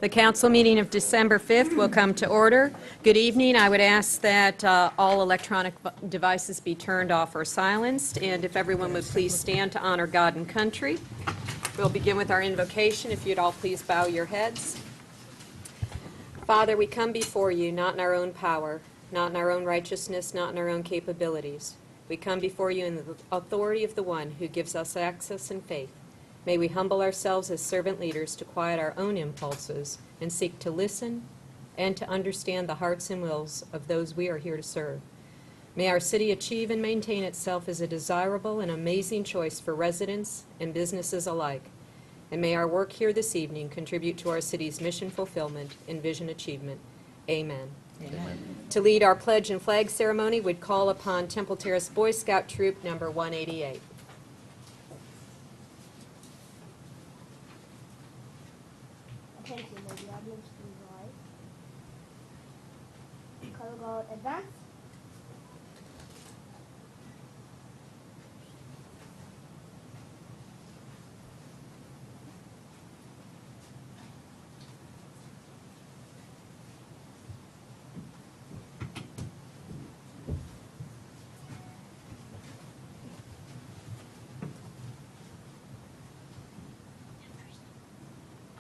The council meeting of December 5th will come to order. Good evening. I would ask that all electronic devices be turned off or silenced, and if everyone would please stand to honor God and country. We'll begin with our invocation. If you'd all please bow your heads. Father, we come before you, not in our own power, not in our own righteousness, not in our own capabilities. We come before you in the authority of the one who gives us access and faith. May we humble ourselves as servant leaders to quiet our own impulses and seek to listen and to understand the hearts and wills of those we are here to serve. May our city achieve and maintain itself as a desirable and amazing choice for residents and businesses alike. And may our work here this evening contribute to our city's mission fulfillment and vision achievement. Amen. Amen. To lead our pledge and flag ceremony, we'd call upon Temple Terrace Boy Scout Troop number 188. Attention, may the audience please rise. Color guard advance.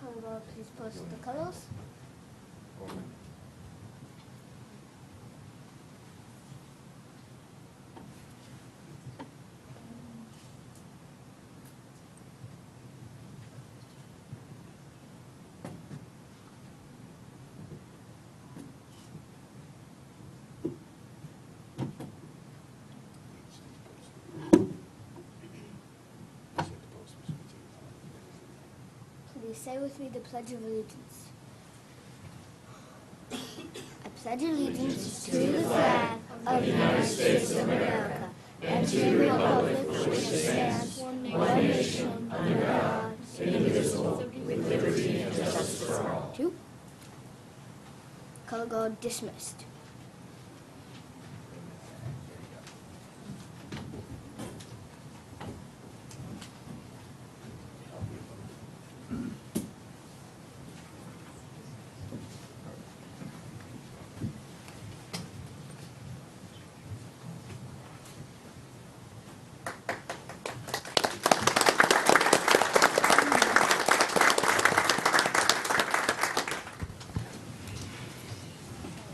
Color guard, please post the colors. Please say with me the Pledge of Allegiance. I pledge allegiance to the flag of the United States of America and to the republic which stands one nation under God, indivisible, with liberty and justice for all. Two. Color guard dismissed.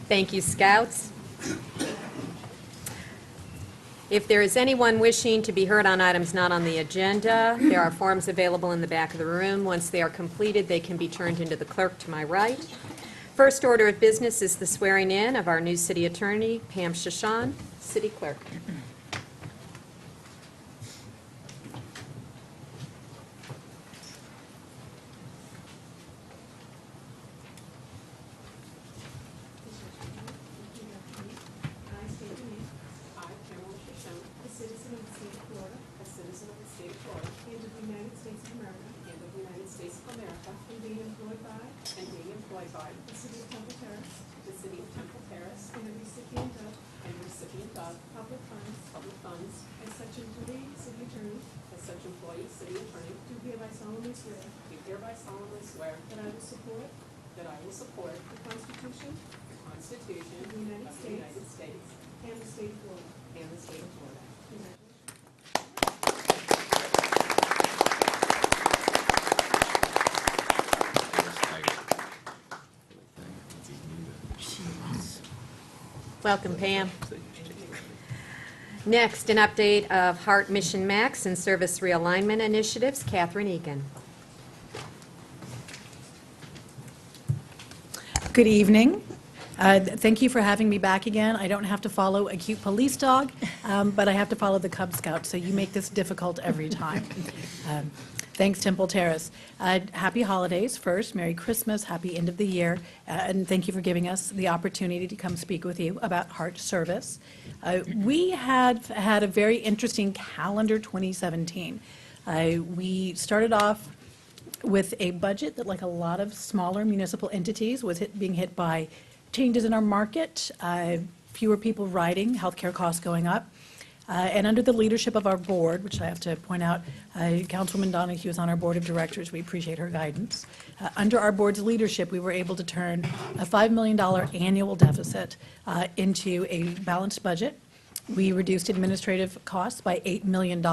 Thank you, Scouts. If there is anyone wishing to be heard on items not on the agenda, there are forms available in the back of the room. Once they are completed, they can be turned into the clerk to my right. First order of business is the swearing in of our new city attorney, Pam Shashan, city clerk. The city of Temple Terrace, and the recipient of public funds, as such employee, city attorney, do hereby solemnly swear that I will support the Constitution of the United States and the state of Florida. Congratulations. Welcome, Pam. Next, an update of Heart Mission Max and Service Realignment Initiatives. Catherine Egan. Good evening. Thank you for having me back again. I don't have to follow a cute police dog, but I have to follow the Cub Scouts, so you make this difficult every time. Thanks, Temple Terrace. Happy holidays first, Merry Christmas, happy end of the year, and thank you for giving us the opportunity to come speak with you about Heart Service. We have had a very interesting calendar 2017. We started off with a budget that, like a lot of smaller municipal entities, was being hit by changes in our market, fewer people riding, healthcare costs going up. And under the leadership of our board, which I have to point out, Councilwoman Donahue is on our board of directors. We appreciate her guidance. Under our board's leadership, we were able to turn a $5 million annual deficit into a balanced budget. We reduced administrative costs by $8 million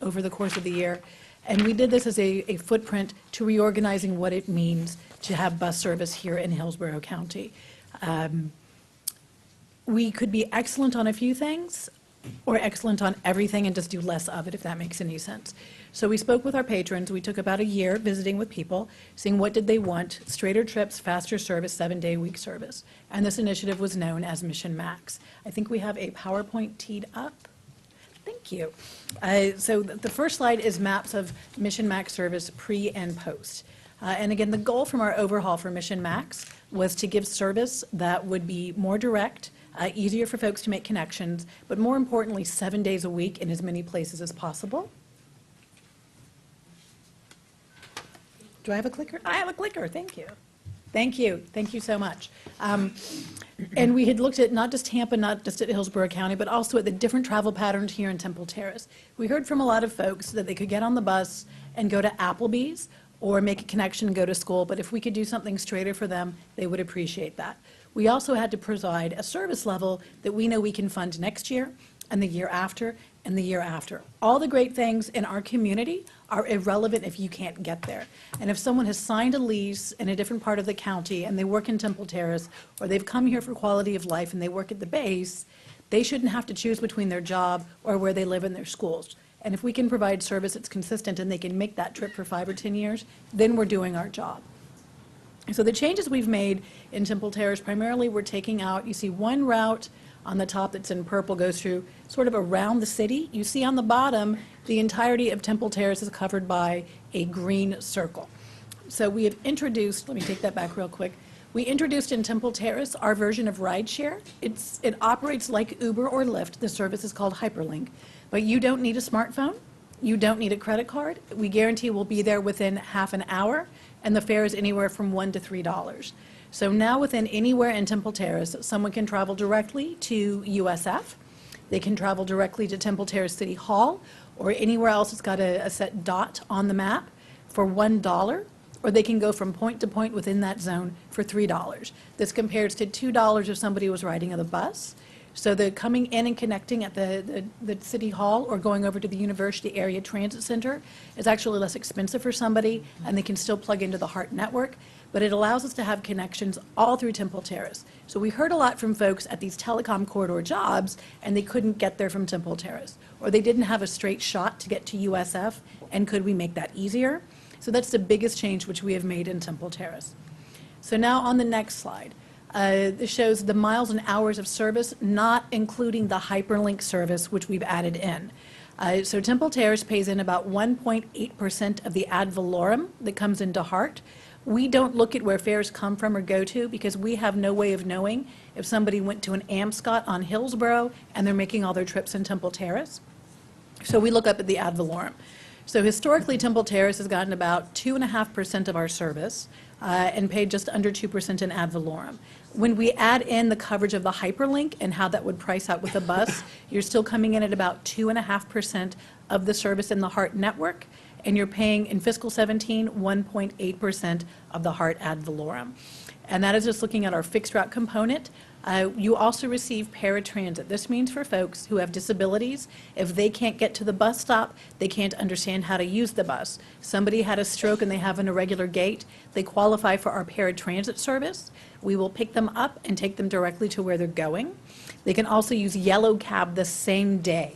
over the course of the year. And we did this as a footprint to reorganizing what it means to have bus service here in Hillsborough County. We could be excellent on a few things or excellent on everything and just do less of it, if that makes any sense. So we spoke with our patrons. We took about a year visiting with people, seeing what did they want: straighter trips, faster service, 7-day-a-week service. And this initiative was known as Mission Max. I think we have a PowerPoint teed up. Thank you. So the first slide is maps of Mission Max service pre and post. And again, the goal from our overhaul for Mission Max was to give service that would be more direct, easier for folks to make connections, but more importantly, 7 days a week in as many places as possible. Do I have a clicker? I have a clicker, thank you. Thank you, thank you so much. And we had looked at not just Tampa, not just at Hillsborough County, but also at the different travel patterns here in Temple Terrace. We heard from a lot of folks that they could get on the bus and go to Applebee's or make a connection and go to school, but if we could do something straighter for them, they would appreciate that. We also had to provide a service level that we know we can fund next year and the year after and the year after. All the great things in our community are irrelevant if you can't get there. And if someone has signed a lease in a different part of the county and they work in Temple Terrace, or they've come here for quality of life and they work at the base, they shouldn't have to choose between their job or where they live in their schools. And if we can provide service that's consistent and they can make that trip for 5 or 10 years, then we're doing our job. So the changes we've made in Temple Terrace, primarily we're taking out, you see one route on the top that's in purple goes through sort of around the city. You see on the bottom, the entirety of Temple Terrace is covered by a green circle. So we have introduced, let me take that back real quick. We introduced in Temple Terrace our version of rideshare. It operates like Uber or Lyft. The service is called Hyperlink. But you don't need a smartphone. You don't need a credit card. We guarantee we'll be there within half an hour, and the fare is anywhere from $1 to $3. So now within anywhere in Temple Terrace, someone can travel directly to USF. They can travel directly to Temple Terrace City Hall or anywhere else that's got a set dot on the map for $1, or they can go from point to point within that zone for $3. This compares to $2 if somebody was riding on the bus. So the coming in and connecting at the City Hall or going over to the University Area Transit Center is actually less expensive for somebody, and they can still plug into the HART network, but it allows us to have connections all through Temple Terrace. So we heard a lot from folks at these telecom corridor jobs, and they couldn't get there from Temple Terrace, or they didn't have a straight shot to get to USF, and could we make that easier? So that's the biggest change which we have made in Temple Terrace. So now on the next slide. This shows the miles and hours of service, not including the hyperlink service, which we've added in. So Temple Terrace pays in about 1.8% of the ad valorem that comes into HART. We don't look at where fares come from or go to because we have no way of knowing if somebody went to an Amscot on Hillsborough and they're making all their trips in Temple Terrace. So we look up at the ad valorem. So historically, Temple Terrace has gotten about 2.5% of our service and paid just under 2% in ad valorem. When we add in the coverage of the hyperlink and how that would price out with a bus, you're still coming in at about 2.5% of the service in the HART network, and you're paying in fiscal 17 1.8% of the HART ad valorem. And that is just looking at our fixed route component. You also receive paratransit. This means for folks who have disabilities, if they can't get to the bus stop, they can't understand how to use the bus. Somebody had a stroke and they have an irregular gait, they qualify for our paratransit service. We will pick them up and take them directly to where they're going. They can also use Yellow Cab the same day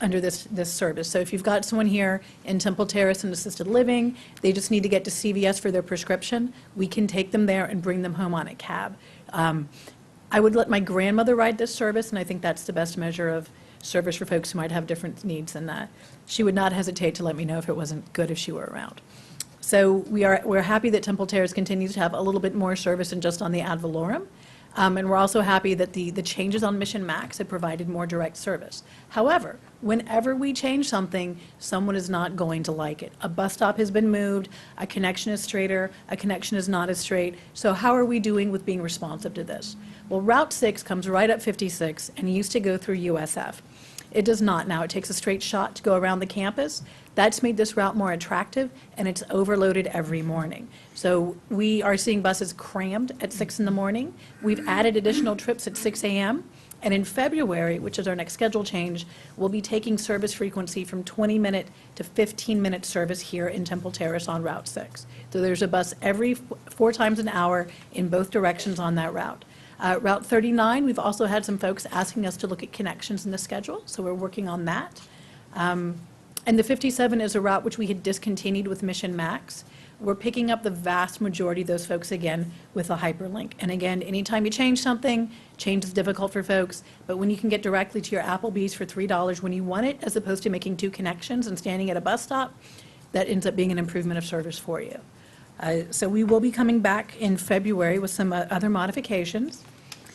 under this service. So if you've got someone here in Temple Terrace in assisted living, they just need to get to CVS for their prescription, we can take them there and bring them home on a cab. I would let my grandmother ride this service, and I think that's the best measure of service for folks who might have different needs than that. She would not hesitate to let me know if it wasn't good if she were around. So we're happy that Temple Terrace continues to have a little bit more service than just on the ad valorem. And we're also happy that the changes on Mission Max have provided more direct service. However, whenever we change something, someone is not going to like it. A bus stop has been moved, a connection is straighter, a connection is not as straight. So how are we doing with being responsive to this? Well, Route 6 comes right up 56 and used to go through USF. It does not now. It takes a straight shot to go around the campus. That's made this route more attractive, and it's overloaded every morning. So we are seeing buses crammed at 6 in the morning. We've added additional trips at 6 a.m., and in February, which is our next schedule change, we'll be taking service frequency from 20-minute to 15-minute service here in Temple Terrace on Route 6. So there's a bus every 4 times an hour in both directions on that route. Route 39, we've also had some folks asking us to look at connections in the schedule, so we're working on that. And the 57 is a route which we had discontinued with Mission Max. We're picking up the vast majority of those folks again with a hyperlink. And again, anytime you change something, change is difficult for folks, but when you can get directly to your Applebee's for $3 when you want it, as opposed to making 2 connections and standing at a bus stop, that ends up being an improvement of service for you. So we will be coming back in February with some other modifications.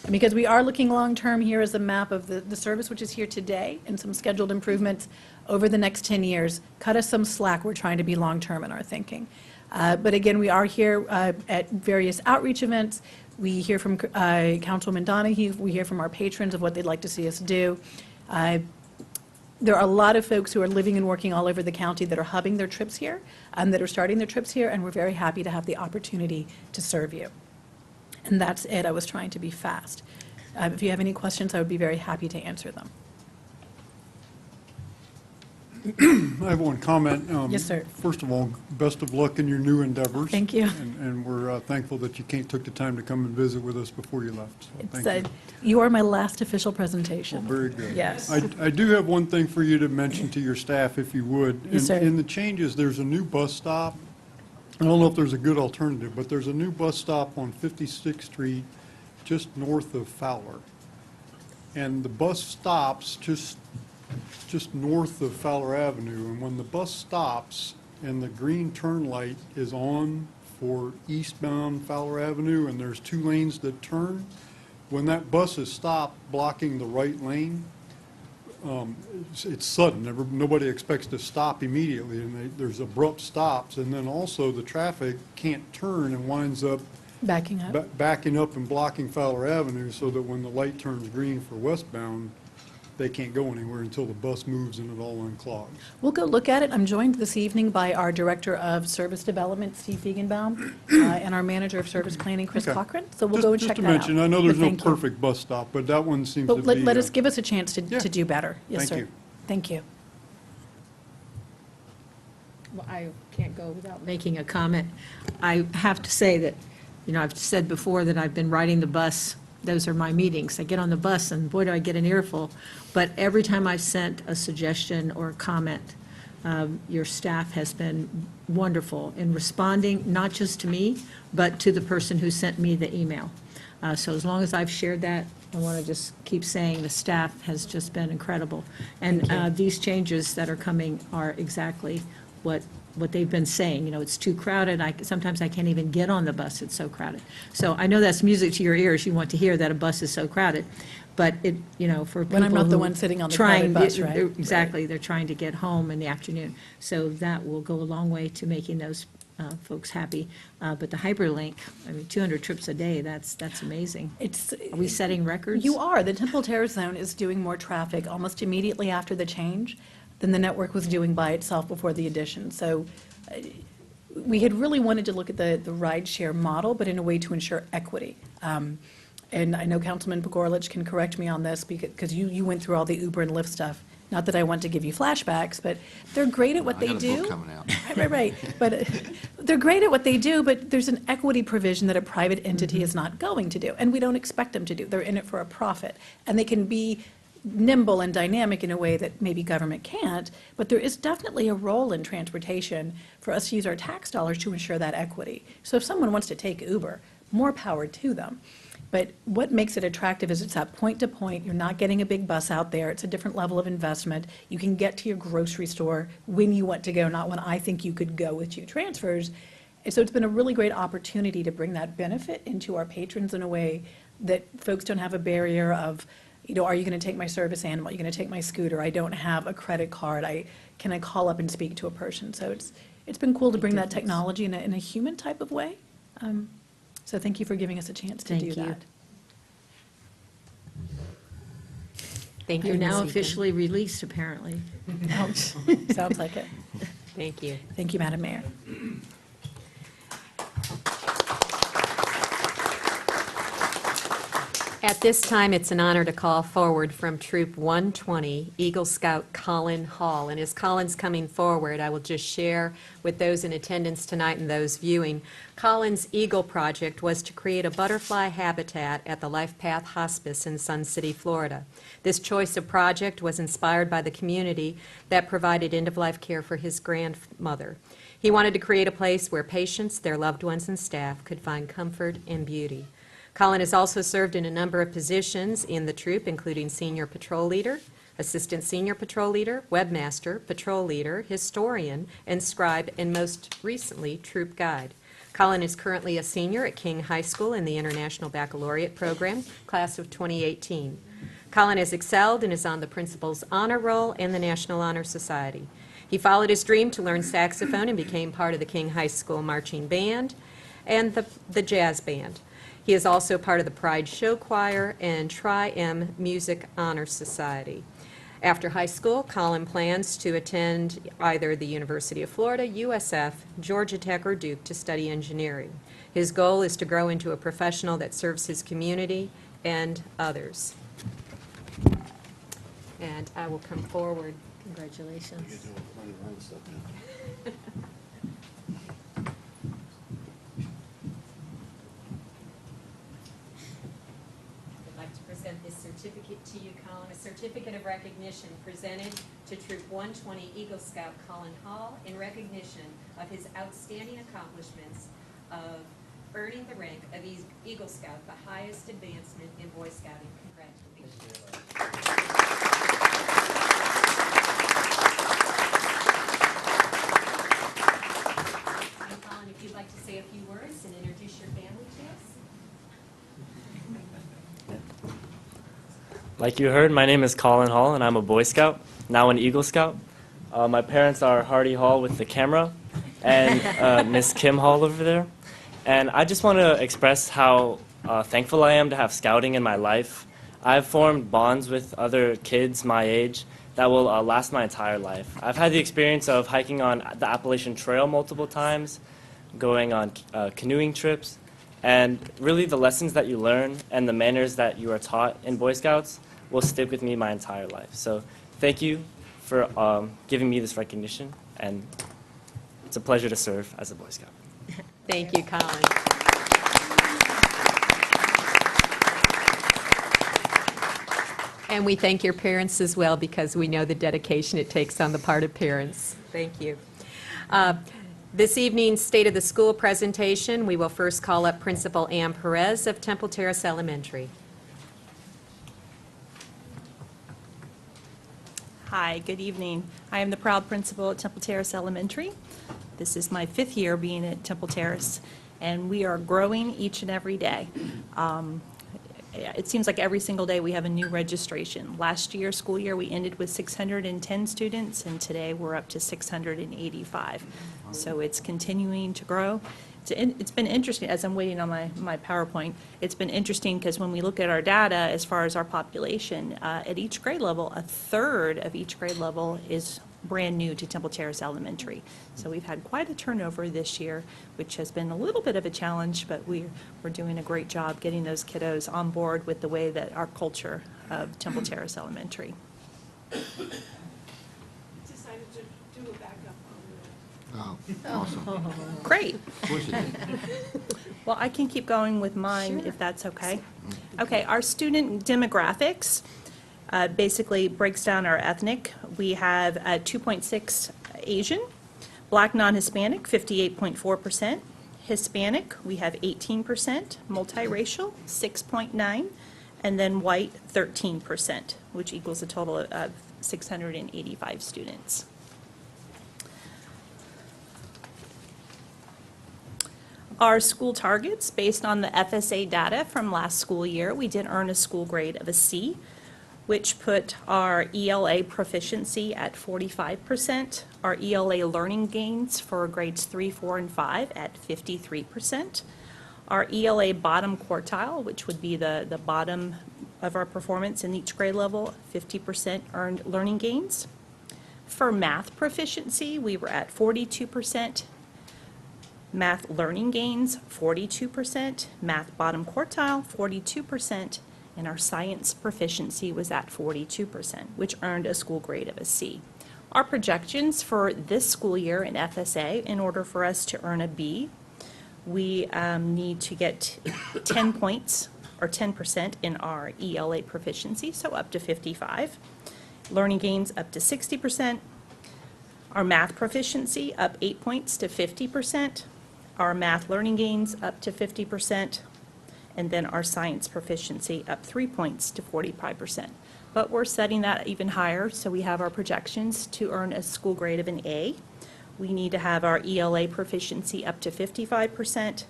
And because we are looking long-term, here is a map of the service which is here today and some scheduled improvements over the next 10 years. Cut us some slack. We're trying to be long-term in our thinking. But again, we are here at various outreach events. We hear from Councilwoman Donahue. We hear from our patrons of what they'd like to see us do. There are a lot of folks who are living and working all over the county that are hubbing their trips here, that are starting their trips here, and we're very happy to have the opportunity to serve you. And that's it. I was trying to be fast. If you have any questions, I would be very happy to answer them. I have one comment. Yes, sir. First of all, best of luck in your new endeavors. Thank you. And we're thankful that you took the time to come and visit with us before you left. So thank you. You are my last official presentation. Very good. Yes. I do have one thing for you to mention to your staff, if you would. Yes, sir. In the changes, there's a new bus stop. I don't know if there's a good alternative, but there's a new bus stop on 56th Street, just north of Fowler. And the bus stops just north of Fowler Avenue. And when the bus stops and the green turn light is on for eastbound Fowler Avenue, and there's 2 lanes that turn, when that bus is stopped blocking the right lane, it's sudden. Nobody expects to stop immediately, and there's abrupt stops. And then also the traffic can't turn and winds up Backing up. backing up and blocking Fowler Avenue, so that when the light turns green for westbound, they can't go anywhere until the bus moves and it all unclogs. We'll go look at it. I'm joined this evening by our Director of Service Development, Steve Feigenbaum, and our Manager of Service Planning, Chris Okay. Cochran. So we'll go and check that out. Just to mention, I know there's But no thank you. perfect bus stop, but that one seems to But be. let us give us a chance to Yeah. do better. Yes, Thank sir. you. Thank you. Well, I can't go without making a comment. I have to say that, I've said before that I've been riding the bus. Those are my meetings. I get on the bus, and boy, do I get an earful. But every time I've sent a suggestion or a comment, your staff has been wonderful in responding, not just to me, but to the person who sent me the email. So as long as I've shared that, I want to just keep saying the staff has just been incredible. And these changes that are coming are exactly what they've been saying. It's too crowded. Sometimes I can't even get on the bus. It's so crowded. So I know that's music to your ears. You want to hear that a bus is so crowded. But for people When I'm not the who one sitting on the trying- crowded bus, right? Exactly. They're trying to get home in the afternoon. So that will go a long way to making those folks happy. But the hyperlink, 200 trips a day, that's amazing. Are we setting records? You are. The Temple Terrace zone is doing more traffic almost immediately after the change than the network was doing by itself before the addition. So we had really wanted to look at the rideshare model, but in a way to ensure equity. And I know Councilman Pogorlich can correct me on this because you went through all the Uber and Lyft stuff. Not that I want to give you flashbacks, but they're great at what they do. I got a book coming out. Right. But they're great at what they do, but there's an equity provision that a private entity is not going to do, and we don't expect them to do. They're in it for a profit, and they can be nimble and dynamic in a way that maybe government can't, but there is definitely a role in transportation for us to use our tax dollars to ensure that equity. So if someone wants to take Uber, more power to them. But what makes it attractive is it's that point-to-point. You're not getting a big bus out there. It's a different level of investment. You can get to your grocery store when you want to go, not when I think you could go with 2 transfers. And so it's been a really great opportunity to bring that benefit into our patrons in a way that folks don't have a barrier of, are you going to take my service animal? Are you going to take my scooter? I don't have a credit card. Can I call up and speak to a person? So it's been cool to bring that technology in a human type of way. So thank you for giving us a chance to do Thank you. that. Thank you, You're Ms. now Egan. officially released, apparently. Sounds like it. Thank you. Thank you, Madam Mayor. At this time, it's an honor to call forward from Troop 120, Eagle Scout Colin Hall. And as Colin's coming forward, I will just share with those in attendance tonight and those viewing, Colin's Eagle project was to create a butterfly habitat at the Life Path Hospice in Sun City, Florida. This choice of project was inspired by the community that provided end-of-life care for his grandmother. He wanted to create a place where patients, their loved ones, and staff could find comfort and beauty. Colin has also served in a number of positions in the troop, including senior patrol leader, assistant senior patrol leader, webmaster, patrol leader, historian, and scribe, and most recently, troop guide. Colin is currently a senior at King High School in the International Baccalaureate Program, class of 2018. Colin has excelled and is on the Principal's Honor Roll and the National Honor Society. He followed his dream to learn saxophone and became part of the King High School Marching Band and the Jazz Band. He is also part of the Pride Show Choir and Tri-M Music Honor Society. After high school, Colin plans to attend either the University of Florida, USF, Georgia Tech, or Duke to study engineering. His goal is to grow into a professional that serves his community and others. And I will come forward. Congratulations. I'd like to present this certificate to you, Colin, a certificate of recognition presented to Troop 120 Eagle Scout Colin Hall in recognition of his outstanding accomplishments of earning the rank of Eagle Scout, the highest advancement in Boy Scouting. Congratulations. And Colin, if you'd like to say a few words and introduce your family to us. Like you heard, my name is Colin Hall, and I'm a Boy Scout, now an Eagle Scout. My parents are Hardy Hall with the camera, and Miss Kim Hall over there. And I just want to express how thankful I am to have scouting in my life. I've formed bonds with other kids my age that will last my entire life. I've had the experience of hiking on the Appalachian Trail multiple times, going on canoeing trips, and really the lessons that you learn and the manners that you are taught in Boy Scouts will stick with me my entire life. So thank you for giving me this recognition, and it's a pleasure to serve as a Boy Scout. Thank you, Colin. And we thank your parents as well, because we know the dedication it takes on the part of parents. Thank you. This evening's State of the School presentation, we will first call up Principal Ann Perez of Temple Terrace Elementary. Hi, good evening. I am the proud principal at Temple Terrace Elementary. This is my 5th year being at Temple Terrace, and we are growing each and every day. It seems like every single day we have a new registration. Last year, school year, we ended with 610 students, and today we're up to 685. So it's continuing to grow. It's been interesting, as I'm waiting on my PowerPoint, it's been interesting because when we look at our data as far as our population, at each grade level, a third of each grade level is brand new to Temple Terrace Elementary. So we've had quite a turnover this year, which has been a little bit of a challenge, but we're doing a great job getting those kiddos on board with the way that our culture of Temple Terrace Elementary. Decided to do a backup on Oh, awesome. Great. Of course it did. Well, I can keep going with mine if that's okay. Okay, our student demographics basically breaks down our ethnic. We have 2.6 Asian, Black non-Hispanic, 58.4%, Hispanic, we have 18%, multiracial, 6.9%, and then white, 13%, which equals a total of 685 students. Our school targets, based on the FSA data from last school year, we did earn a school grade of a C, which put our ELA proficiency at 45%, our ELA learning gains for grades 3, 4, and 5 at 53%, Our ELA bottom quartile, which would be the bottom of our performance in each grade level, 50% earned learning gains. For math proficiency, we were at 42%. Math learning gains, 42%. Math bottom quartile, 42%. And our science proficiency was at 42%, which earned a school grade of a C. Our projections for this school year in FSA, in order for us to earn a B, we need to get 10 points or 10% in our ELA proficiency, so up to 55. Learning gains up to 60%. Our math proficiency up 8 points to 50%. Our math learning gains up to 50%. And then our science proficiency up 3 points to 45%. But we're setting that even higher, so we have our projections to earn a school grade of an A. We need to have our ELA proficiency up to 55%,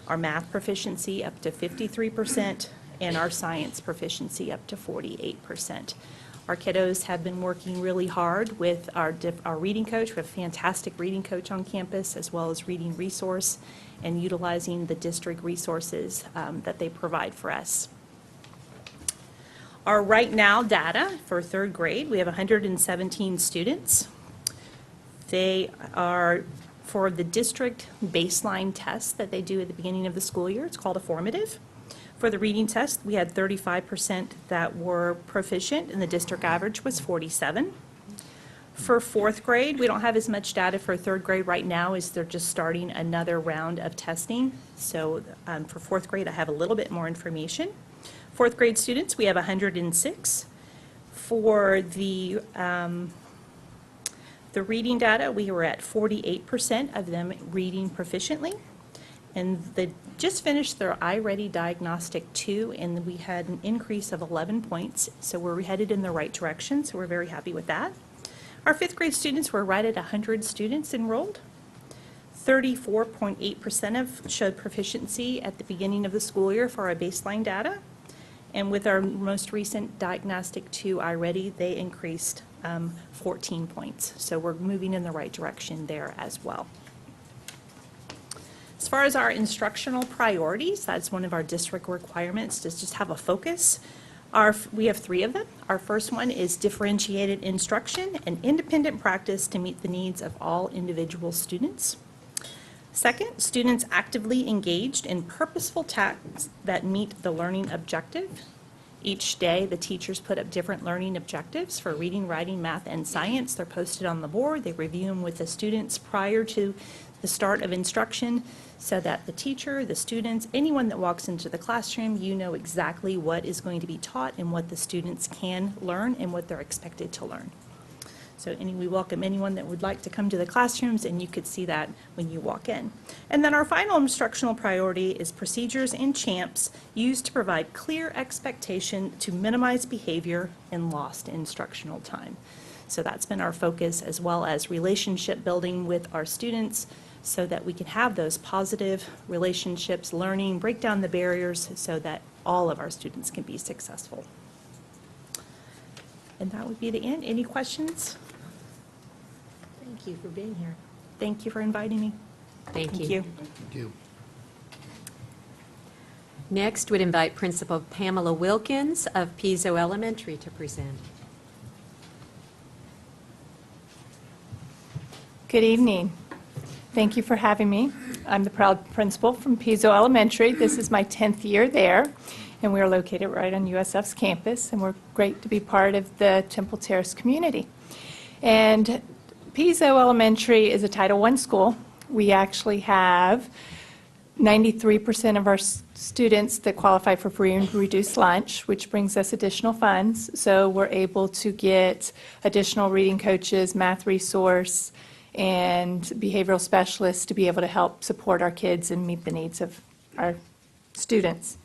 our math proficiency up to 53%, and our science proficiency up to 48%. Our kiddos have been working really hard with our reading coach. We have a fantastic reading coach on campus, as well as reading resource, and utilizing the district resources that they provide for us. Our right now data for third grade, we have 117 students. They are for the district baseline test that they do at the beginning of the school year. It's called a formative. For the reading test, we had 35% that were proficient, and the district average was 47. For fourth grade, we don't have as much data for third grade right now, as they're just starting another round of testing. So for fourth grade, I have a little bit more information. Fourth grade students, we have 106. For the reading data, we were at 48% of them reading proficiently. And they just finished their iReady Diagnostic 2, and we had an increase of 11 points. So we're headed in the right direction, so we're very happy with that. Our fifth grade students were right at 100 students enrolled. 34.8% of showed proficiency at the beginning of the school year for our baseline data. And with our most recent Diagnostic 2 iReady, they increased 14 points. So we're moving in the right direction there as well. As far as our instructional priorities, that's one of our district requirements, to just have a focus. We have 3 of them. Our first one is differentiated instruction and independent practice to meet the needs of all individual students. Second, students actively engaged in purposeful tasks that meet the learning objective. Each day, the teachers put up different learning objectives for reading, writing, math, and science. They're posted on the board. They review them with the students prior to the start of instruction, so that the teacher, the students, anyone that walks into the classroom, you know exactly what is going to be taught and what the students can learn and what they're expected to learn. So we welcome anyone that would like to come to the classrooms, and you could see that when you walk in. And then our final instructional priority is procedures and champs used to provide clear expectation to minimize behavior and lost instructional time. So that's been our focus, as well as relationship building with our students, so that we can have those positive relationships, learning, break down the barriers, so that all of our students can be successful. And that would be the end. Any questions? Thank you for being here. Thank you for inviting me. Thank you. Thank you. Next, would invite Principal Pamela Wilkins of Piso Elementary to present. Good evening. Thank you for having me. I'm the proud principal from Piso Elementary. This is my 10th year there, and we are located right on USF's campus, and we're great to be part of the Temple Terrace community. And Piso Elementary is a Title I school. We actually have 93% of our students that qualify for free and reduced lunch, which brings us additional funds. So we're able to get additional reading coaches, math resource, and behavioral specialists to be able to help support our kids and meet the needs of our students.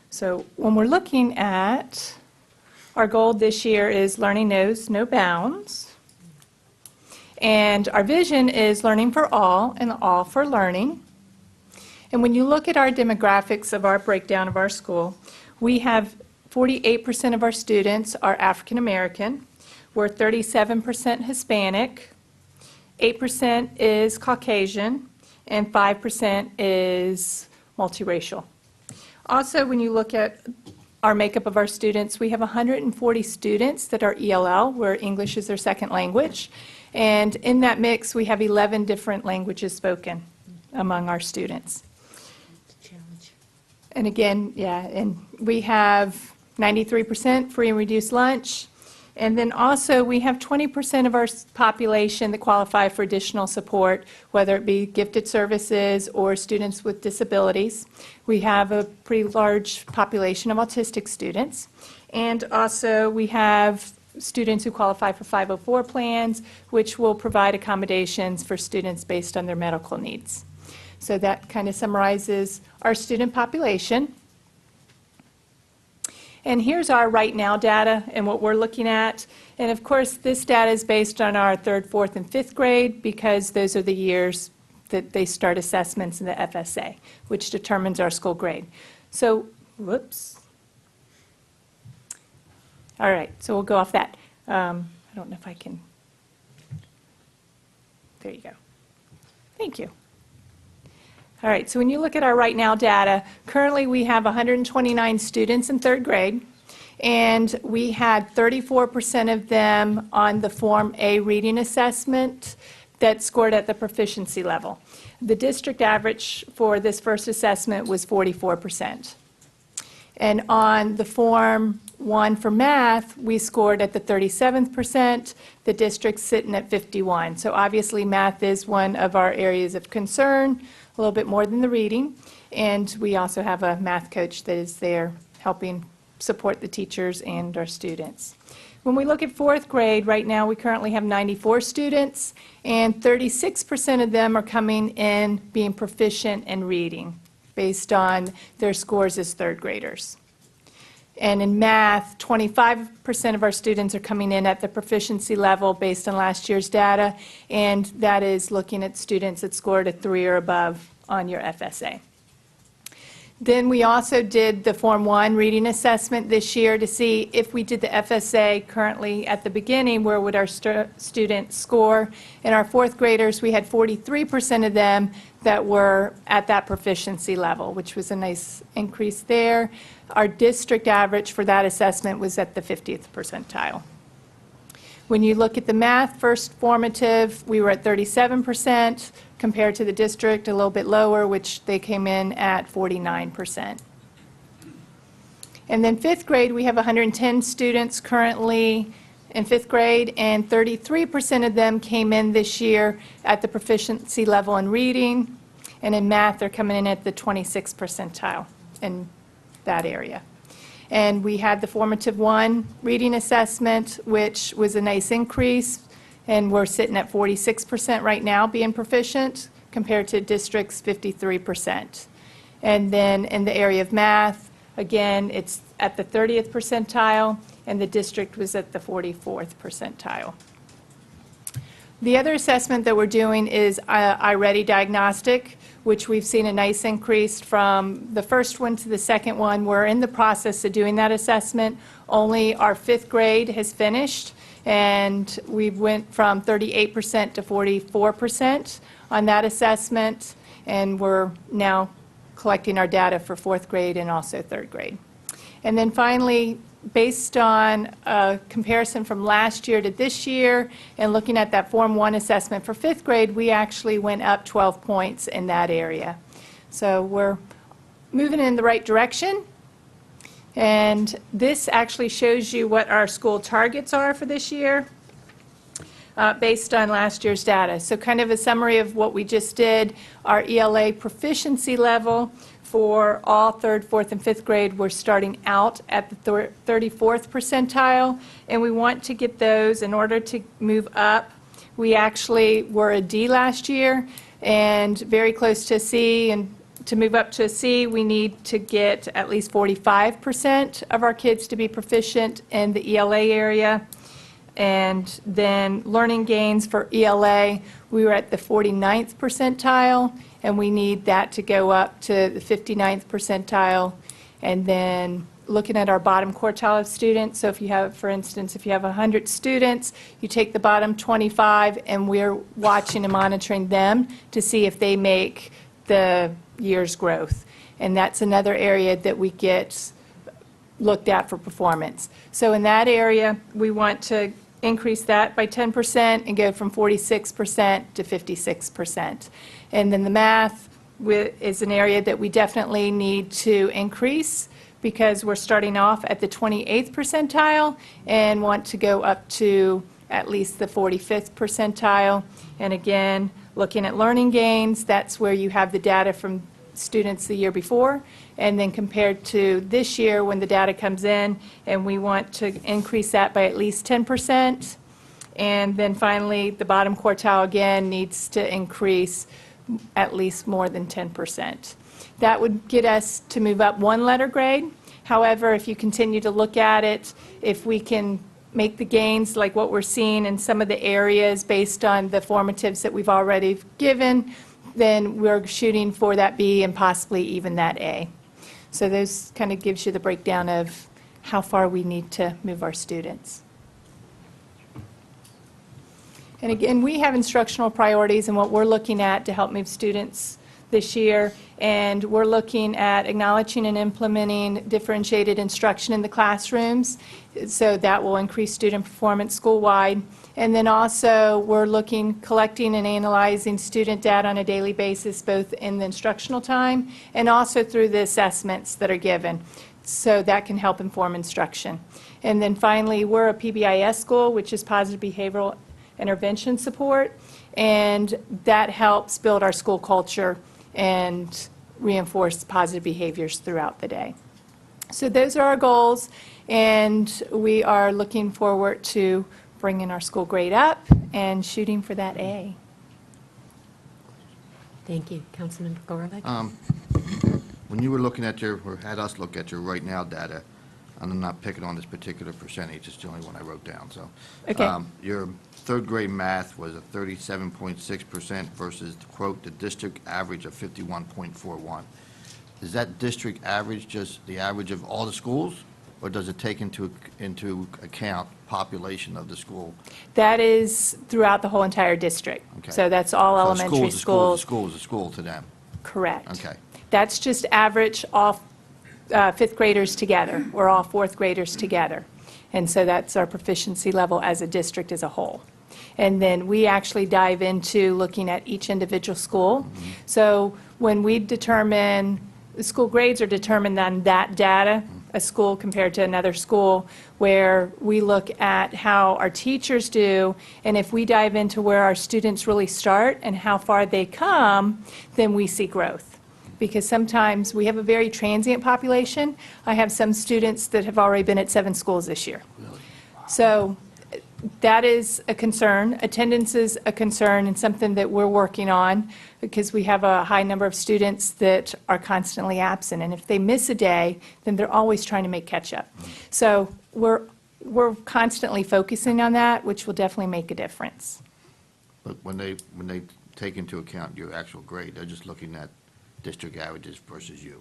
So when we're looking at, our goal this year is learning knows no bounds. And our vision is learning for all and all for learning. And when you look at our demographics of our breakdown of our school, we have 48% of our students are African American. We're 37% Hispanic. 8% is Caucasian, and 5% is multiracial. Also, when you look at our makeup of our students, we have 140 students that are ELL, where English is their second language. And in that mix, we have 11 different languages spoken among our students. And again, yeah, and we have 93% free and reduced lunch. And then also, we have 20% of our population that qualify for additional support, whether it be gifted services or students with disabilities. We have a pretty large population of autistic students. And also, we have students who qualify for 504 plans, which will provide accommodations for students based on their medical needs. So that kind of summarizes our student population. And here's our right now data and what we're looking at. And of course, this data is based on our 3rd, 4th, and 5th grade because those are the years that they start assessments in the FSA, which determines our school grade. So, whoops. All right, so we'll go off that. I don't know if I can. There you go. Thank you. All right, so when you look at our right now data, currently we have 129 students in 3rd grade, and we had 34% of them on the Form A reading assessment that scored at the proficiency level. The district average for this first assessment was 44%. And on the Form 1 for math, we scored at the 37th percent, the district's sitting at 51. So obviously math is one of our areas of concern, a little bit more than the reading. And we also have a math coach that is there helping support the teachers and our students. When we look at 4th grade, right now we currently have 94 students, and 36% of them are coming in being proficient in reading based on their scores as 3rd graders. And in math, 25% of our students are coming in at the proficiency level based on last year's data, and that is looking at students that scored a 3 or above on your FSA. Then we also did the Form 1 reading assessment this year to see if we did the FSA currently at the beginning, where would our students score. In our 4th graders, we had 43% of them that were at that proficiency level, which was a nice increase there. Our district average for that assessment was at the 50th percentile. When you look at the math first formative, we were at 37% compared to the district, a little bit lower, which they came in at 49%. And then 5th grade, we have 110 students currently in 5th grade, and 33% of them came in this year at the proficiency level in reading, and in math, they're coming in at the 26th percentile in that area. And we had the formative 1 reading assessment, which was a nice increase, and we're sitting at 46% right now being proficient compared to district's 53%. And then in the area of math, again, it's at the 30th percentile, and the district was at the 44th percentile. The other assessment that we're doing is iReady diagnostic, which we've seen a nice increase from the first one to the second one. We're in the process of doing that assessment. Only our 5th grade has finished, and we went from 38% to 44% on that assessment, and we're now collecting our data for 4th grade and also 3rd grade. And then finally, based on a comparison from last year to this year and looking at that Form 1 assessment for 5th grade, we actually went up 12 points in that area. So we're moving in the right direction. And this actually shows you what our school targets are for this year based on last year's data. So kind of a summary of what we just did. Our ELA proficiency level for all 3rd, 4th, and 5th grade, we're starting out at the 34th percentile, and we want to get those in order to move up. We actually were a D last year and very close to a C, and to move up to a C, we need to get at least 45% of our kids to be proficient in the ELA area. And then learning gains for ELA, we were at the 49th percentile, and we need that to go up to the 59th percentile. And then looking at our bottom quartile of students. So if you have, for instance, if you have 100 students, you take the bottom 25, and we're watching and monitoring them to see if they make the year's growth. And that's another area that we get looked at for performance. So in that area, we want to increase that by 10% and go from 46% to 56%. And then the math is an area that we definitely need to increase, because we're starting off at the 28th percentile and want to go up to at least the 45th percentile. And again, looking at learning gains, that's where you have the data from students the year before, and then compared to this year when the data comes in, and we want to increase that by at least 10%. And then finally, the bottom quartile again needs to increase at least more than 10%. That would get us to move up one letter grade. However, if you continue to look at it, if we can make the gains like what we're seeing in some of the areas based on the formatives that we've already given, then we're shooting for that B and possibly even that A. So those kind of gives you the breakdown of how far we need to move our students. And again, we have instructional priorities and what we're looking at to help move students this year. And we're looking at acknowledging and implementing differentiated instruction in the classrooms. So that will increase student performance school-wide. And then also, we're collecting and analyzing student data on a daily basis, both in the instructional time and also through the assessments that are given. So that can help inform instruction. And then finally, we're a PBIS school, which is Positive Behavioral Intervention Support, and that helps build our school culture and reinforce positive behaviors throughout the day. So those are our goals, and we are looking forward to bringing our school grade up and shooting for that A. Thank you. Councilmember Gorelick? When you were looking at or had us look at your right now data, and I'm not picking on this particular percentage, it's the only one I wrote down, so. Okay. Your third grade math was a 37.6% versus, quote, the district average of 51.41. Is that district average just the average of all the schools, or does it take into account population of the school? That is throughout the whole entire district. Okay. So that's all So elementary school schools. is a school to them. Correct. Okay. That's just average all fifth graders together, or all fourth graders together. And so that's our proficiency level as a district as a whole. And then we actually dive into looking at each individual school. So when we determine, the school grades are determined on that data, a school compared to another school, where we look at how our teachers do, and if we dive into where our students really start and how far they come, then we see growth. Because sometimes we have a very transient population. I have some students that have already been at 7 schools this year. So that is a concern. Attendance is a concern and something that we're working on, because we have a high number of students that are constantly absent. And if they miss a day, then they're always trying to make catch up. So we're constantly focusing on that, which will definitely make a difference. But when they take into account your actual grade, they're just looking at district averages versus you.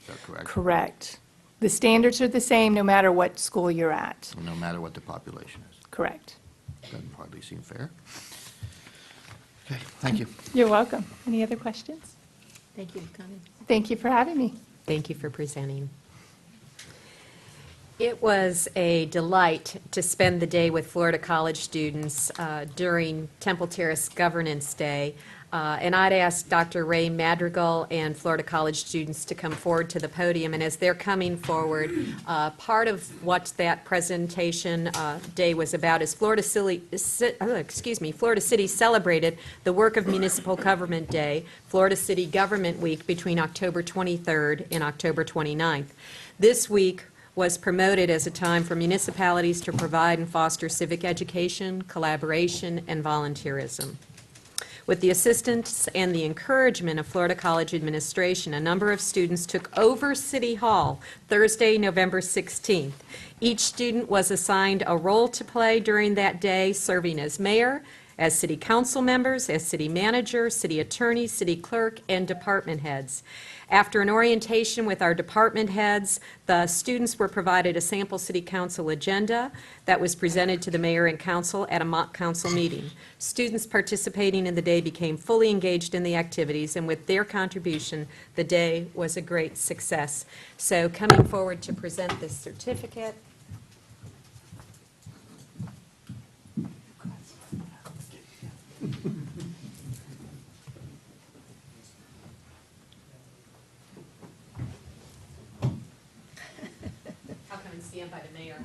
Is that correct? Correct. The standards are the same no matter what school you're at. No matter what the population is. Correct. Doesn't hardly seem fair. Okay, thank you. You're welcome. Any other questions? Thank you, Connie. Thank you for having me. Thank you for presenting. It was a delight to spend the day with Florida College students during Temple Terrace Governance Day. And I'd ask Dr. Ray Madrigal and Florida College students to come forward to the podium. And as they're coming forward, part of what that presentation day was about is Florida City celebrated the Work of Municipal Government Day, Florida City Government Week, between October 23rd and October 29th. This week was promoted as a time for municipalities to provide and foster civic education, collaboration, and volunteerism. With the assistance and the encouragement of Florida College administration, a number of students took over City Hall Thursday, November 16th. Each student was assigned a role to play during that day, serving as mayor, as city council members, as city manager, city attorney, city clerk, and department heads. After an orientation with our department heads, the students were provided a sample city council agenda that was presented to the mayor and council at a mock council meeting. Students participating in the day became fully engaged in the activities, and with their contribution, the day was a great success. So coming forward to present this certificate, I'll come and stand by the mayor.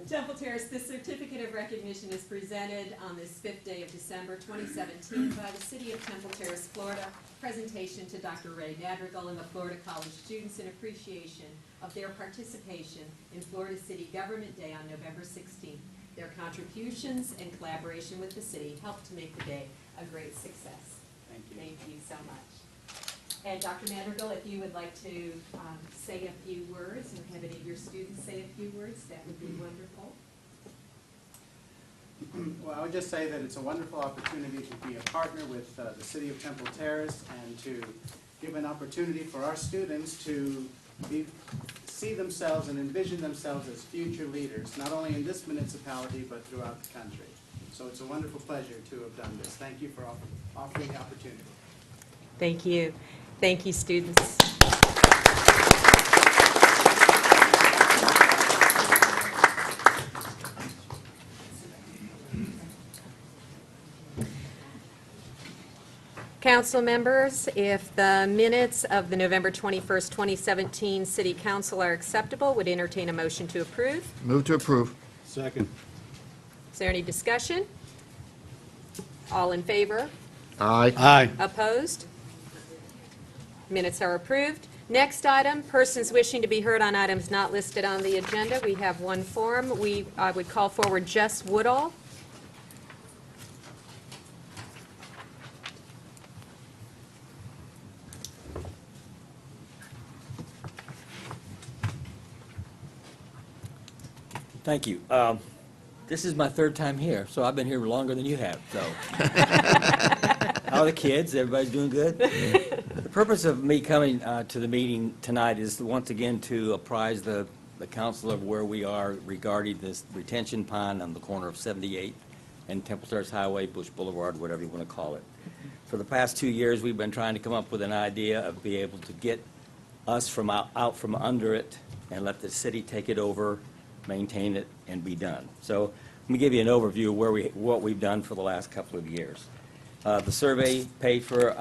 Temple Terrace, this certificate of recognition is presented on this 5th day of December 2017 by the City of Temple Terrace, Florida. Presentation to Dr. Ray Madrigal and the Florida College students in appreciation of their participation in Florida City Government Day on November 16th. Their contributions and collaboration with the city helped to make the day a great success. Thank you. Thank you so much. And Dr. Madrigal, if you would like to say a few words, or have any of your students say a few words, that would be wonderful. Well, I would just say that it's a wonderful opportunity to be a partner with the City of Temple Terrace and to give an opportunity for our students to see themselves and envision themselves as future leaders, not only in this municipality, but throughout the country. So it's a wonderful pleasure to have done this. Thank you for offering the opportunity. Thank you. Thank you, students. Council members, if the minutes of the November 21st, 2017 City Council are acceptable, would entertain a motion to approve. Move to approve. Second. Is there any discussion? All in favor? Aye. Aye. Opposed? Minutes are approved. Next item, persons wishing to be heard on items not listed on the agenda. We have one form. I would call forward Jess Woodall. Thank you. This is my third time here, so I've been here longer than you have, so. How are the kids? Everybody's doing good? The purpose of me coming to the meeting tonight is once again to apprise the council of where we are regarding this retention pond on the corner of 78 and Temple Terrace Highway, Bush Boulevard, whatever you want to call it. For the past 2 years, we've been trying to come up with an idea of being able to get us from out from under it and let the city take it over, maintain it, and be done. So let me give you an overview of what we've done for the last couple of years. The survey paid for,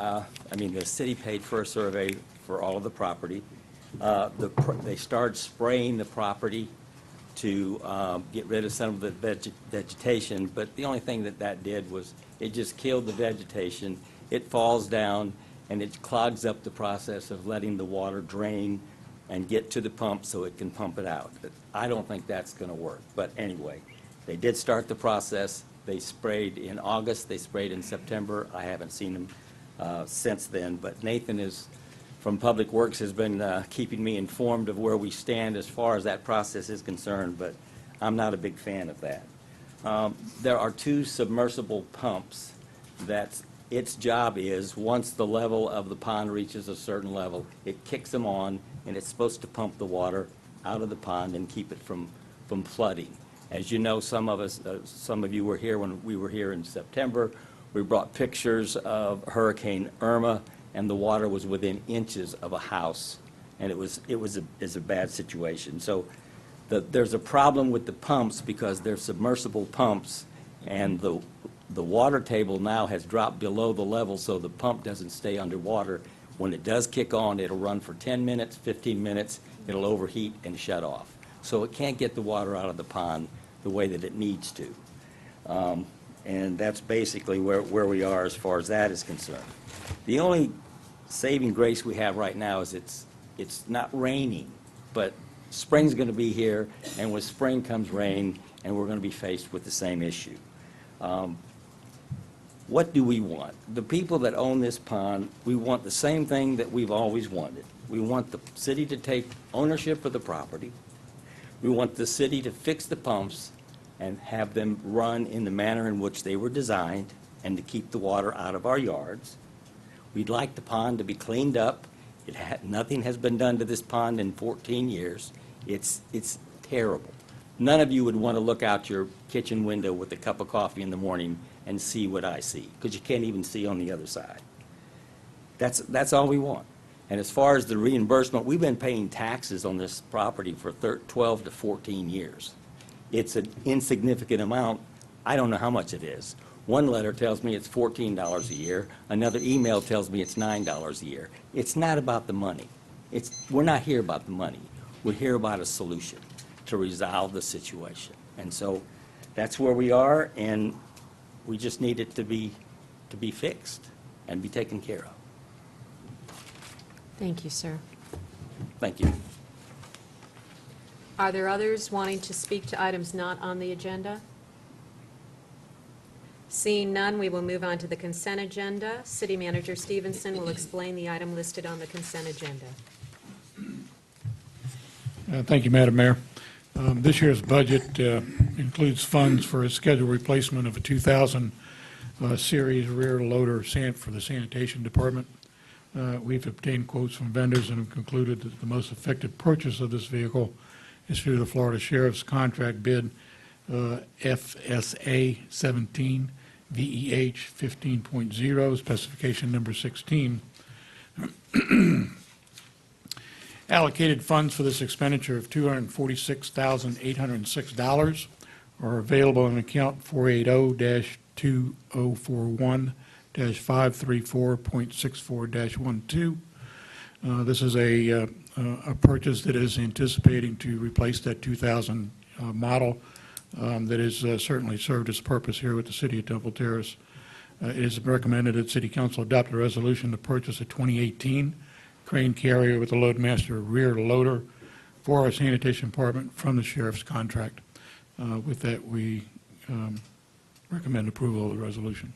the city paid for a survey for all of the property. They started spraying the property to get rid of some of the vegetation, but the only thing that did was it just killed the vegetation. It falls down, and it clogs up the process of letting the water drain and get to the pump so it can pump it out. I don't think that's going to work. But anyway, they did start the process. They sprayed in August. They sprayed in September. I haven't seen them since then. But Nathan from Public Works has been keeping me informed of where we stand as far as that process is concerned, but I'm not a big fan of that. There are 2 submersible pumps that its job is, once the level of the pond reaches a certain level, it kicks them on, and it's supposed to pump the water out of the pond and keep it from flooding. As you know, some of you were here when we were here in September. We brought pictures of Hurricane Irma, and the water was within inches of a house, and it was a bad situation. So there's a problem with the pumps because they're submersible pumps, and the water table now has dropped below the level, so the pump doesn't stay underwater. When it does kick on, it'll run for 10 minutes, 15 minutes, it'll overheat and shut off. So it can't get the water out of the pond the way that it needs to. And that's basically where we are as far as that is concerned. The only saving grace we have right now is it's not raining, but spring's going to be here, and with spring comes rain, and we're going to be faced with the same issue. What do we want? The people that own this pond, we want the same thing that we've always wanted. We want the city to take ownership of the property. We want the city to fix the pumps and have them run in the manner in which they were designed and to keep the water out of our yards. We'd like the pond to be cleaned up. Nothing has been done to this pond in 14 years. It's terrible. None of you would want to look out your kitchen window with a cup of coffee in the morning and see what I see, because you can't even see on the other side. That's all we want. And as far as the reimbursement, we've been paying taxes on this property for 12 to 14 years. It's an insignificant amount. I don't know how much it is. One letter tells me it's $14 a year. Another email tells me it's $9 a year. It's not about the money. We're not here about the money. We're here about a solution to resolve the situation. And so that's where we are, and we just need it to be fixed and be taken care of. Thank you, sir. Thank you. Are there others wanting to speak to items not on the agenda? Seeing none, we will move on to the consent agenda. City Manager Stevenson will explain the item listed on the consent agenda. Thank you, Madam Mayor. This year's budget includes funds for a scheduled replacement of a 2000 series rear loader for the sanitation department. We've obtained quotes from vendors and have concluded that the most effective purchase of this vehicle is through the Florida Sheriff's contract bid FSA 17 VEH 15.0, specification number 16. Allocated funds for this expenditure of $246,806 are available in account 480-2041-534.64-12. This is a purchase that is anticipating to replace that 2000 model that has certainly served its purpose here with the City of Temple Terrace. It is recommended that City Council adopt a resolution to purchase a 2018 crane carrier with a Loadmaster rear loader for our sanitation department from the Sheriff's contract. With that, we recommend approval of the resolution.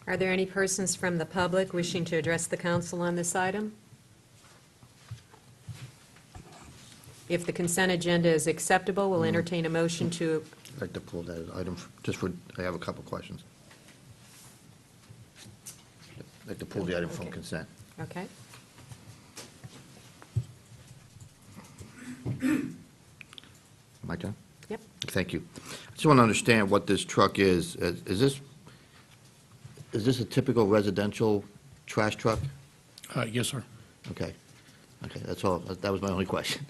Are there any persons from the public wishing to address the council on this item? If the consent agenda is acceptable, we'll entertain a motion to, I'd like to pull that item, I have a couple questions. I'd like to pull the item from consent. okay? My turn? Yep. Thank you. I just want to understand what this truck is. Is this a typical residential trash truck? Yes, sir. Okay. Okay, that's all. That was my only question.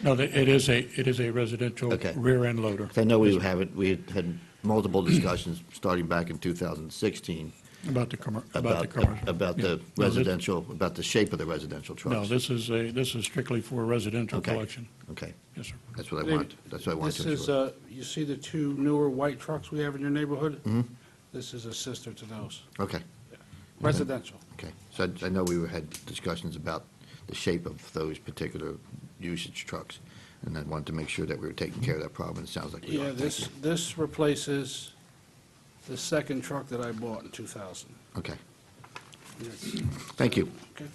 No, it is a residential Okay. rear end loader. I know we had multiple discussions starting back in 2016 About the commercial. about Yeah. the No, this- residential, about the shape of the residential trucks. No, this is strictly for residential Okay. collection. Okay, Yes, sir. that's what I David, want. That's what I want to This is, ensure. you see the two newer white trucks we have in your neighborhood? Mhm. This is a sister to those, Okay, residential. okay. So I know we had discussions about the shape of those particular usage trucks, and I wanted to make sure that we were taking care of that problem. It sounds like we are. Yeah, this replaces the second truck that I bought in 2000. Okay, Yes. thank you. Okay.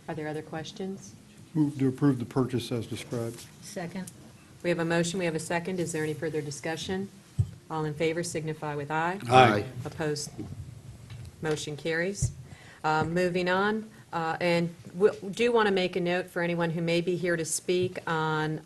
Are there other questions? Move to approve the purchase as described. Second. We have a motion, we have a second. Is there any further discussion? All in favor signify with aye. Aye. Opposed? Motion carries. Moving on, and we do want to make a note for anyone who may be here to speak on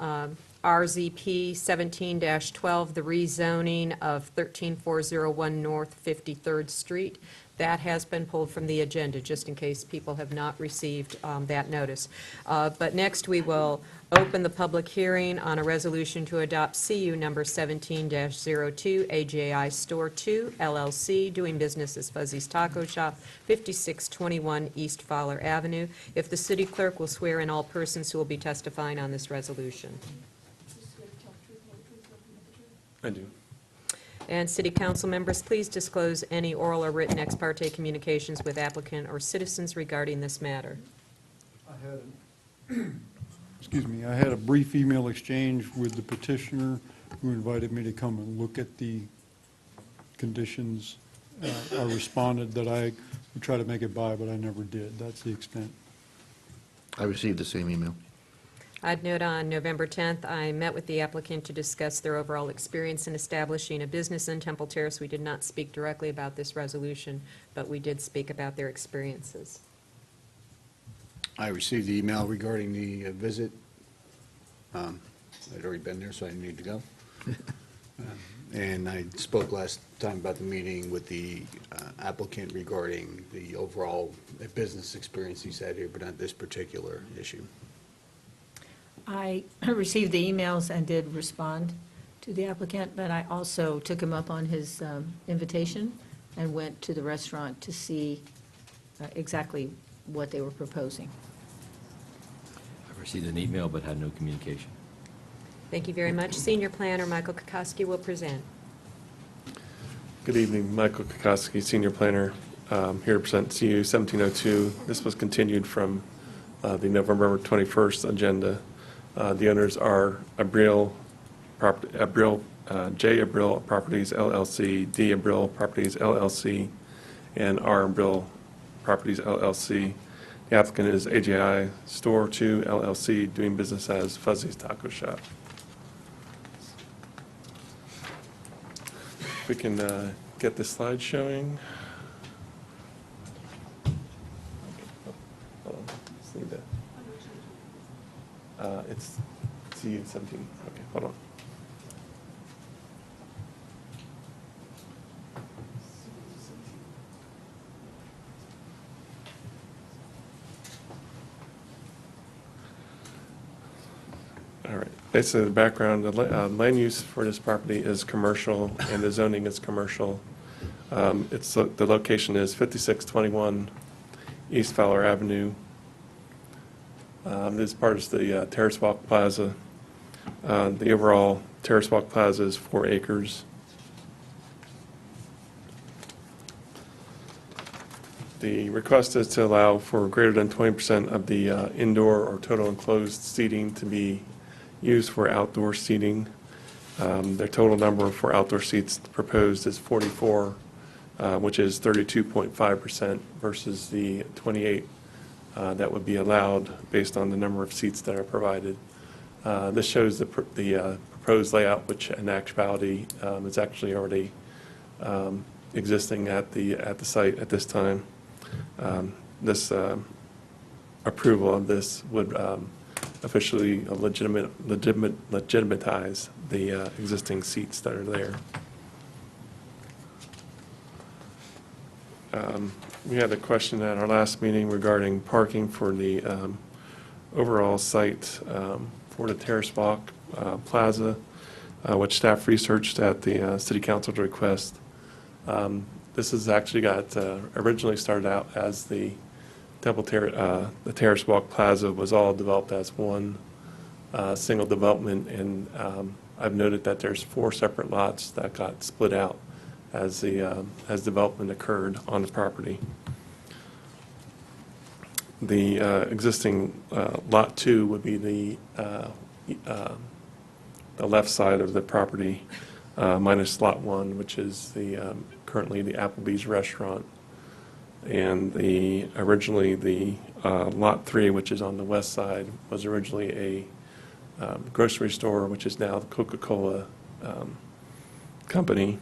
RZP 17-12, the rezoning of 13401 North 53rd Street. That has been pulled from the agenda, just in case people have not received that notice. But next, we will open the public hearing on a resolution to adopt CU number 17-02, AJI Store 2 LLC, doing business as Fuzzy's Taco Shop, 5621 East Fowler Avenue. If the city clerk will swear in all persons who will be testifying on this resolution. I do. And city council members, please disclose any oral or written ex parte communications with applicant or citizens regarding this matter. I had a brief email exchange with the petitioner who invited me to come and look at the conditions. I responded that I would try to make it by, but I never did. That's the extent. I received the same email. I'd note on November 10th, I met with the applicant to discuss their overall experience in establishing a business in Temple Terrace. We did not speak directly about this resolution, but we did speak about their experiences. I received the email regarding the visit. I'd already been there, so I didn't need to go. And I spoke last time about the meeting with the applicant regarding the overall business experience he's had here, but not this particular issue. I received the emails and did respond to the applicant, but I also took him up on his invitation and went to the restaurant to see exactly what they were proposing. I received an email but had no communication. Thank you very much. Senior Planner Michael Kokoski will present. Good evening, Michael Kokoski, Senior Planner, here to present CU 1702. This was continued from the November 21st agenda. The owners are J. Abril Properties LLC, D. Abril Properties LLC, and R. Abril Properties LLC. The applicant is AJI Store 2 LLC, doing business as Fuzzy's Taco Shop. If we can get the slide showing. Hold on, just need to. It's CU 17. Okay, hold on. All right. Basically, the background, the land use for this property is commercial, and the zoning is commercial. The location is 5621 East Fowler Avenue. This part is the Terrace Walk Plaza. The overall Terrace Walk Plaza is 4 acres. The request is to allow for greater than 20% of the indoor or total enclosed seating to be used for outdoor seating. Their total number for outdoor seats proposed is 44, which is 32.5% versus the 28 that would be allowed based on the number of seats that are provided. This shows the proposed layout, which in actuality is actually already existing at the site at this time. This approval of this would officially legitimatize the existing seats that are there. We had a question at our last meeting regarding parking for the overall site for the Terrace Walk Plaza, which staff researched at the City Council's request. This has actually got originally started out as the Terrace Walk Plaza was all developed as one single development, and I've noted that there's 4 separate lots that got split out as development occurred on the property. The existing Lot 2 would be the left side of the property, minus Lot 1, which is currently the Applebee's restaurant. And originally the Lot 3, which is on the west side, was originally a grocery store, which is now the Coca-Cola company.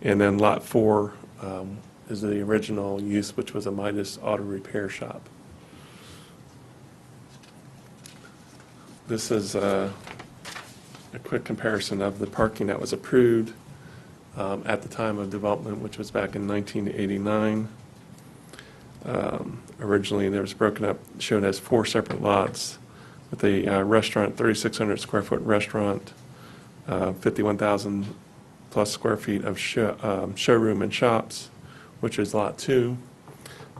And then Lot 4 is the original use, which was a Midas Auto Repair Shop. This is a quick comparison of the parking that was approved at the time of development, which was back in 1989. Originally, there was broken up, shown as 4 separate lots, with a restaurant, 3,600 square foot restaurant, 51,000 plus square feet of showroom and shops, which is Lot 2.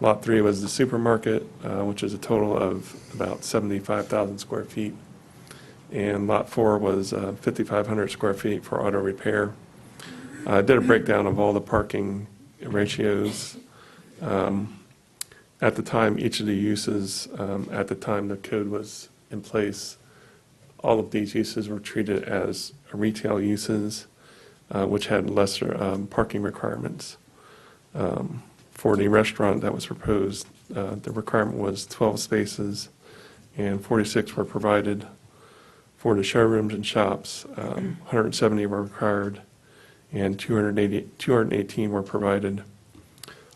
Lot 3 was the supermarket, which is a total of about 75,000 square feet. And Lot 4 was 5,500 square feet for auto repair. I did a breakdown of all the parking ratios. At the time, each of the uses, at the time the code was in place, all of these uses were treated as retail uses, which had lesser parking requirements. For the restaurant that was proposed, the requirement was 12 spaces, and 46 were provided. For the showrooms and shops, 170 were required, and 218 were provided.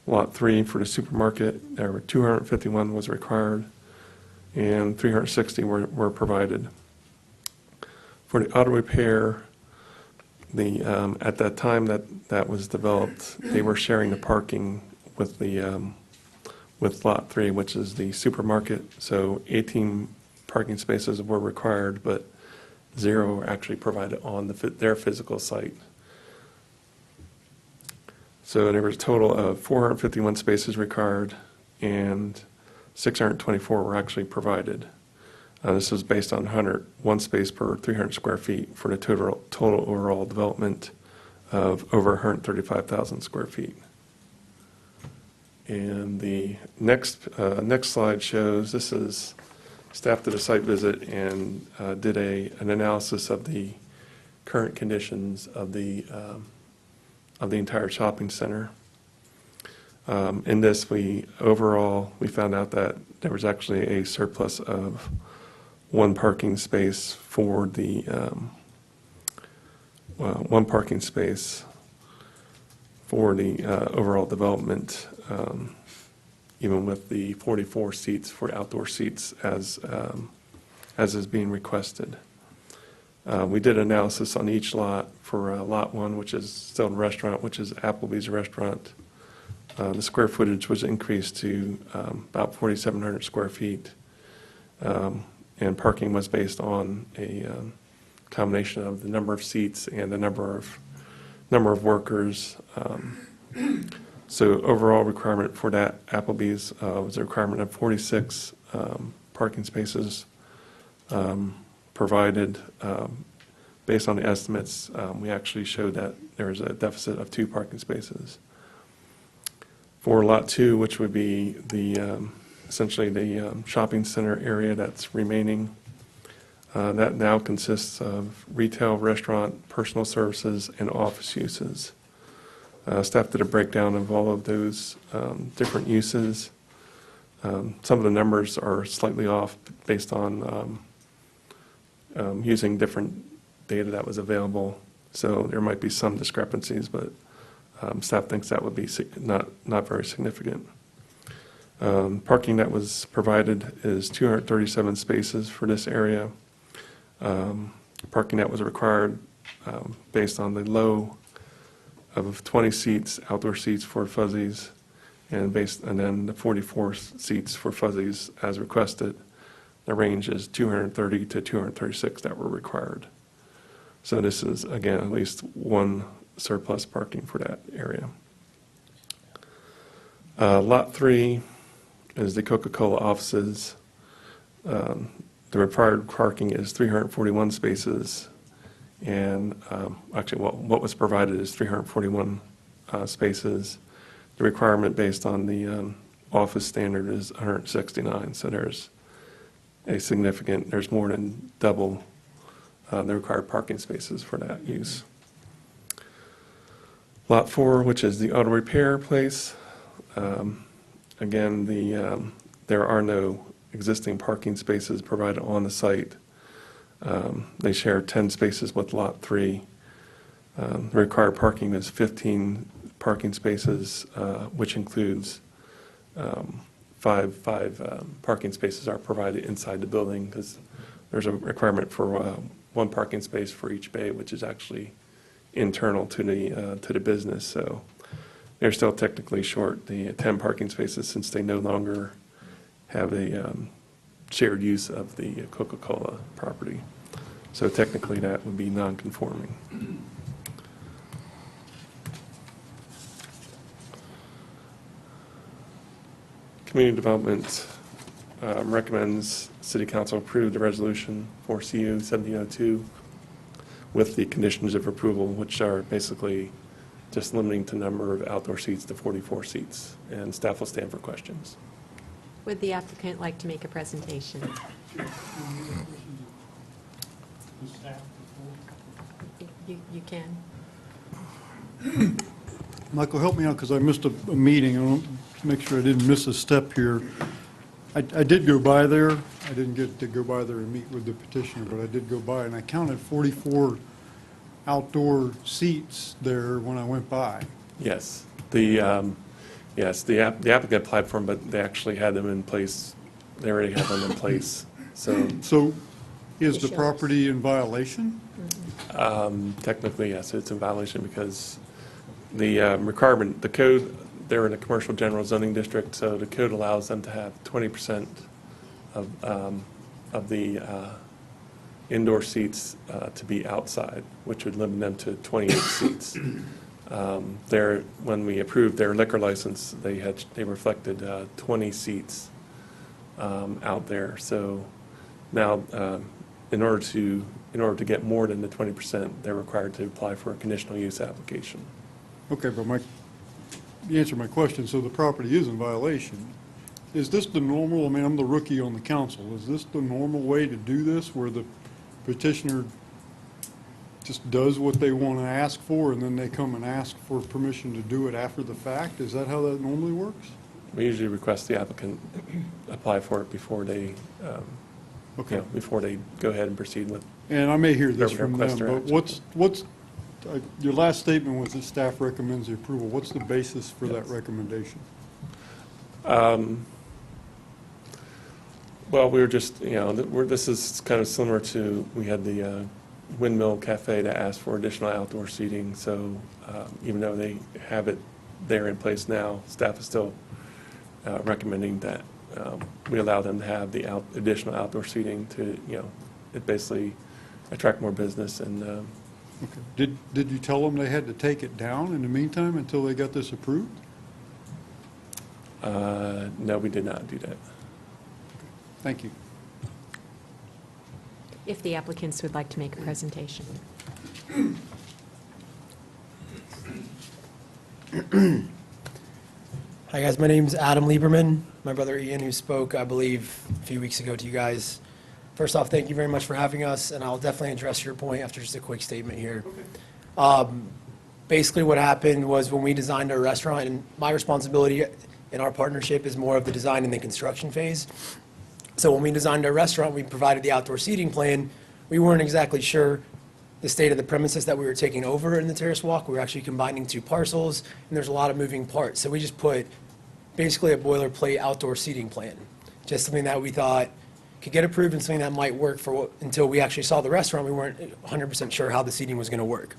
Lot 3 for the supermarket, there were 251 was required, and 360 were provided. For the auto repair, at that time that was developed, they were sharing the parking with with Lot 3, which is the supermarket. So 18 parking spaces were required, but 0 were actually provided on their physical site. So there was a total of 451 spaces required, and 624 were actually provided. This was based on 101 space per 300 square feet for the total overall development of over 135,000 square feet. And the next slide shows, this is staff did a site visit and did an analysis of the current conditions of the entire shopping center. In this, we found out that there was actually a surplus of 1 parking space for the overall development, even with the 44 seats for outdoor seats as is being requested. We did analysis on each lot. For Lot 1, which is still a restaurant, which is Applebee's restaurant, the square footage was increased to about 4,700 square feet. And parking was based on a combination of the number of seats and the number of workers. So overall requirement for that Applebee's was a requirement of 46 parking spaces provided. Based on the estimates, we actually showed that there was a deficit of 2 parking spaces. For Lot 2, which would be essentially the shopping center area that's remaining, that now consists of retail, restaurant, personal services, and office uses. Staff did a breakdown of all of those different uses. Some of the numbers are slightly off based on using different data that was available, so there might be some discrepancies, but staff thinks that would be not very significant. Parking that was provided is 237 spaces for this area. Parking that was required based on the low of 20 seats, outdoor seats for fuzzies, and then the 44 seats for fuzzies as requested. The range is 230 to 236 that were required. So this is, again, at least 1 surplus parking for that area. Lot 3 is the Coca-Cola offices. The required parking is 341 spaces, and actually what was provided is 341 spaces. The requirement based on the office standard is 169, so there's more than double the required parking spaces for that use. Lot 4, which is the auto repair place, again, there are no existing parking spaces provided on the site. They share 10 spaces with Lot 3. The required parking is 15 parking spaces, which includes 5 parking spaces are provided inside the building, because there's a requirement for 1 parking space for each bay, which is actually internal to the business. So they're still technically short the 10 parking spaces, since they no longer have a shared use of the Coca-Cola property. So technically that would be non-conforming. Community Development recommends City Council approve the resolution for CU 1702 with the conditions of approval, which are basically just limiting the number of outdoor seats to 44 seats, and staff will stand for questions. Would the applicant like to make a presentation? You can. Michael, help me out, because I missed a meeting. I want to make sure I didn't miss a step here. I did go by there. I didn't get to go by there and meet with the petitioner, but I did go by, and I counted 44 outdoor seats there when I went by. Yes, the applicant applied for them, but they actually had them in place, they already had them in place, so So is the property in violation? technically, yes, it's in violation because the requirement, the code, they're in a commercial general zoning district, so the code allows them to have 20% of the indoor seats to be outside, which would limit them to 28 seats. When we approved their liquor license, they reflected 20 seats out there. So now, in order to get more than the 20%, they're required to apply for a conditional use application. Okay, but you answered my question, so the property is in violation. Is this the normal, I mean, I'm the rookie on the council, is this the normal way to do this, where the petitioner just does what they want to ask for, and then they come and ask for permission to do it after the fact? Is that how that normally works? We usually request the applicant apply for it before they, Okay. before they go ahead and proceed with. And I may hear this Their from request them, or but action. what's, your last statement was that staff recommends the approval. What's the basis for that recommendation? Well, we were just, this is kind of similar to, we had the Windmill Cafe to ask for additional outdoor seating, so even though they have it there in place now, staff is still recommending that we allow them to have the additional outdoor seating to, it basically attract more business and, Okay. Did you tell them they had to take it down in the meantime until they got this approved? no, we did not do that. Thank you. If the applicants would like to make a presentation. Hi, guys. My name's Adam Lieberman. My brother Ian, who spoke, I believe, a few weeks ago to you guys. First off, thank you very much for having us, and I'll definitely address your point after just a quick statement here. Basically, what happened was when we designed our restaurant, and my responsibility in our partnership is more of the design and the construction phase. So when we designed our restaurant, we provided the outdoor seating plan. We weren't exactly sure the state of the premises that we were taking over in the Terrace Walk. We were actually combining two parcels, and there's a lot of moving parts. So we just put basically a boilerplate outdoor seating plan, just something that we thought could get approved and something that might work for until we actually saw the restaurant. We weren't 100% sure how the seating was going to work.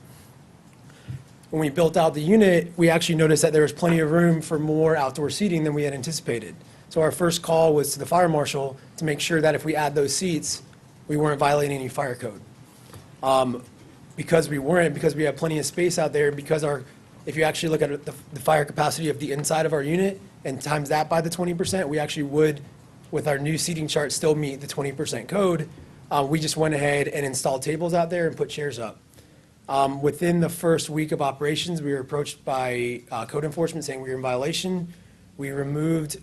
When we built out the unit, we actually noticed that there was plenty of room for more outdoor seating than we had anticipated. So our first call was to the fire marshal to make sure that if we add those seats, we weren't violating any fire code. Because we weren't, because we have plenty of space out there, because if you actually look at the fire capacity of the inside of our unit and times that by the 20%, we actually would, with our new seating chart, still meet the 20% code. We just went ahead and installed tables out there and put chairs up. Within the first week of operations, we were approached by code enforcement saying we were in violation. We removed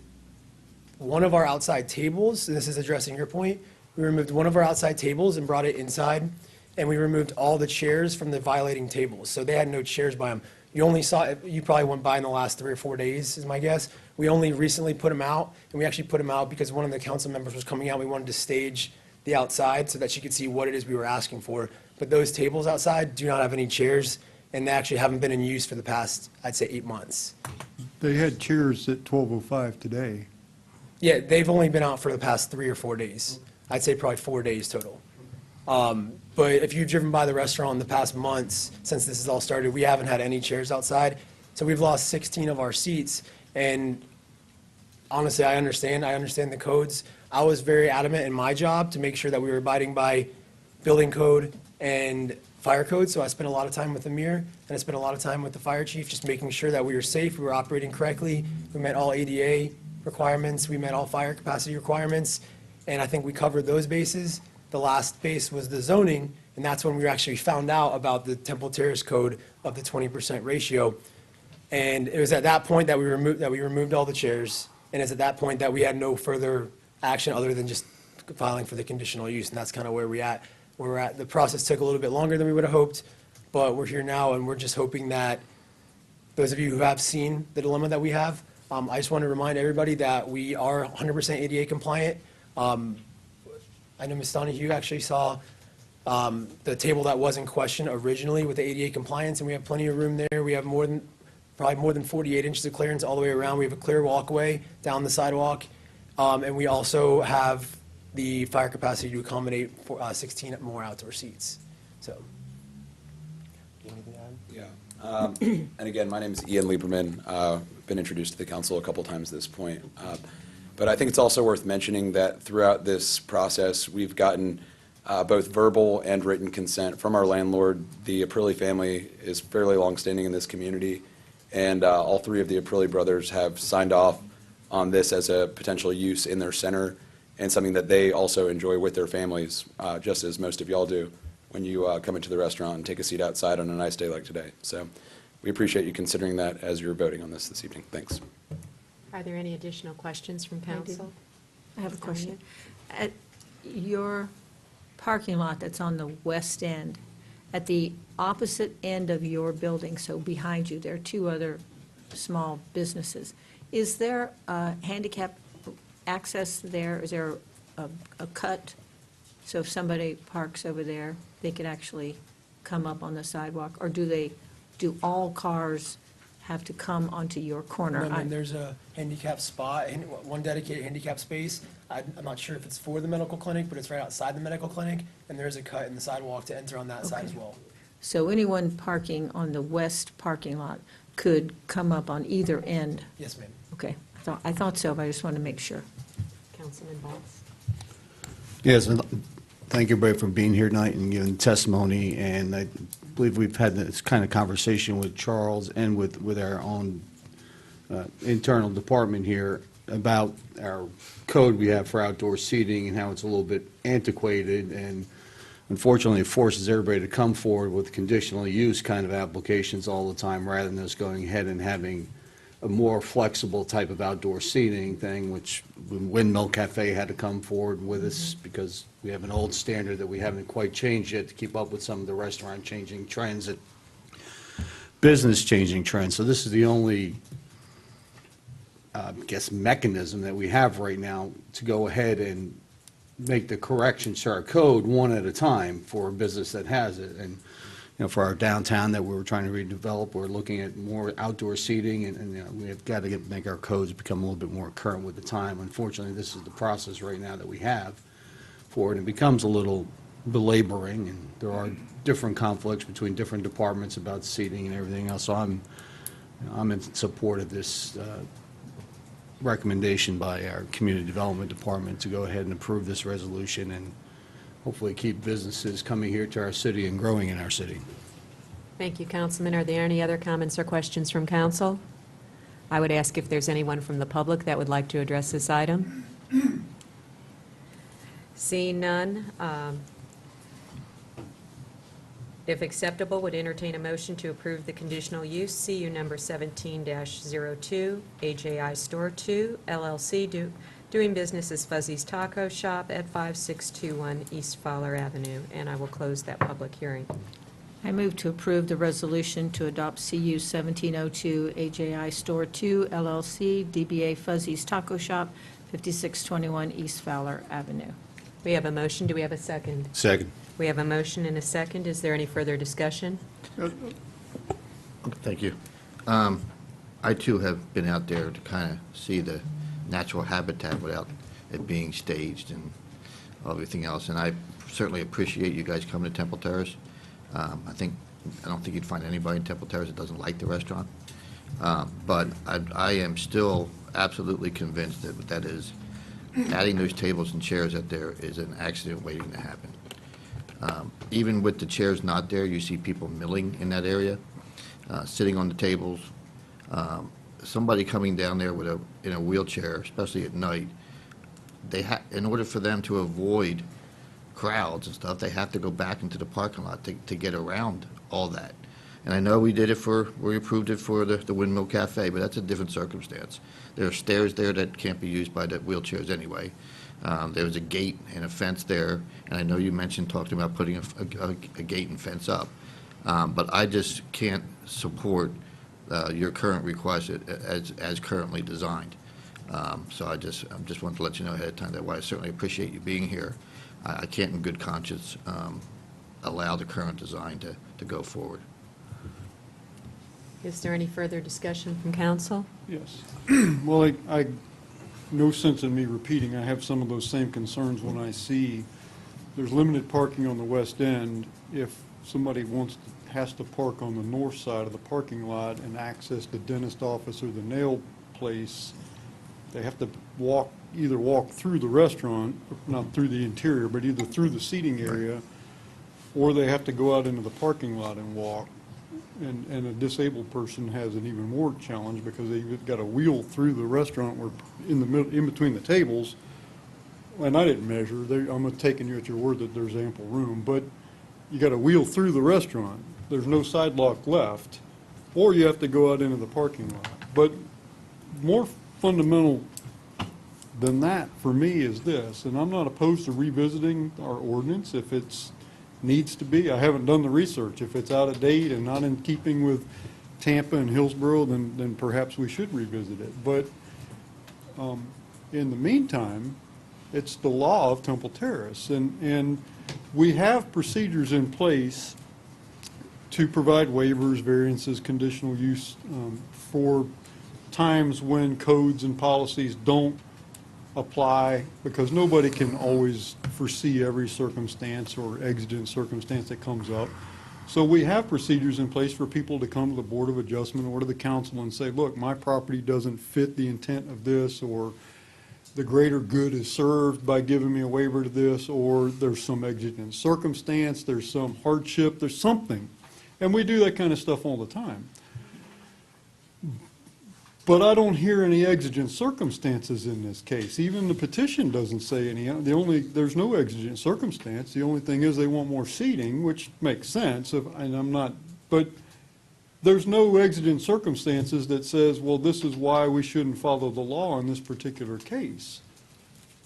one of our outside tables, and this is addressing your point. We removed one of our outside tables and brought it inside, and we removed all the chairs from the violating tables. So they had no chairs by them. You probably went by in the last 3 or 4 days, is my guess. We only recently put them out, and we actually put them out because one of the council members was coming out. We wanted to stage the outside so that she could see what it is we were asking for. But those tables outside do not have any chairs, and they actually haven't been in use for the past, I'd say, 8 months. They had chairs at 12:05 today. Yeah, they've only been out for the past 3 or 4 days. I'd say probably 4 days total. But if you've driven by the restaurant in the past months, since this has all started, we haven't had any chairs outside. So we've lost 16 of our seats. And honestly, I understand the codes. I was very adamant in my job to make sure that we were abiding by building code and fire code. So I spent a lot of time with Amir, and I spent a lot of time with the fire chief, just making sure that we were safe, we were operating correctly, we met all ADA requirements, we met all fire capacity requirements, and I think we covered those bases. The last base was the zoning, and that's when we actually found out about the Temple Terrace code of the 20% ratio. And it was at that point that we removed all the chairs, and it's at that point that we had no further action other than just filing for the conditional use, and that's kind of where we're at. The process took a little bit longer than we would have hoped, but we're here now, and we're just hoping that those of you who have seen the dilemma that we have, I just want to remind everybody that we are 100% ADA compliant. I know Ms. Donahue actually saw the table that was in question originally with the ADA compliance, and we have plenty of room there. We have probably more than 48 inches of clearance all the way around. We have a clear walkway down the sidewalk, and we also have the fire capacity to accommodate 16 more outdoor seats. So. Anything to add? Yeah. And again, my name is Ian Lieberman. Been introduced to the council a couple times at this point. But I think it's also worth mentioning that throughout this process, we've gotten both verbal and written consent from our landlord. The Aprilli family is fairly longstanding in this community, and all three of the Aprilli brothers have signed off on this as a potential use in their center and something that they also enjoy with their families, just as most of y'all do when you come into the restaurant and take a seat outside on a nice day like today. So we appreciate you considering that as you're voting on this evening. Thanks. Are there any additional questions from council? I have a question. At your parking lot that's on the west end, at the opposite end of your building, so behind you, there are two other small businesses. Is there handicap access there? Is there a cut? So if somebody parks over there, they could actually come up on the sidewalk? Or do all cars have to come onto your corner? No, there's a handicap spot, one dedicated handicap space. I'm not sure if it's for the medical clinic, but it's right outside the medical clinic, and there's a cut in the sidewalk to enter on that side as Okay. well. So anyone parking on the west parking lot could come up on either end? Yes, ma'am. Okay, I thought so, but I just wanted to make sure. Councilman Botts? Yes, and thank you, everybody, for being here tonight and giving testimony. And I believe we've had this kind of conversation with Charles and with our own internal department here about our code we have for outdoor seating and how it's a little bit antiquated. And unfortunately, it forces everybody to come forward with conditional use kind of applications all the time rather than just going ahead and having a more flexible type of outdoor seating thing, which Windmill Cafe had to come forward with us because we have an old standard that we haven't quite changed yet to keep up with some of the restaurant changing trends, business changing trends. So this is the only, I guess, mechanism that we have right now to go ahead and make the corrections to our code one at a time for a business that has it. And for our downtown that we were trying to redevelop, we're looking at more outdoor seating, and we have got to make our codes become a little bit more current with the time. Unfortunately, this is the process right now that we have for it. It becomes a little belaboring, and there are different conflicts between different departments about seating and everything else. So I'm in support of this recommendation by our Community Development Department to go ahead and approve this resolution and hopefully keep businesses coming here to our city and growing in our city. Thank you, Councilman. Are there any other comments or questions from council? I would ask if there's anyone from the public that would like to address this item. Seeing none, if acceptable, would entertain a motion to approve the conditional use CU number 17-02, AJI Store 2, LLC, doing business as Fuzzy's Taco Shop at 5621 East Fowler Avenue, and I will close that public hearing. I move to approve the resolution to adopt CU 1702 AJI Store 2 LLC, DBA Fuzzy's Taco Shop, 5621 East Fowler Avenue. We have a motion. Do we have a second? Second. We have a motion and a second. Is there any further discussion? Thank you. I too have been out there to kind of see the natural habitat without it being staged and everything else. And I certainly appreciate you guys coming to Temple Terrace. I don't think you'd find anybody in Temple Terrace that doesn't like the restaurant. But I am still absolutely convinced that is adding those tables and chairs out there is an accident waiting to happen. Even with the chairs not there, you see people milling in that area, sitting on the tables. Somebody coming down there in a wheelchair, especially at night, in order for them to avoid crowds and stuff, they have to go back into the parking lot to get around all that. And I know we approved it for the Windmill Cafe, but that's a different circumstance. There are stairs there that can't be used by the wheelchairs anyway. There's a gate and a fence there, and I know you talked about putting a gate and fence up. But I just can't support your current request as currently designed. So I just wanted to let you know ahead of time that I certainly appreciate you being here. I can't in good conscience allow the current design to go forward. Is there any further discussion from council? Yes. Well, no sense in me repeating. I have some of those same concerns when I see there's limited parking on the west end. If somebody has to park on the north side of the parking lot and access the dentist office or the nail place, they have to either walk through the restaurant, not through the interior, but either through the seating area, or they have to go out into the parking lot and walk. And a disabled person has an even more challenge because they've got to wheel through the restaurant where in between the tables. And I didn't measure. I'm taking you at your word that there's ample room, but you got to wheel through the restaurant. There's no sidewalk left, or you have to go out into the parking lot. But more fundamental than that for me is this, and I'm not opposed to revisiting our ordinance if it's needs to be. I haven't done the research. If it's out of date and not in keeping with Tampa and Hillsborough, then perhaps we should revisit it. But in the meantime, it's the law of Temple Terrace, and we have procedures in place to provide waivers, variances, conditional use for times when codes and policies don't apply, because nobody can always foresee every circumstance or exigent circumstance that comes up. So we have procedures in place for people to come to the Board of Adjustment or to the council and say, look, my property doesn't fit the intent of this, or the greater good is served by giving me a waiver to this, or there's some exigent circumstance, there's some hardship, there's something. And we do that kind of stuff all the time. But I don't hear any exigent circumstances in this case. Even the petition doesn't say any. There's no exigent circumstance. The only thing is they want more seating, which makes sense. But there's no exigent circumstances that says, well, this is why we shouldn't follow the law in this particular case.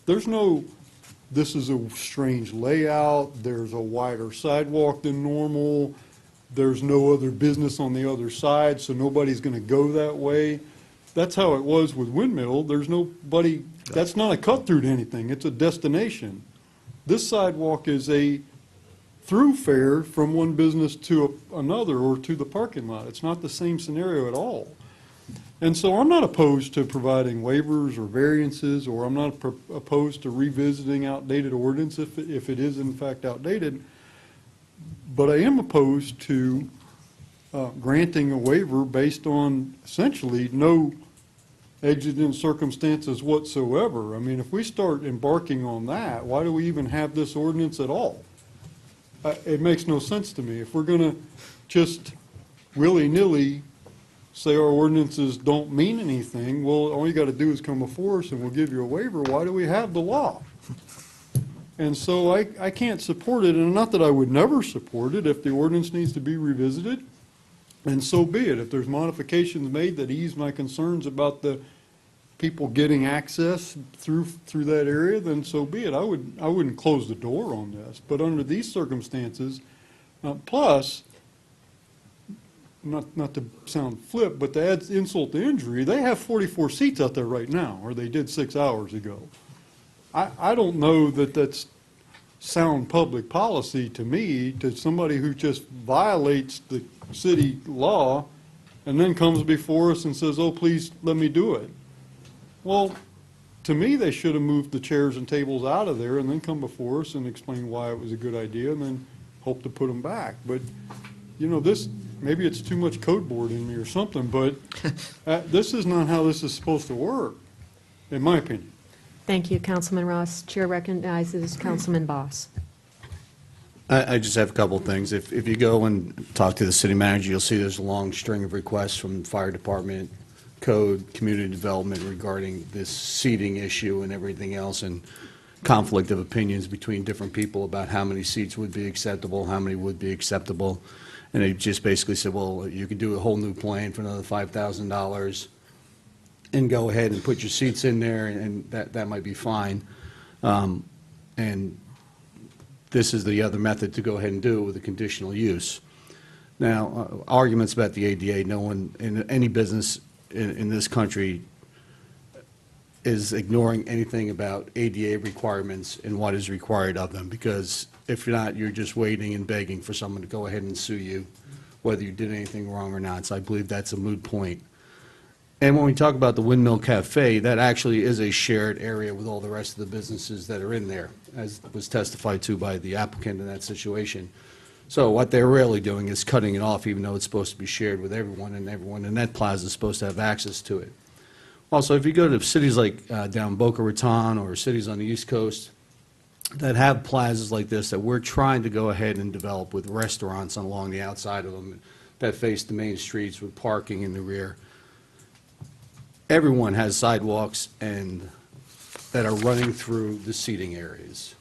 There's no, this is a strange layout, there's a wider sidewalk than normal, there's no other business on the other side, so nobody's going to go that way. That's how it was with Windmill. There's nobody, that's not a cut through to anything, it's a destination. This sidewalk is a thoroughfare from one business to another or to the parking lot. It's not the same scenario at all. And so I'm not opposed to providing waivers or variances, or I'm not opposed to revisiting outdated ordinance if it is in fact outdated. But I am opposed to granting a waiver based on essentially no exigent circumstances whatsoever. I mean, if we start embarking on that, why do we even have this ordinance at all? It makes no sense to me. If we're going to just willy-nilly say our ordinances don't mean anything, well, all you got to do is come before us and we'll give you a waiver. Why do we have the law? And so I can't support it, and not that I would never support it. If the ordinance needs to be revisited, and so be it. If there's modifications made that ease my concerns about the people getting access through that area, then so be it. I wouldn't close the door on this. But under these circumstances, plus, not to sound flip, but to add insult to injury, they have 44 seats out there right now, or they did 6 hours ago. I don't know that that's sound public policy to me, to somebody who just violates the city law and then comes before us and says, oh, please let me do it. Well, to me, they should have moved the chairs and tables out of there and then come before us and explain why it was a good idea and then hope to put them back. But, you know, maybe it's too much code board in me or something, but this is not how this is supposed to work, in my opinion. Thank you, Councilman Ross. Chair recognizes Councilman Boss. I just have a couple of things. If you go and talk to the city manager, you'll see there's a long string of requests from the fire department, code, community development regarding this seating issue and everything else, and conflict of opinions between different people about how many seats would be acceptable, how many would be acceptable. And they just basically said, well, you could do a whole new plan for another $5,000 and go ahead and put your seats in there, and that might be fine. And this is the other method to go ahead and do with a conditional use. Now, arguments about the ADA, no one in any business in this country is ignoring anything about ADA requirements and what is required of them, because if you're not, you're just waiting and begging for someone to go ahead and sue you, whether you did anything wrong or not. So I believe that's a moot point. And when we talk about the Windmill Cafe, that actually is a shared area with all the rest of the businesses that are in there, as was testified to by the applicant in that situation. So what they're really doing is cutting it off, even though it's supposed to be shared with everyone in that plaza is supposed to have access to it. Also, if you go to cities like down Boca Raton or cities on the East Coast that have plazas like this that we're trying to go ahead and develop with restaurants along the outside of them that face the main streets with parking in the rear, everyone has sidewalks and that are running through the seating areas,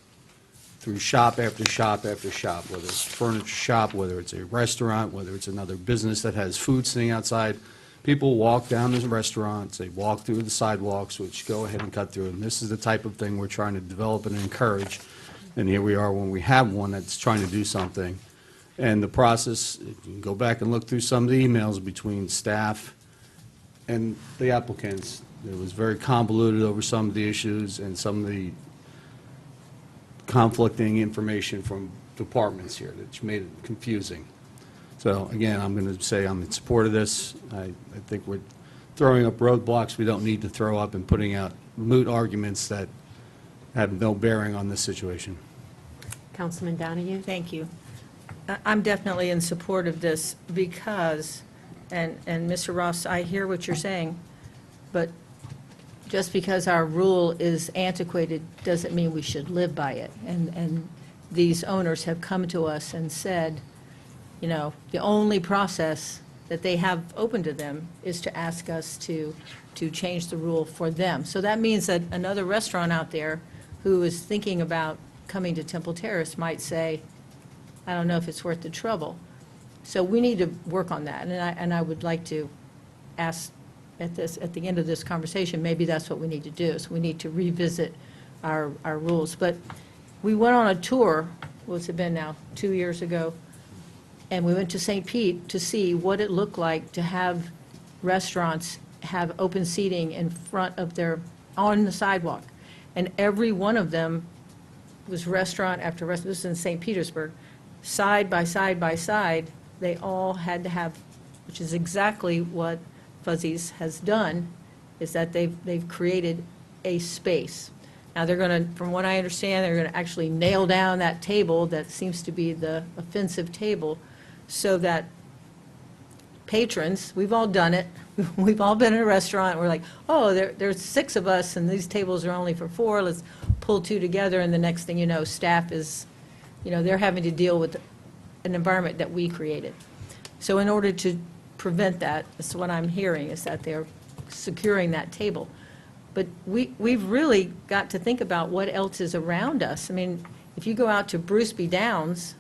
through shop after shop after shop, whether it's a furniture shop, whether it's a restaurant, whether it's another business that has food sitting outside. People walk down the restaurants, they walk through the sidewalks, which go ahead and cut through. And this is the type of thing we're trying to develop and encourage. And here we are when we have one that's trying to do something. And the process, if you can go back and look through some of the emails between staff and the applicants, it was very convoluted over some of the issues and some of the conflicting information from departments here that made it confusing. So again, I'm going to say I'm in support of this. I think we're throwing up roadblocks we don't need to throw up and putting out moot arguments that have no bearing on this situation. Councilman Donahue? Thank you. I'm definitely in support of this because, and Mr. Ross, I hear what you're saying, but just because our rule is antiquated doesn't mean we should live by it. And these owners have come to us and said, you know, the only process that they have open to them is to ask us to change the rule for them. So that means that another restaurant out there who is thinking about coming to Temple Terrace might say, I don't know if it's worth the trouble. So we need to work on that. And I would like to ask at the end of this conversation, maybe that's what we need to do. So we need to revisit our rules. But we went on a tour, what's it been now, 2 years ago, and we went to St. Pete to see what it looked like to have restaurants have open seating in front of on the sidewalk. And every one of them was restaurant after restaurant. This is in St. Petersburg. Side by side by side, they all had to have, which is exactly what Fuzzy's has done, is that they've created a space. Now, they're going to, from what I understand, they're going to actually nail down that table that seems to be the offensive table so that patrons, we've all done it, we've all been in a restaurant, we're like, oh, there's 6 of us and these tables are only for 4, let's pull 2 together, and the next thing you know, staff is, you know, they're having to deal with an environment that we created. So in order to prevent that, that's what I'm hearing, is that they're securing that table. But we've really got to think about what else is around us. I mean, if you go out to Bruceby Downs,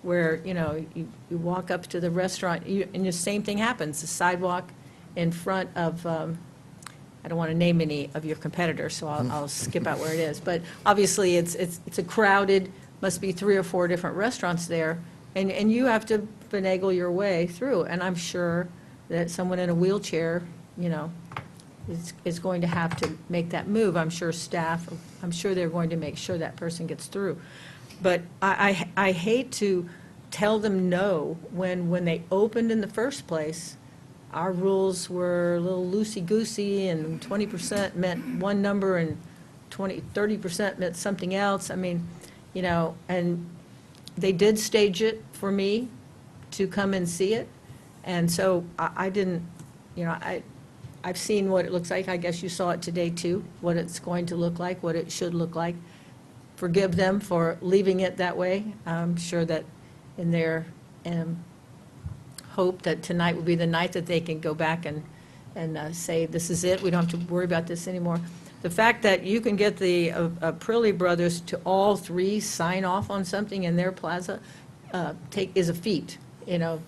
where, you know, you walk up to the restaurant, and the same thing happens, the sidewalk in front of, I don't want to name any of your competitors, so I'll skip out where it is. But obviously, it's a crowded, must be 3 or 4 different restaurants there, and you have to finagle your way through. And I'm sure that someone in a wheelchair, you know, is going to have to make that move. I'm sure staff, I'm sure they're going to make sure that person gets through. But I hate to tell them no when they opened in the first place. Our rules were a little loosey-goosey, and 20% meant one number and 30% meant something else. I mean, you know, and they did stage it for me to come and see it. And so I didn't, you know, I've seen what it looks like. I guess you saw it today, too, what it's going to look like, what it should look like. Forgive them for leaving it that way. I'm sure that in their hope that tonight will be the night that they can go back and say, this is it, we don't have to worry about this anymore. The fact that you can get the Aprilli brothers to all 3 sign off on something in their plaza is a feat, you know,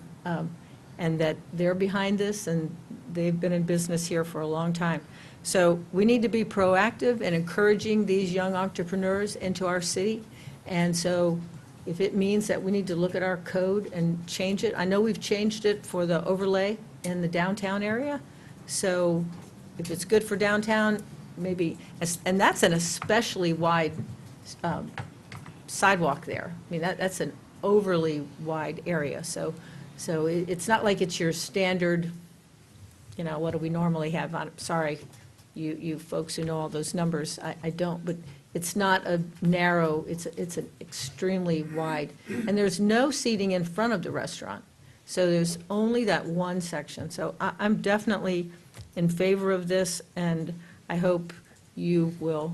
and that they're behind this, and they've been in business here for a long time. So we need to be proactive in encouraging these young entrepreneurs into our city. And so if it means that we need to look at our code and change it, I know we've changed it for the overlay in the downtown area. So if it's good for downtown, maybe, and that's an especially wide sidewalk there. I mean, that's an overly wide area, so it's not like it's your standard, what do we normally have? I'm sorry, you folks who know all those numbers, I don't, but it's not a narrow, it's an extremely wide, and there's no seating in front of the restaurant, so there's only that one section. So I'm definitely in favor of this, and I hope you will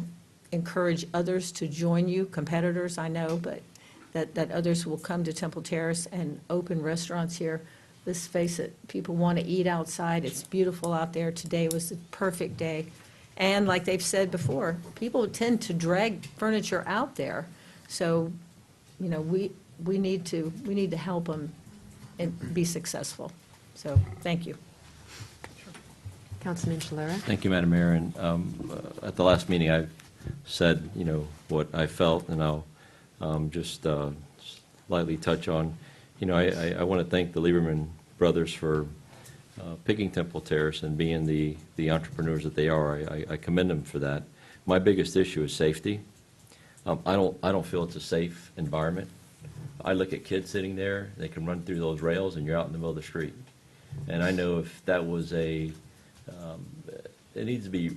encourage others to join you, competitors, I know, but that others will come to Temple Terrace and open restaurants here. Let's face it, people want to eat outside. It's beautiful out there. Today was the perfect day. And like they've said before, people tend to drag furniture out there. So, we need to help them and be successful. So, thank you. Councilman Chilera? Thank you, Madam Mayor. And at the last meeting, I said, what I felt, and I'll just lightly touch on. I want to thank the Lieberman brothers for picking Temple Terrace and being the entrepreneurs that they are. I commend them for that. My biggest issue is safety. I don't feel it's a safe environment. I look at kids sitting there, they can run through those rails, and you're out in the middle of the street. And I know if that was it needs to be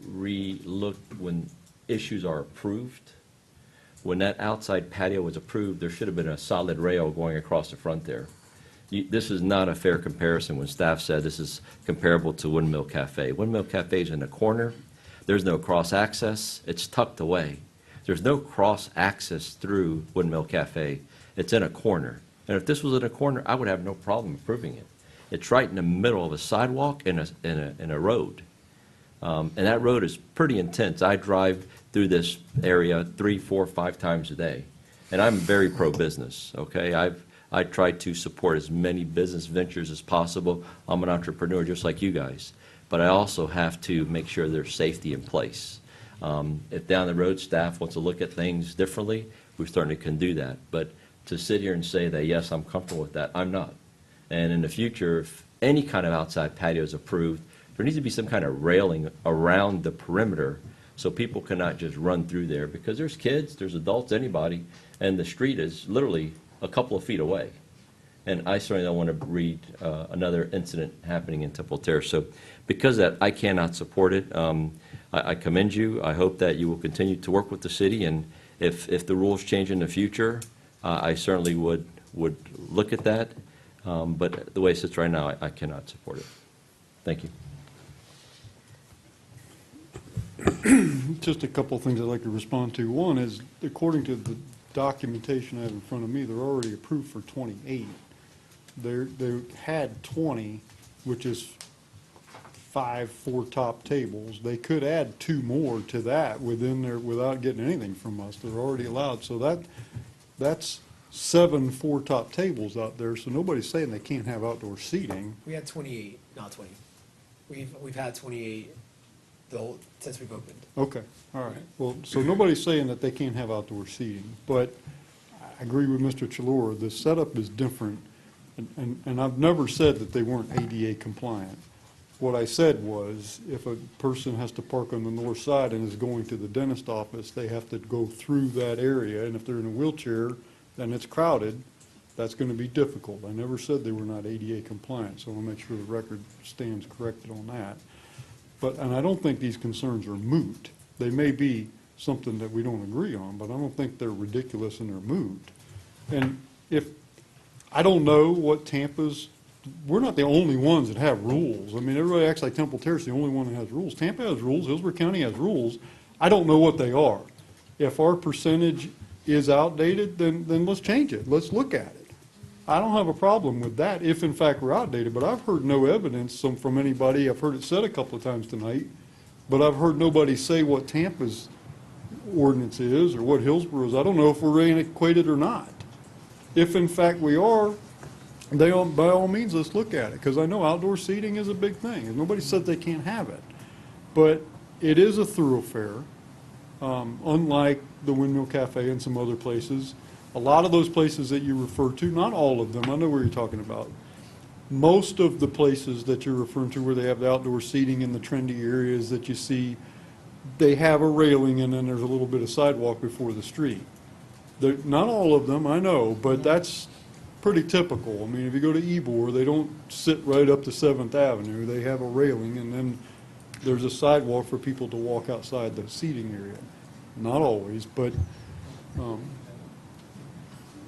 re-looked when issues are approved. When that outside patio was approved, there should have been a solid rail going across the front there. This is not a fair comparison when staff said this is comparable to Windmill Cafe. Windmill Cafe is in a corner. There's no cross-access. It's tucked away. There's no cross-access through Windmill Cafe. It's in a corner. And if this was in a corner, I would have no problem approving it. It's right in the middle of a sidewalk and a road. And that road is pretty intense. I drive through this area 3, 4, 5 times a day. And I'm very pro-business, okay? I try to support as many business ventures as possible. I'm an entrepreneur just like you guys. But I also have to make sure there's safety in place. If down the road staff wants to look at things differently, we certainly can do that. But to sit here and say that, yes, I'm comfortable with that, I'm not. And in the future, if any kind of outside patio is approved, there needs to be some kind of railing around the perimeter so people cannot just run through there, because there's kids, there's adults, anybody, and the street is literally a couple of feet away. And I certainly don't want to read another incident happening in Temple Terrace. So because of that, I cannot support it. I commend you. I hope that you will continue to work with the city, and if the rules change in the future, I certainly would look at that. But the way it sits right now, I cannot support it. Thank you. Just a couple of things I'd like to respond to. One is, according to the documentation I have in front of me, they're already approved for 28. They had 20, which is 5 4-top tables. They could add 2 more to that within there without getting anything from us. They're already allowed. So that's 7 4-top tables out there. So nobody's saying they can't have outdoor seating. We had 28, not 20. We've had 28 since we've opened. Okay, all right. Well, so nobody's saying that they can't have outdoor seating, but I agree with Mr. Chilora. The setup is different, and I've never said that they weren't ADA compliant. What I said was, if a person has to park on the north side and is going to the dentist office, they have to go through that area, and if they're in a wheelchair, then it's crowded, that's going to be difficult. I never said they were not ADA compliant, so I want to make sure the record stands corrected on that. And I don't think these concerns are moot. They may be something that we don't agree on, but I don't think they're ridiculous and they're moot. And I don't know what Tampa's, we're not the only ones that have rules. I mean, everybody acts like Temple Terrace is the only one that has rules. Tampa has rules, Hillsborough County has rules. I don't know what they are. If our percentage is outdated, then let's change it. Let's look at it. I don't have a problem with that if in fact we're outdated, but I've heard no evidence from anybody. I've heard it said a couple of times tonight, but I've heard nobody say what Tampa's ordinance is or what Hillsborough's. I don't know if we're antiquated or not. If in fact we are, by all means, let's look at it, because I know outdoor seating is a big thing, and nobody said they can't have it. But it is a thoroughfare, unlike the Windmill Cafe and some other places. A lot of those places that you refer to, not all of them, I know where you're talking about, most of the places that you're referring to where they have the outdoor seating in the trendy areas that you see, they have a railing and then there's a little bit of sidewalk before the street. Not all of them, I know, but that's pretty typical. I mean, if you go to Ybor, they don't sit right up to 7th Avenue. They have a railing and then there's a sidewalk for people to walk outside the seating area. Not always, but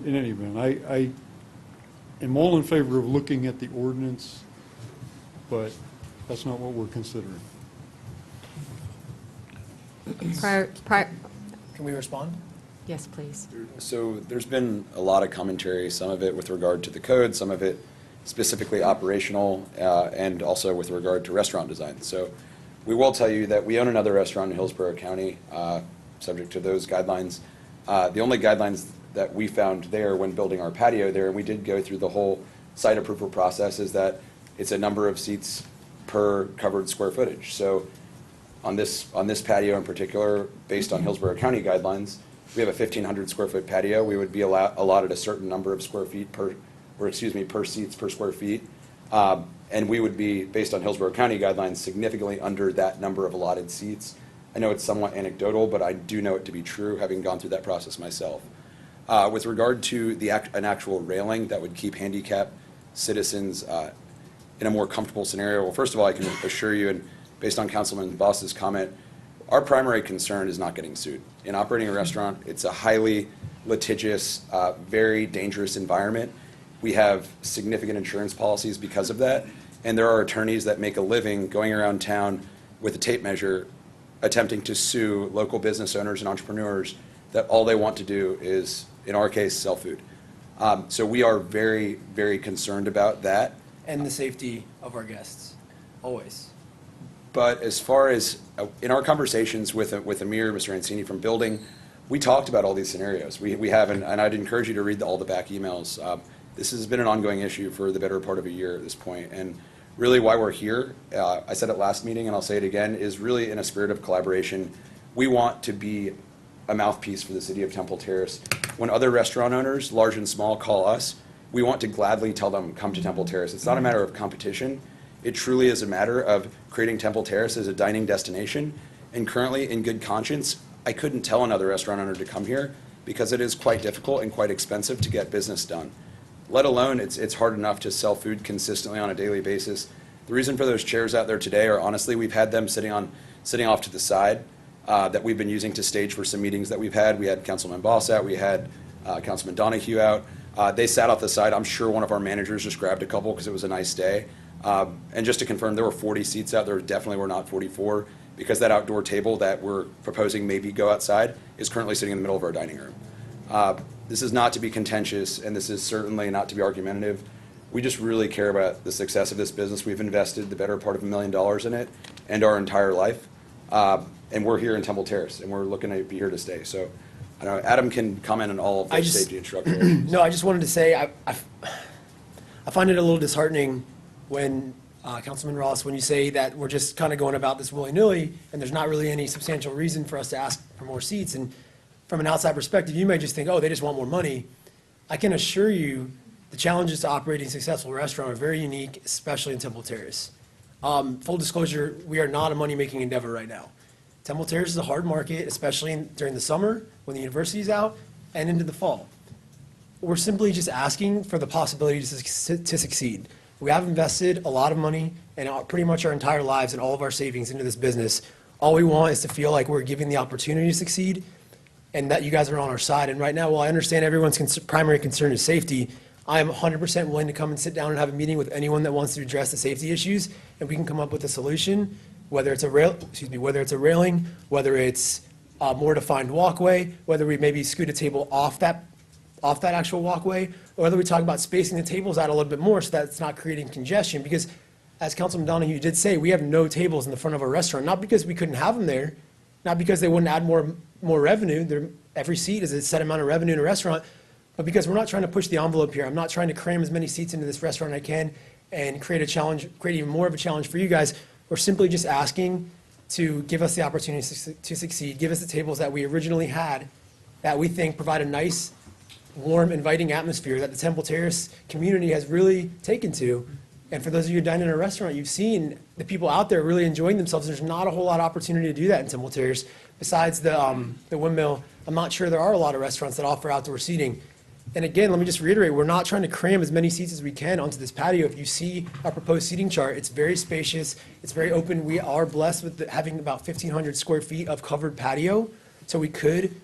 in any event, I am all in favor of looking at the ordinance, but that's not what we're considering. Prior, Can we respond? yes, please. So there's been a lot of commentary, some of it with regard to the code, some of it specifically operational, and also with regard to restaurant design. So we will tell you that we own another restaurant in Hillsborough County, subject to those guidelines. The only guidelines that we found there when building our patio there, and we did go through the whole site approval process, is that it's a number of seats per covered square footage. So on this patio in particular, based on Hillsborough County guidelines, we have a 1,500 square foot patio. We would be allotted a certain number of square feet per seats per square feet. And we would be, based on Hillsborough County guidelines, significantly under that number of allotted seats. I know it's somewhat anecdotal, but I do know it to be true, having gone through that process myself. With regard to an actual railing that would keep handicapped citizens in a more comfortable scenario, well, first of all, I can assure you, and based on Councilman Boss's comment, our primary concern is not getting sued. In operating a restaurant, it's a highly litigious, very dangerous environment. We have significant insurance policies because of that, and there are attorneys that make a living going around town with a tape measure attempting to sue local business owners and entrepreneurs that all they want to do is, in our case, sell food. So we are very, very concerned about that. And the safety of our guests, always. But as far as, in our conversations with Amir, Mr. Ancini from building, we talked about all these scenarios. We have, and I'd encourage you to read all the back emails. This has been an ongoing issue for the better part of a year at this point. And really why we're here, I said it last meeting and I'll say it again, is really in a spirit of collaboration. We want to be a mouthpiece for the city of Temple Terrace. When other restaurant owners, large and small, call us, we want to gladly tell them, come to Temple Terrace. It's not a matter of competition. It truly is a matter of creating Temple Terrace as a dining destination. And currently, in good conscience, I couldn't tell another restaurant owner to come here because it is quite difficult and quite expensive to get business done. Let alone, it's hard enough to sell food consistently on a daily basis. The reason for those chairs out there today are, honestly, we've had them sitting off to the side that we've been using to stage for some meetings that we've had. We had Councilman Boss out, we had Councilman Donahue out. They sat off the side. I'm sure one of our managers just grabbed a couple because it was a nice day. And just to confirm, there were 40 seats out there. Definitely were not 44, because that outdoor table that we're proposing maybe go outside is currently sitting in the middle of our dining room. This is not to be contentious, and this is certainly not to be argumentative. We just really care about the success of this business. We've invested the better part of $1 million in it and our entire life. And we're here in Temple Terrace, and we're looking to be here to stay. So, I don't know, Adam can comment on all of the safety and structural issues. No, I just wanted to say, I find it a little disheartening when, Councilman Ross, when you say that we're just kind of going about this willy-nilly, and there's not really any substantial reason for us to ask for more seats. And from an outside perspective, you may just think, oh, they just want more money. I can assure you, the challenges to operating a successful restaurant are very unique, especially in Temple Terrace. Full disclosure, we are not a money-making endeavor right now. Temple Terrace is a hard market, especially during the summer, when the university's out, and into the fall. We're simply just asking for the possibility to succeed. We have invested a lot of money and pretty much our entire lives and all of our savings into this business. All we want is to feel like we're giving the opportunity to succeed and that you guys are on our side. And right now, while I understand everyone's primary concern is safety, I am 100% willing to come and sit down and have a meeting with anyone that wants to address the safety issues, and we can come up with a solution, whether it's a railing, whether it's a more defined walkway, whether we maybe scoot a table off that actual walkway, or whether we talk about spacing the tables out a little bit more so that it's not creating congestion. Because as Councilman Donahue did say, we have no tables in the front of our restaurant, not because we couldn't have them there, not because they wouldn't add more revenue. Every seat is a set amount of revenue in a restaurant, but because we're not trying to push the envelope here. I'm not trying to cram as many seats into this restaurant as I can and create even more of a challenge for you guys. We're simply just asking to give us the opportunity to succeed, give us the tables that we originally had that we think provide a nice, warm, inviting atmosphere that the Temple Terrace community has really taken to. And for those of you who dine in a restaurant, you've seen the people out there really enjoying themselves. There's not a whole lot of opportunity to do that in Temple Terrace. Besides the windmill, I'm not sure there are a lot of restaurants that offer outdoor seating. And again, let me just reiterate, we're not trying to cram as many seats as we can onto this patio. If you see our proposed seating chart, it's very spacious, it's very open. We are blessed with having about 1,500 square feet of covered patio. So we could,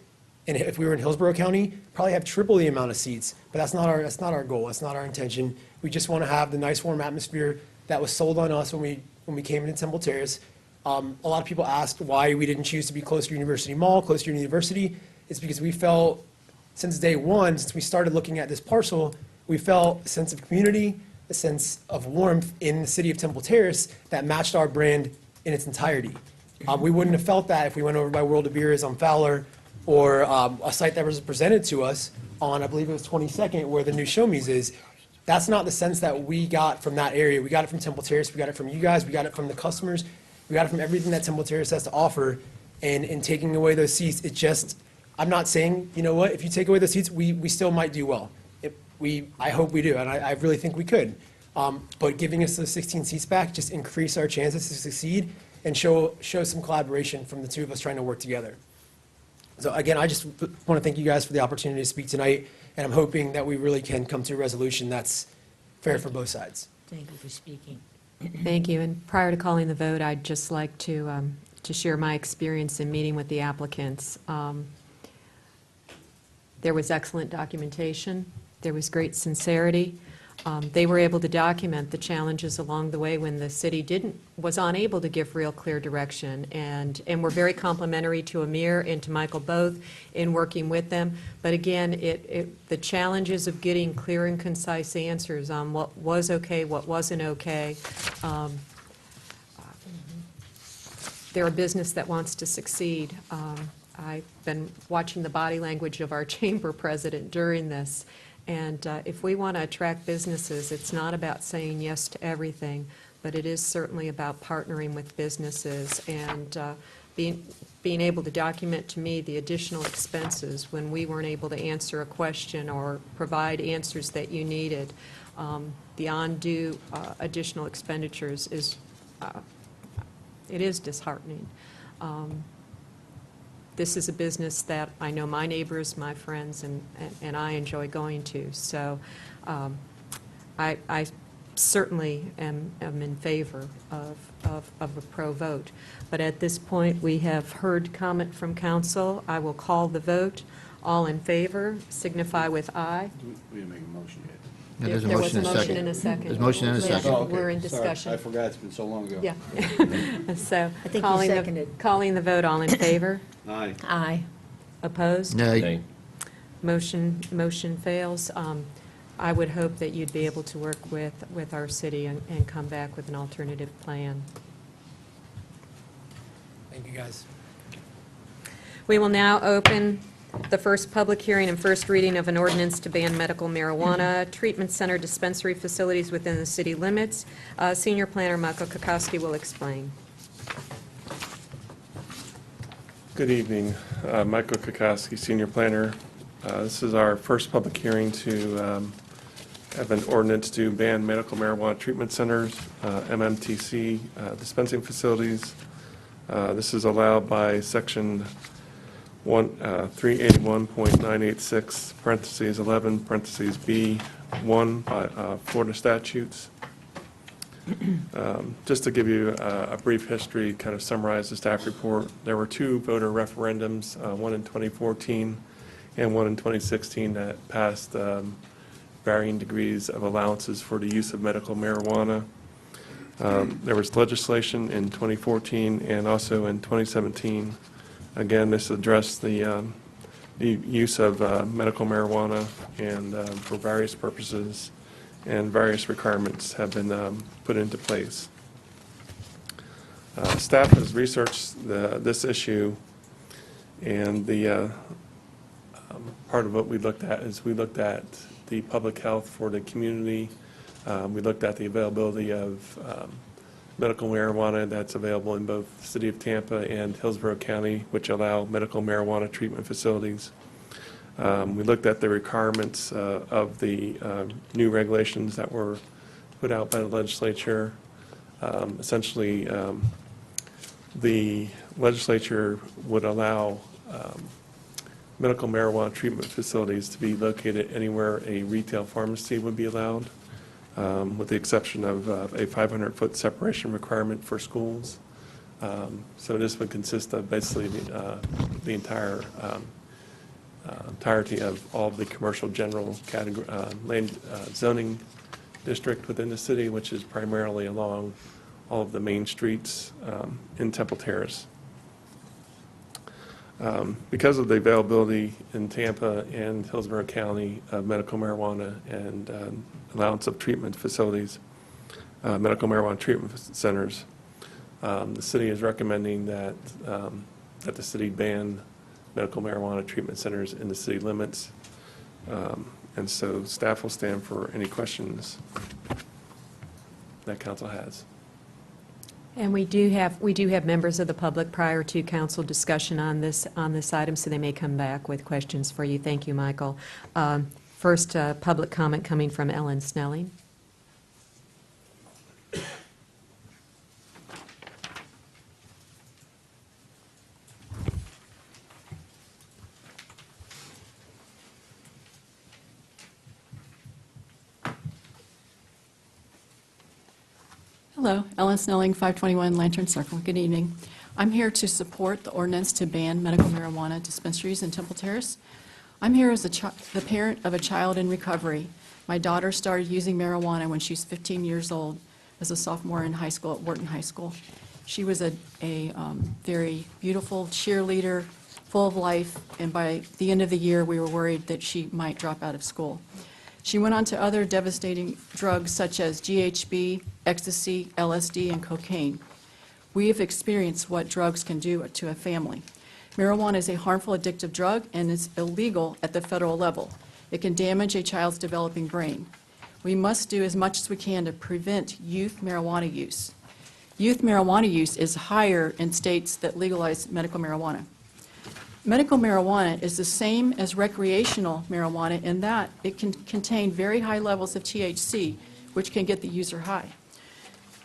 and if we were in Hillsborough County, probably have triple the amount of seats. But that's not our goal, that's not our intention. We just want to have the nice warm atmosphere that was sold on us when we came into Temple Terrace. A lot of people asked why we didn't choose to be closer to University Mall, closer to University. It's because we felt since day one, since we started looking at this parcel, we felt a sense of community, a sense of warmth in the city of Temple Terrace that matched our brand in its entirety. We wouldn't have felt that if we went over by World of Beers on Fowler or a site that was presented to us on, I believe it was 22nd, where the new Show Me's is. That's not the sense that we got from that area. We got it from Temple Terrace, we got it from you guys, we got it from the customers, we got it from everything that Temple Terrace has to offer. And in taking away those seats, it just, I'm not saying, you know what, if you take away the seats, we still might do well. I hope we do, and I really think we could. But giving us those 16 seats back just increase our chances to succeed and show some collaboration from the two of us trying to work together. So again, I just want to thank you guys for the opportunity to speak tonight, and I'm hoping that we really can come to a resolution that's fair for both sides. Thank you for speaking. Thank you. And prior to calling the vote, I'd just like to share my experience in meeting with the applicants. There was excellent documentation. There was great sincerity. They were able to document the challenges along the way when the city was unable to give real clear direction. And we're very complimentary to Amir and to Michael both in working with them. But again, the challenges of getting clear and concise answers on what was okay, what wasn't okay. They're a business that wants to succeed. I've been watching the body language of our chamber president during this. And if we want to attract businesses, it's not about saying yes to everything, but it is certainly about partnering with businesses and being able to document to me the additional expenses when we weren't able to answer a question or provide answers that you needed. The undue additional expenditures it is disheartening. This is a business that I know my neighbors, my friends, and I enjoy going to. So I certainly am in favor of a pro vote. But at this point, we have heard comment from council. I will call the vote. All in favor signify with aye. We didn't make a motion yet. Yeah, there's a There was motion a and a motion and a second. second. There's a motion and a Yeah, second. Oh, okay. We're in Sorry, discussion. I forgot, it's been so long ago. Yeah. So I think you calling seconded. calling the vote, all in favor? Aye. Aye. Opposed? Nay. Motion fails. I would hope that you'd be able to work with our city and come back with an alternative plan. Thank you, guys. We will now open the first public hearing and first reading of an ordinance to ban medical marijuana treatment center dispensary facilities within the city limits. Senior Planner Michael Kokoski will explain. Good evening. Michael Kokoski, Senior Planner. This is our first public hearing to have an ordinance to ban medical marijuana treatment centers, MMTC dispensing facilities. This is allowed by Section 381.986, parentheses 11, parentheses B1 by Florida statutes. Just to give you a brief history, kind of summarize the staff report, there were two voter referendums, one in 2014 and one in 2016 that passed varying degrees of allowances for the use of medical marijuana. There was legislation in 2014 and also in 2017. Again, this addressed the use of medical marijuana and for various purposes, and various requirements have been put into place. Staff has researched this issue, and the part of what we looked at is we looked at the public health for the community. We looked at the availability of medical marijuana that's available in both the City of Tampa and Hillsborough County, which allow medical marijuana treatment facilities. We looked at the requirements of the new regulations that were put out by the legislature. Essentially, the legislature would allow medical marijuana treatment facilities to be located anywhere a retail pharmacy would be allowed, with the exception of a 500-foot separation requirement for schools. So this would consist of basically the entirety of all of the commercial general category, land zoning district within the city, which is primarily along all of the main streets in Temple Terrace. Because of the availability in Tampa and Hillsborough County of medical marijuana and allowance of treatment facilities, medical marijuana treatment centers, the city is recommending that the city ban medical marijuana treatment centers in the city limits. And so staff will stand for any questions that council has. And we do have members of the public prior to council discussion on this item, so they may come back with questions for you. Thank you, Michael. First, public comment coming from Ellen Snelling. Hello, Ellen Snelling, 521 Lantern Circle. Good evening. I'm here to support the ordinance to ban medical marijuana dispensaries in Temple Terrace. I'm here as the parent of a child in recovery. My daughter started using marijuana when she was 15 years old as a sophomore in high school at Wharton High School. She was a very beautiful cheerleader, full of life, and by the end of the year, we were worried that she might drop out of school. She went on to other devastating drugs such as GHB, ecstasy, LSD, and cocaine. We have experienced what drugs can do to a family. Marijuana is a harmful addictive drug and is illegal at the federal level. It can damage a child's developing brain. We must do as much as we can to prevent youth marijuana use. Youth marijuana use is higher in states that legalize medical marijuana. Medical marijuana is the same as recreational marijuana in that it can contain very high levels of THC, which can get the user high.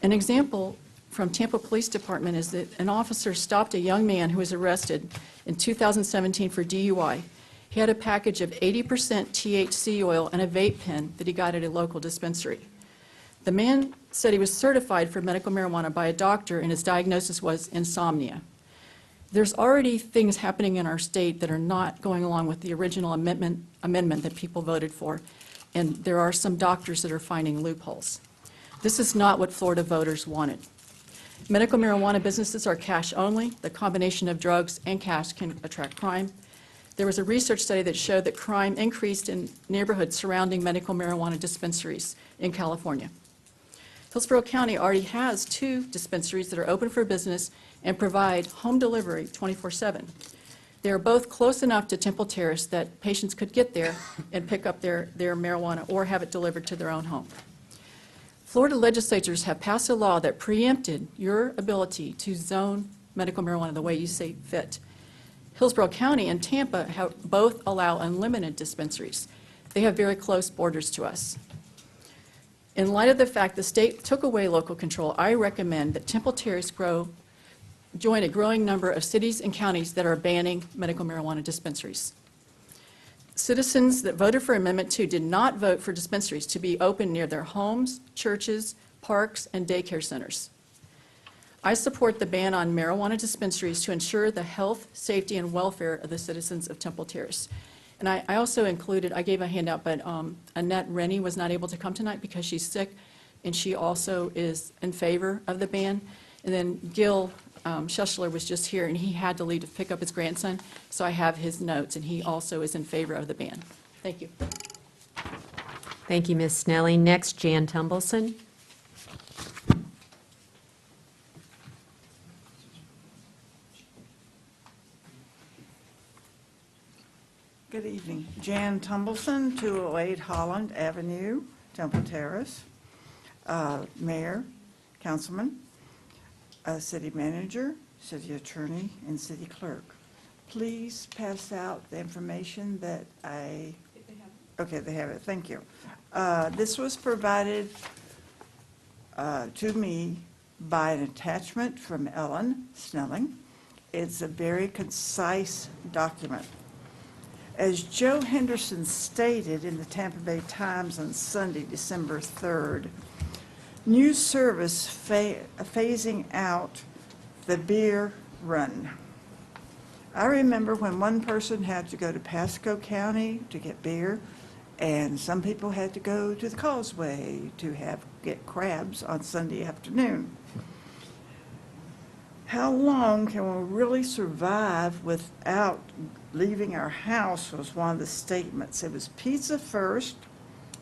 An example from Tampa Police Department is that an officer stopped a young man who was arrested in 2017 for DUI. He had a package of 80% THC oil and a vape pen that he got at a local dispensary. The man said he was certified for medical marijuana by a doctor, and his diagnosis was insomnia. There's already things happening in our state that are not going along with the original amendment that people voted for, and there are some doctors that are finding loopholes. This is not what Florida voters wanted. Medical marijuana businesses are cash only. The combination of drugs and cash can attract crime. There was a research study that showed that crime increased in neighborhoods surrounding medical marijuana dispensaries in California. Hillsborough County already has 2 dispensaries that are open for business and provide home delivery 24/7. They are both close enough to Temple Terrace that patients could get there and pick up their marijuana or have it delivered to their own home. Florida legislatures have passed a law that preempted your ability to zone medical marijuana the way you see fit. Hillsborough County and Tampa both allow unlimited dispensaries. They have very close borders to us. In light of the fact the state took away local control, I recommend that Temple Terrace join a growing number of cities and counties that are banning medical marijuana dispensaries. Citizens that voted for Amendment 2 did not vote for dispensaries to be open near their homes, churches, parks, and daycare centers. I support the ban on marijuana dispensaries to ensure the health, safety, and welfare of the citizens of Temple Terrace. And I also included, I gave a handout, but Annette Rennie was not able to come tonight because she's sick, and she also is in favor of the ban. And then Gil Schussler was just here, and he had to leave to pick up his grandson, so I have his notes, and he also is in favor of the ban. Thank you. Thank you, Ms. Snelling. Next, Jan Tumbleson. Good evening. Jan Tumbleson, 208 Holland Avenue, Temple Terrace. Mayor, councilman, city manager, city attorney, and city clerk. Please pass out the information that okay, they have it. Thank you. This was provided to me by an attachment from Ellen Snelling. It's a very concise document. As Joe Henderson stated in the Tampa Bay Times on Sunday, December 3rd, new service phasing out the beer run. I remember when one person had to go to Pasco County to get beer, and some people had to go to the Causeway to get crabs on Sunday afternoon. How long can we really survive without leaving our house was one of the statements. It was pizza first,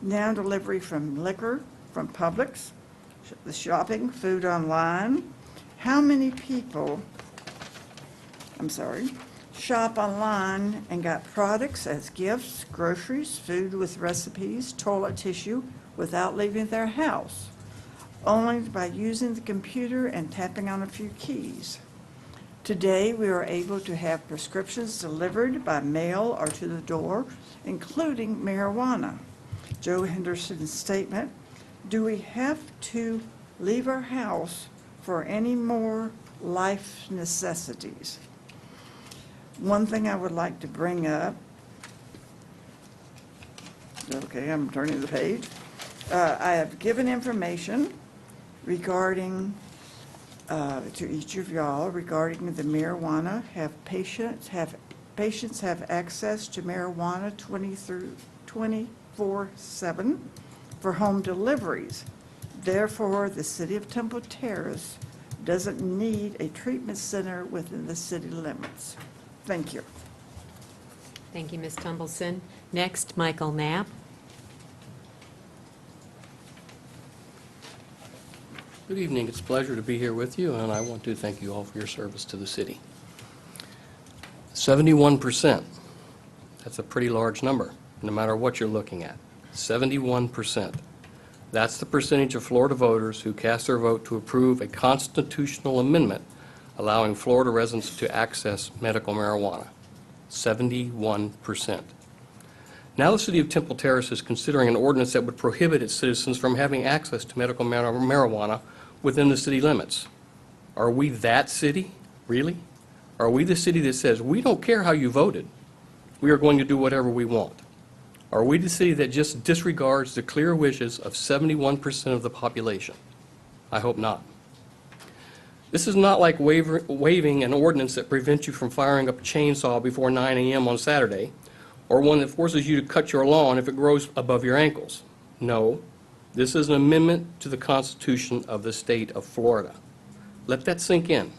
now delivery from liquor, from Publix, the shopping, food online. How many people, shop online and got products as gifts, groceries, food with recipes, toilet tissue without leaving their house, only by using the computer and tapping on a few keys? Today, we are able to have prescriptions delivered by mail or to the door, including marijuana. Joe Henderson's statement, do we have to leave our house for any more life necessities? One thing I would like to bring up, okay, I'm turning the page. I have given information regarding, to each of y'all, regarding the marijuana. Patients have access to marijuana 24/7 for home deliveries. Therefore, the city of Temple Terrace doesn't need a treatment center within the city limits. Thank you. Thank you, Ms. Tumbleson. Next, Michael Knapp. Good evening. It's a pleasure to be here with you, and I want to thank you all for your service to the city. 71%. That's a pretty large number, no matter what you're looking at. 71%. That's the percentage of Florida voters who cast their vote to approve a constitutional amendment allowing Florida residents to access medical marijuana. 71%. Now the city of Temple Terrace is considering an ordinance that would prohibit its citizens from having access to medical marijuana within the city limits. Are we that city? Really? Are we the city that says, we don't care how you voted, we are going to do whatever we want? Are we the city that just disregards the clear wishes of 71% of the population? I hope not. This is not like waiving an ordinance that prevents you from firing up a chainsaw before 9 a.m. on Saturday, or one that forces you to cut your lawn if it grows above your ankles. No, this is an amendment to the Constitution of the state of Florida. Let that sink in.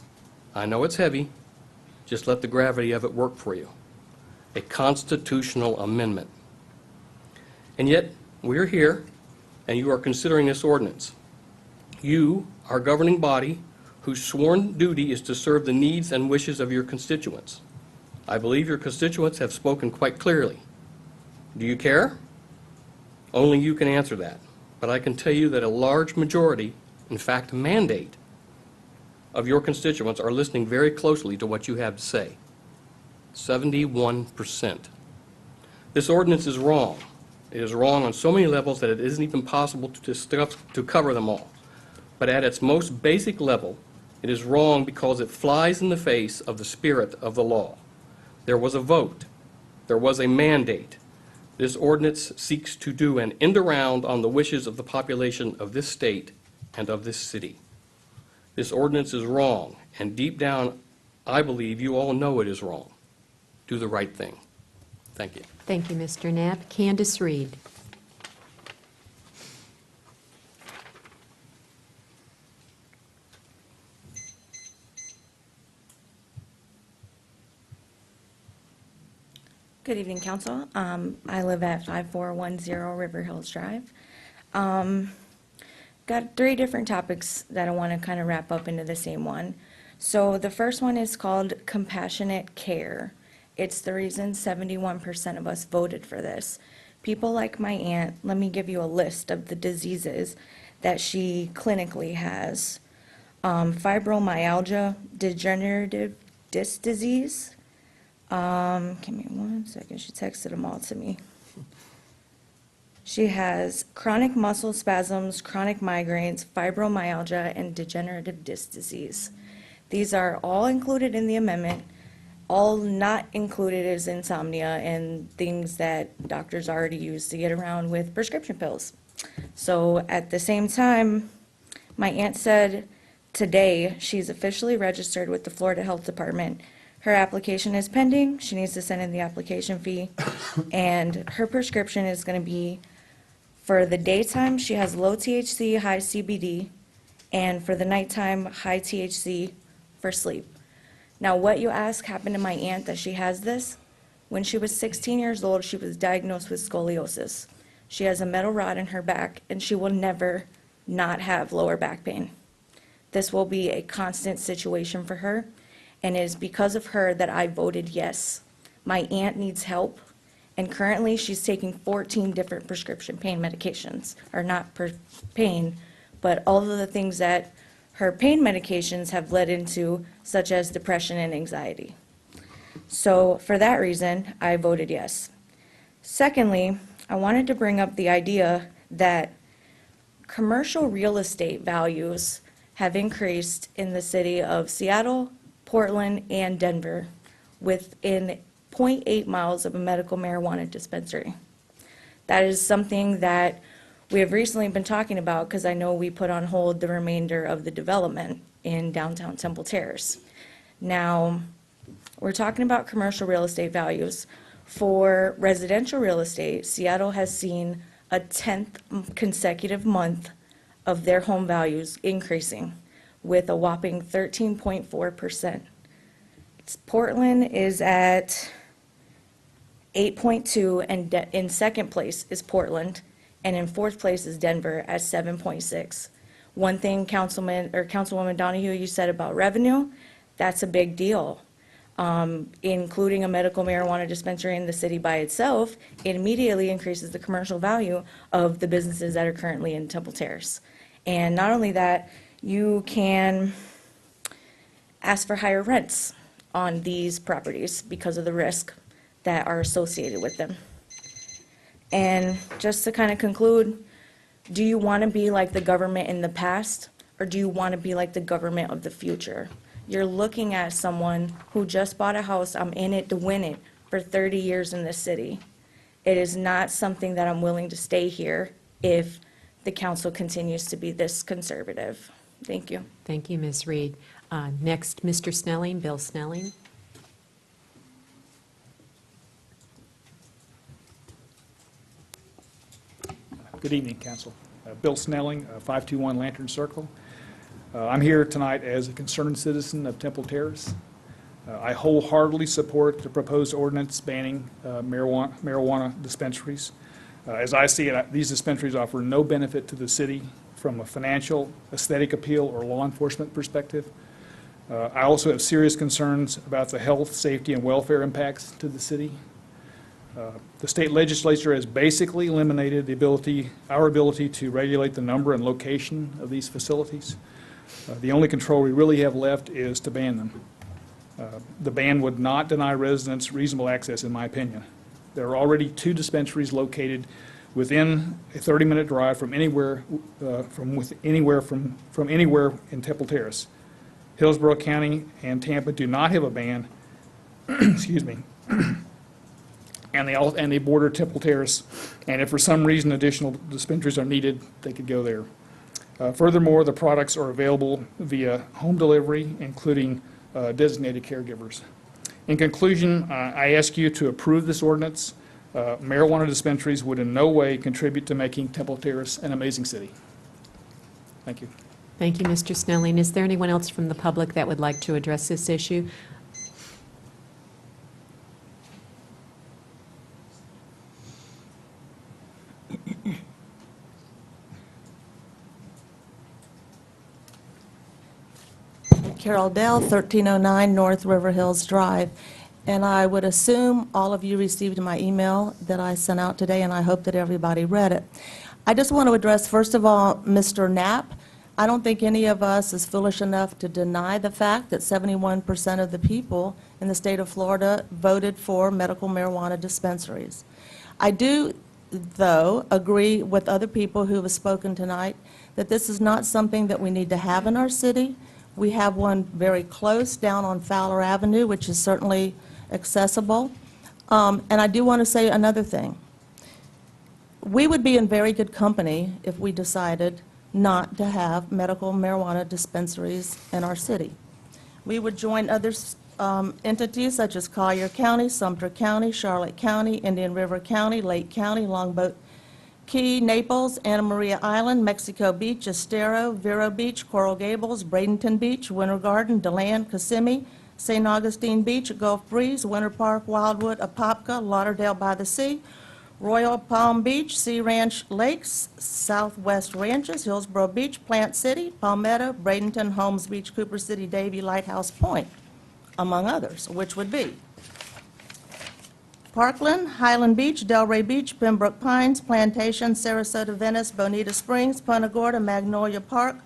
I know it's heavy. Just let the gravity of it work for you. A constitutional amendment. And yet, we're here, and you are considering this ordinance. You, our governing body, whose sworn duty is to serve the needs and wishes of your constituents. I believe your constituents have spoken quite clearly. Do you care? Only you can answer that. But I can tell you that a large majority, in fact, a mandate, of your constituents are listening very closely to what you have to say. 71%. This ordinance is wrong. It is wrong on so many levels that it isn't even possible to cover them all. But at its most basic level, it is wrong because it flies in the face of the spirit of the law. There was a vote. There was a mandate. This ordinance seeks to do an end around on the wishes of the population of this state and of this city. This ordinance is wrong, and deep down, I believe you all know it is wrong. Do the right thing. Thank you. Thank you, Mr. Knapp. Candace Reed. Good evening, Council. I live at 5410 River Hills Drive. Got 3 different topics that I want to kind of wrap up into the same one. So the first one is called compassionate care. It's the reason 71% of us voted for this. People like my aunt, let me give you a list of the diseases that she clinically has. Fibromyalgia, degenerative disc disease. Give me one second, she texted them all to me. She has chronic muscle spasms, chronic migraines, fibromyalgia, and degenerative disc disease. These are all included in the amendment. All not included is insomnia and things that doctors already use to get around with prescription pills. So at the same time, my aunt said today she's officially registered with the Florida Health Department. Her application is pending. She needs to send in the application fee. And her prescription is going to be, for the daytime, she has low THC, high CBD, and for the nighttime, high THC for sleep. Now, what you ask happened to my aunt that she has this. When she was 16 years old, she was diagnosed with scoliosis. She has a metal rod in her back, and she will never not have lower back pain. This will be a constant situation for her, and it is because of her that I voted yes. My aunt needs help, and currently she's taking 14 different prescription pain medications, or not per pain, but all of the things that her pain medications have led into, such as depression and anxiety. So for that reason, I voted yes. Secondly, I wanted to bring up the idea that commercial real estate values have increased in the city of Seattle, Portland, and Denver within 0.8 miles of a medical marijuana dispensary. That is something that we have recently been talking about because I know we put on hold the remainder of the development in downtown Temple Terrace. Now, we're talking about commercial real estate values. For residential real estate, Seattle has seen a 10th consecutive month of their home values increasing with a whopping 13.4%. Portland is at 8.2, and in second place is Portland, and in fourth place is Denver at 7.6. One thing, Councilwoman Donahue, you said about revenue, that's a big deal. Including a medical marijuana dispensary in the city by itself, it immediately increases the commercial value of the businesses that are currently in Temple Terrace. And not only that, you can ask for higher rents on these properties because of the risk that are associated with them. And just to kind of conclude, do you want to be like the government in the past, or do you want to be like the government of the future? You're looking at someone who just bought a house, I'm in it to win it, for 30 years in this city. It is not something that I'm willing to stay here if the council continues to be this conservative. Thank you. Thank you, Ms. Reed. Next, Mr. Snelling, Bill Snelling. Good evening, Council. Bill Snelling, 521 Lantern Circle. I'm here tonight as a concerned citizen of Temple Terrace. I wholeheartedly support the proposed ordinance banning marijuana dispensaries. As I see it, these dispensaries offer no benefit to the city from a financial, aesthetic appeal, or law enforcement perspective. I also have serious concerns about the health, safety, and welfare impacts to the city. The state legislature has basically eliminated our ability to regulate the number and location of these facilities. The only control we really have left is to ban them. The ban would not deny residents reasonable access, in my opinion. There are already 2 dispensaries located within a 30-minute drive from anywhere in Temple Terrace. Hillsborough County and Tampa do not have a ban, excuse me, and they border Temple Terrace, and if for some reason additional dispensaries are needed, they could go there. Furthermore, the products are available via home delivery, including designated caregivers. In conclusion, I ask you to approve this ordinance. Marijuana dispensaries would in no way contribute to making Temple Terrace an amazing city. Thank you. Thank you, Mr. Snelling. Is there anyone else from the public that would like to address this issue? Carol Dell, 1309 North River Hills Drive. And I would assume all of you received my email that I sent out today, and I hope that everybody read it. I just want to address, first of all, Mr. Knapp. I don't think any of us is foolish enough to deny the fact that 71% of the people in the state of Florida voted for medical marijuana dispensaries. I do though, agree with other people who have spoken tonight that this is not something that we need to have in our city. We have one very close down on Fowler Avenue, which is certainly accessible. And I do want to say another thing. We would be in very good company if we decided not to have medical marijuana dispensaries in our city. We would join other entities such as Collier County, Sumter County, Charlotte County, Indian River County, Lake County, Longboat Key, Naples, Anna Maria Island, Mexico Beach, Estero, Vero Beach, Coral Gables, Bradenton Beach, Winter Garden, DeLand, Kissimmee, St. Augustine Beach, Gulf Breeze, Winter Park, Wildwood, Apopka, Lauderdale by the Sea, Royal Palm Beach, Sea Ranch Lakes, Southwest Ranches, Hillsborough Beach, Plant City, Palmetto, Bradenton, Holmes Beach, Cooper City, Davie, Lighthouse Point, among others, which would be Parkland, Highland Beach, Delray Beach, Pembroke Pines, Plantation, Sarasota, Venice, Bonita Springs, Punta Gorda, Magnolia Park,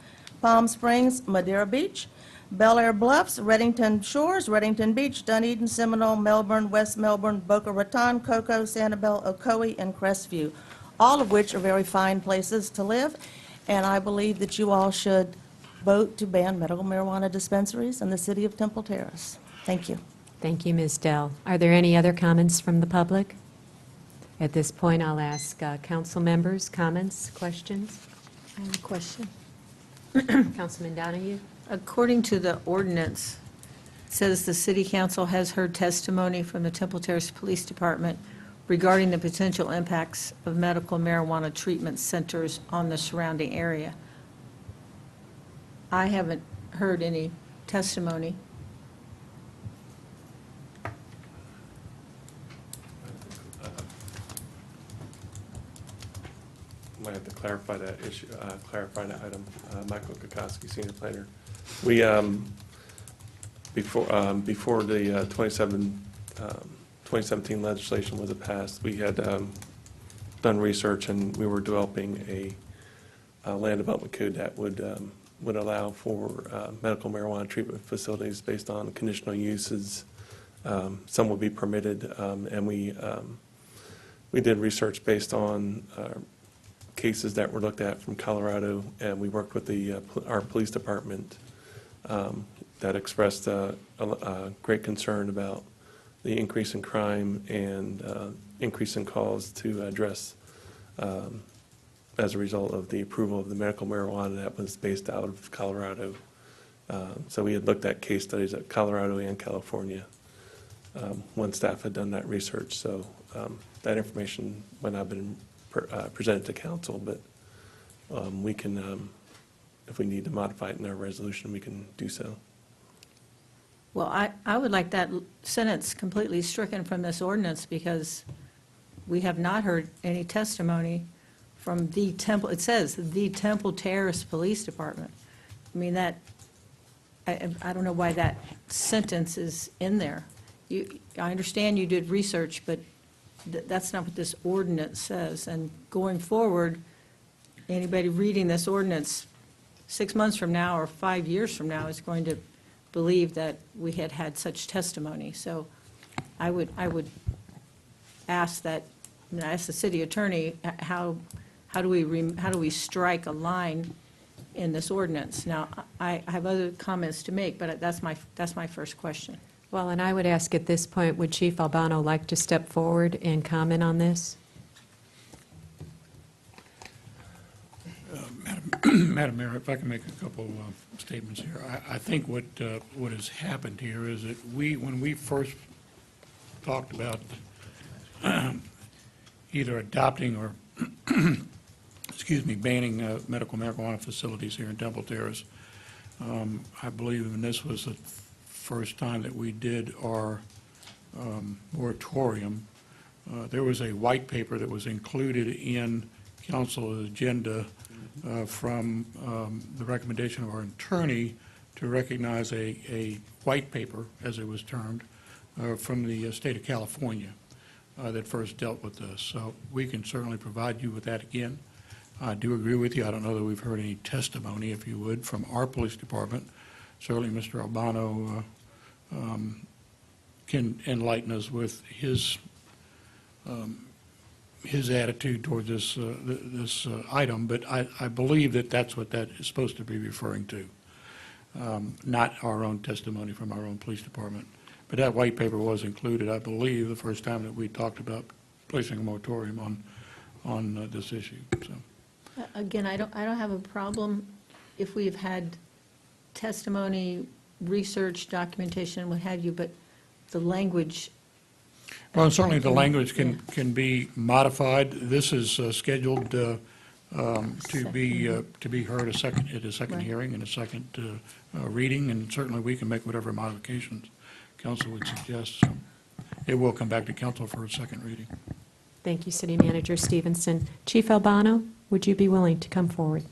Palm Springs, Madeira Beach, Bel Air Bluffs, Reddington Shores, Reddington Beach, Dunedin, Seminole, Melbourne, West Melbourne, Boca Raton, Cocoa, Sanibel, Ocoee, and Crestview, all of which are very fine places to live, and I believe that you all should vote to ban medical marijuana dispensaries in the city of Temple Terrace. Thank you. Thank you, Ms. Dell. Are there any other comments from the public? At this point, I'll ask council members, comments, questions. I have a question. Councilman Donahue? According to the ordinance, it says the city council has heard testimony from the Temple Terrace Police Department regarding the potential impacts of medical marijuana treatment centers on the surrounding area. I haven't heard any testimony. Might have to clarify that issue, clarify that item. Michael Kokoski, Senior Planner. We, before the 2017 legislation was passed, we had done research and we were developing a land development code that would allow for medical marijuana treatment facilities based on conditional uses. Some would be permitted, and we did research based on cases that were looked at from Colorado, and we worked with our police department that expressed a great concern about the increase in crime and increase in calls to address as a result of the approval of the medical marijuana that was based out of Colorado. So we had looked at case studies at Colorado and California when staff had done that research. So that information might not have been presented to council, but we can, if we need to modify it in our resolution, we can do so. Well, I would like that sentence completely stricken from this ordinance because we have not heard any testimony from the Temple, it says the Temple Terrace Police Department. I mean, that, I don't know why that sentence is in there. I understand you did research, but that's not what this ordinance says. And going forward, anybody reading this ordinance 6 months from now or 5 years from now is going to believe that we had had such testimony. So I would ask that, ask the city attorney, how do we strike a line in this ordinance? Now, I have other comments to make, but that's my first question. Well, and I would ask at this point, would Chief Albano like to step forward and comment on this? Madam Mayor, if I can make a couple of statements here. I think what has happened here is that when we first talked about either adopting or, excuse me, banning medical marijuana facilities here in Temple Terrace, I believe, and this was the first time that we did our moratorium, there was a white paper that was included in council agenda from the recommendation of our attorney to recognize a white paper, as it was termed, from the state of California that first dealt with this. So we can certainly provide you with that again. I do agree with you. I don't know that we've heard any testimony, if you would, from our police department. Certainly Mr. Albano can enlighten us with his his attitude toward this, this item, but I believe that that's what that is supposed to be referring to, not our own testimony from our own police department. But that white paper was included, I believe, the first time that we talked about placing a moratorium on this issue, so. Again, I don't have a problem if we've had testimony, research, documentation, what have you, but the language. Well, and certainly the language can be modified. This is scheduled to be heard at a second Right. hearing and a second reading, and certainly we can make whatever modifications council would suggest. So it will come back to council for a second reading. Thank you, City Manager Stevenson. Chief Albano, would you be willing to come forward?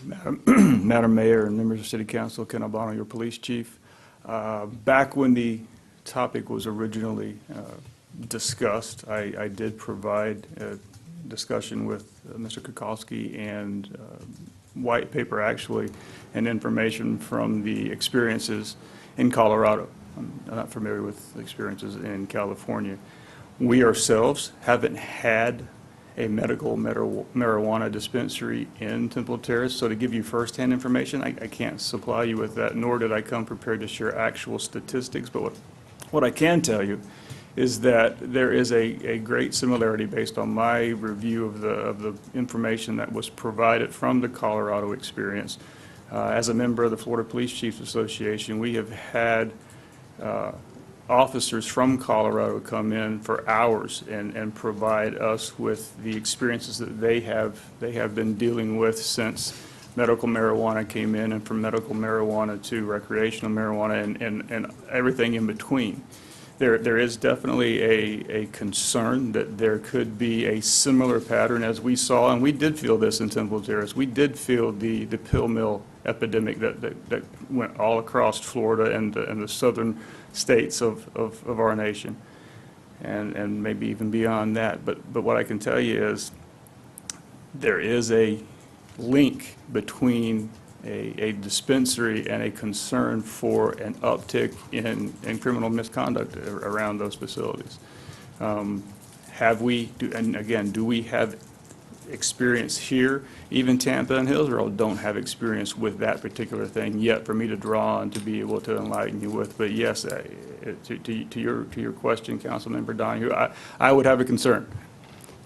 Madam Mayor and members of City Council, Ken Albano, your police chief. Back when the topic was originally discussed, I did provide a discussion with Mr. Kukowski and white paper, actually, and information from the experiences in Colorado. I'm not familiar with experiences in California. We ourselves haven't had a medical marijuana dispensary in Temple Terrace, so to give you firsthand information, I can't supply you with that, nor did I come prepared to share actual statistics, but what I can tell you is that there is a great similarity based on my review of the information that was provided from the Colorado experience. As a member of the Florida Police Chiefs Association, we have had officers from Colorado come in for hours and provide us with the experiences that they have been dealing with since medical marijuana came in, and from medical marijuana to recreational marijuana and everything in between. There is definitely a concern that there could be a similar pattern as we saw, and we did feel this in Temple Terrace. We did feel the pill mill epidemic that went all across Florida and the southern states of our nation, and maybe even beyond that. But what I can tell you is there is a link between a dispensary and a concern for an uptick in criminal misconduct around those facilities. Do we have experience here? Even Tampa and Hillsborough don't have experience with that particular thing yet for me to draw on to be able to enlighten you with. But yes, to your question, Councilmember Donahue, I would have a concern.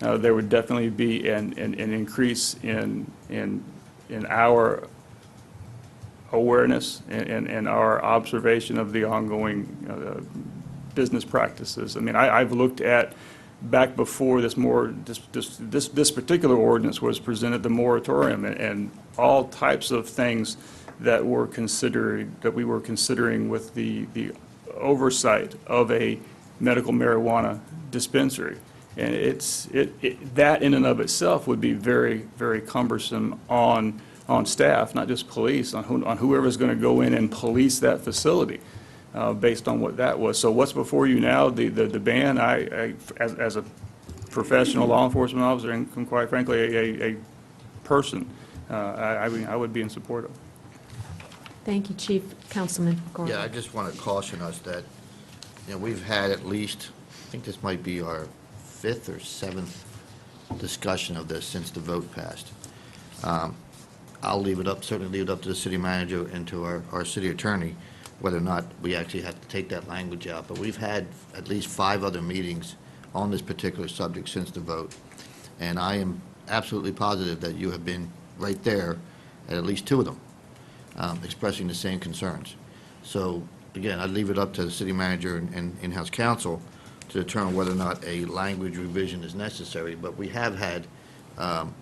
There would definitely be an increase in our awareness and our observation of the ongoing business practices. I mean, I've looked at, back before this particular ordinance was presented, the moratorium and all types of things that we were considering with the oversight of a medical marijuana dispensary. And that in and of itself would be very, very cumbersome on staff, not just police, on whoever's going to go in and police that facility. Based on what that was. So what's before you now, the ban, as a professional law enforcement officer and quite frankly a person, I would be in support of. Thank you, Chief. Councilman Gordon. Yeah, I just want to caution us that, we've had at least, I think this might be our 5th or 7th discussion of this since the vote passed. I'll certainly leave it up to the city manager and to our city attorney whether or not we actually have to take that language out. But we've had at least 5 other meetings on this particular subject since the vote. And I am absolutely positive that you have been right there at least 2 of them, expressing the same concerns. So, again, I'd leave it up to the city manager and in-house counsel to determine whether or not a language revision is necessary. But we have had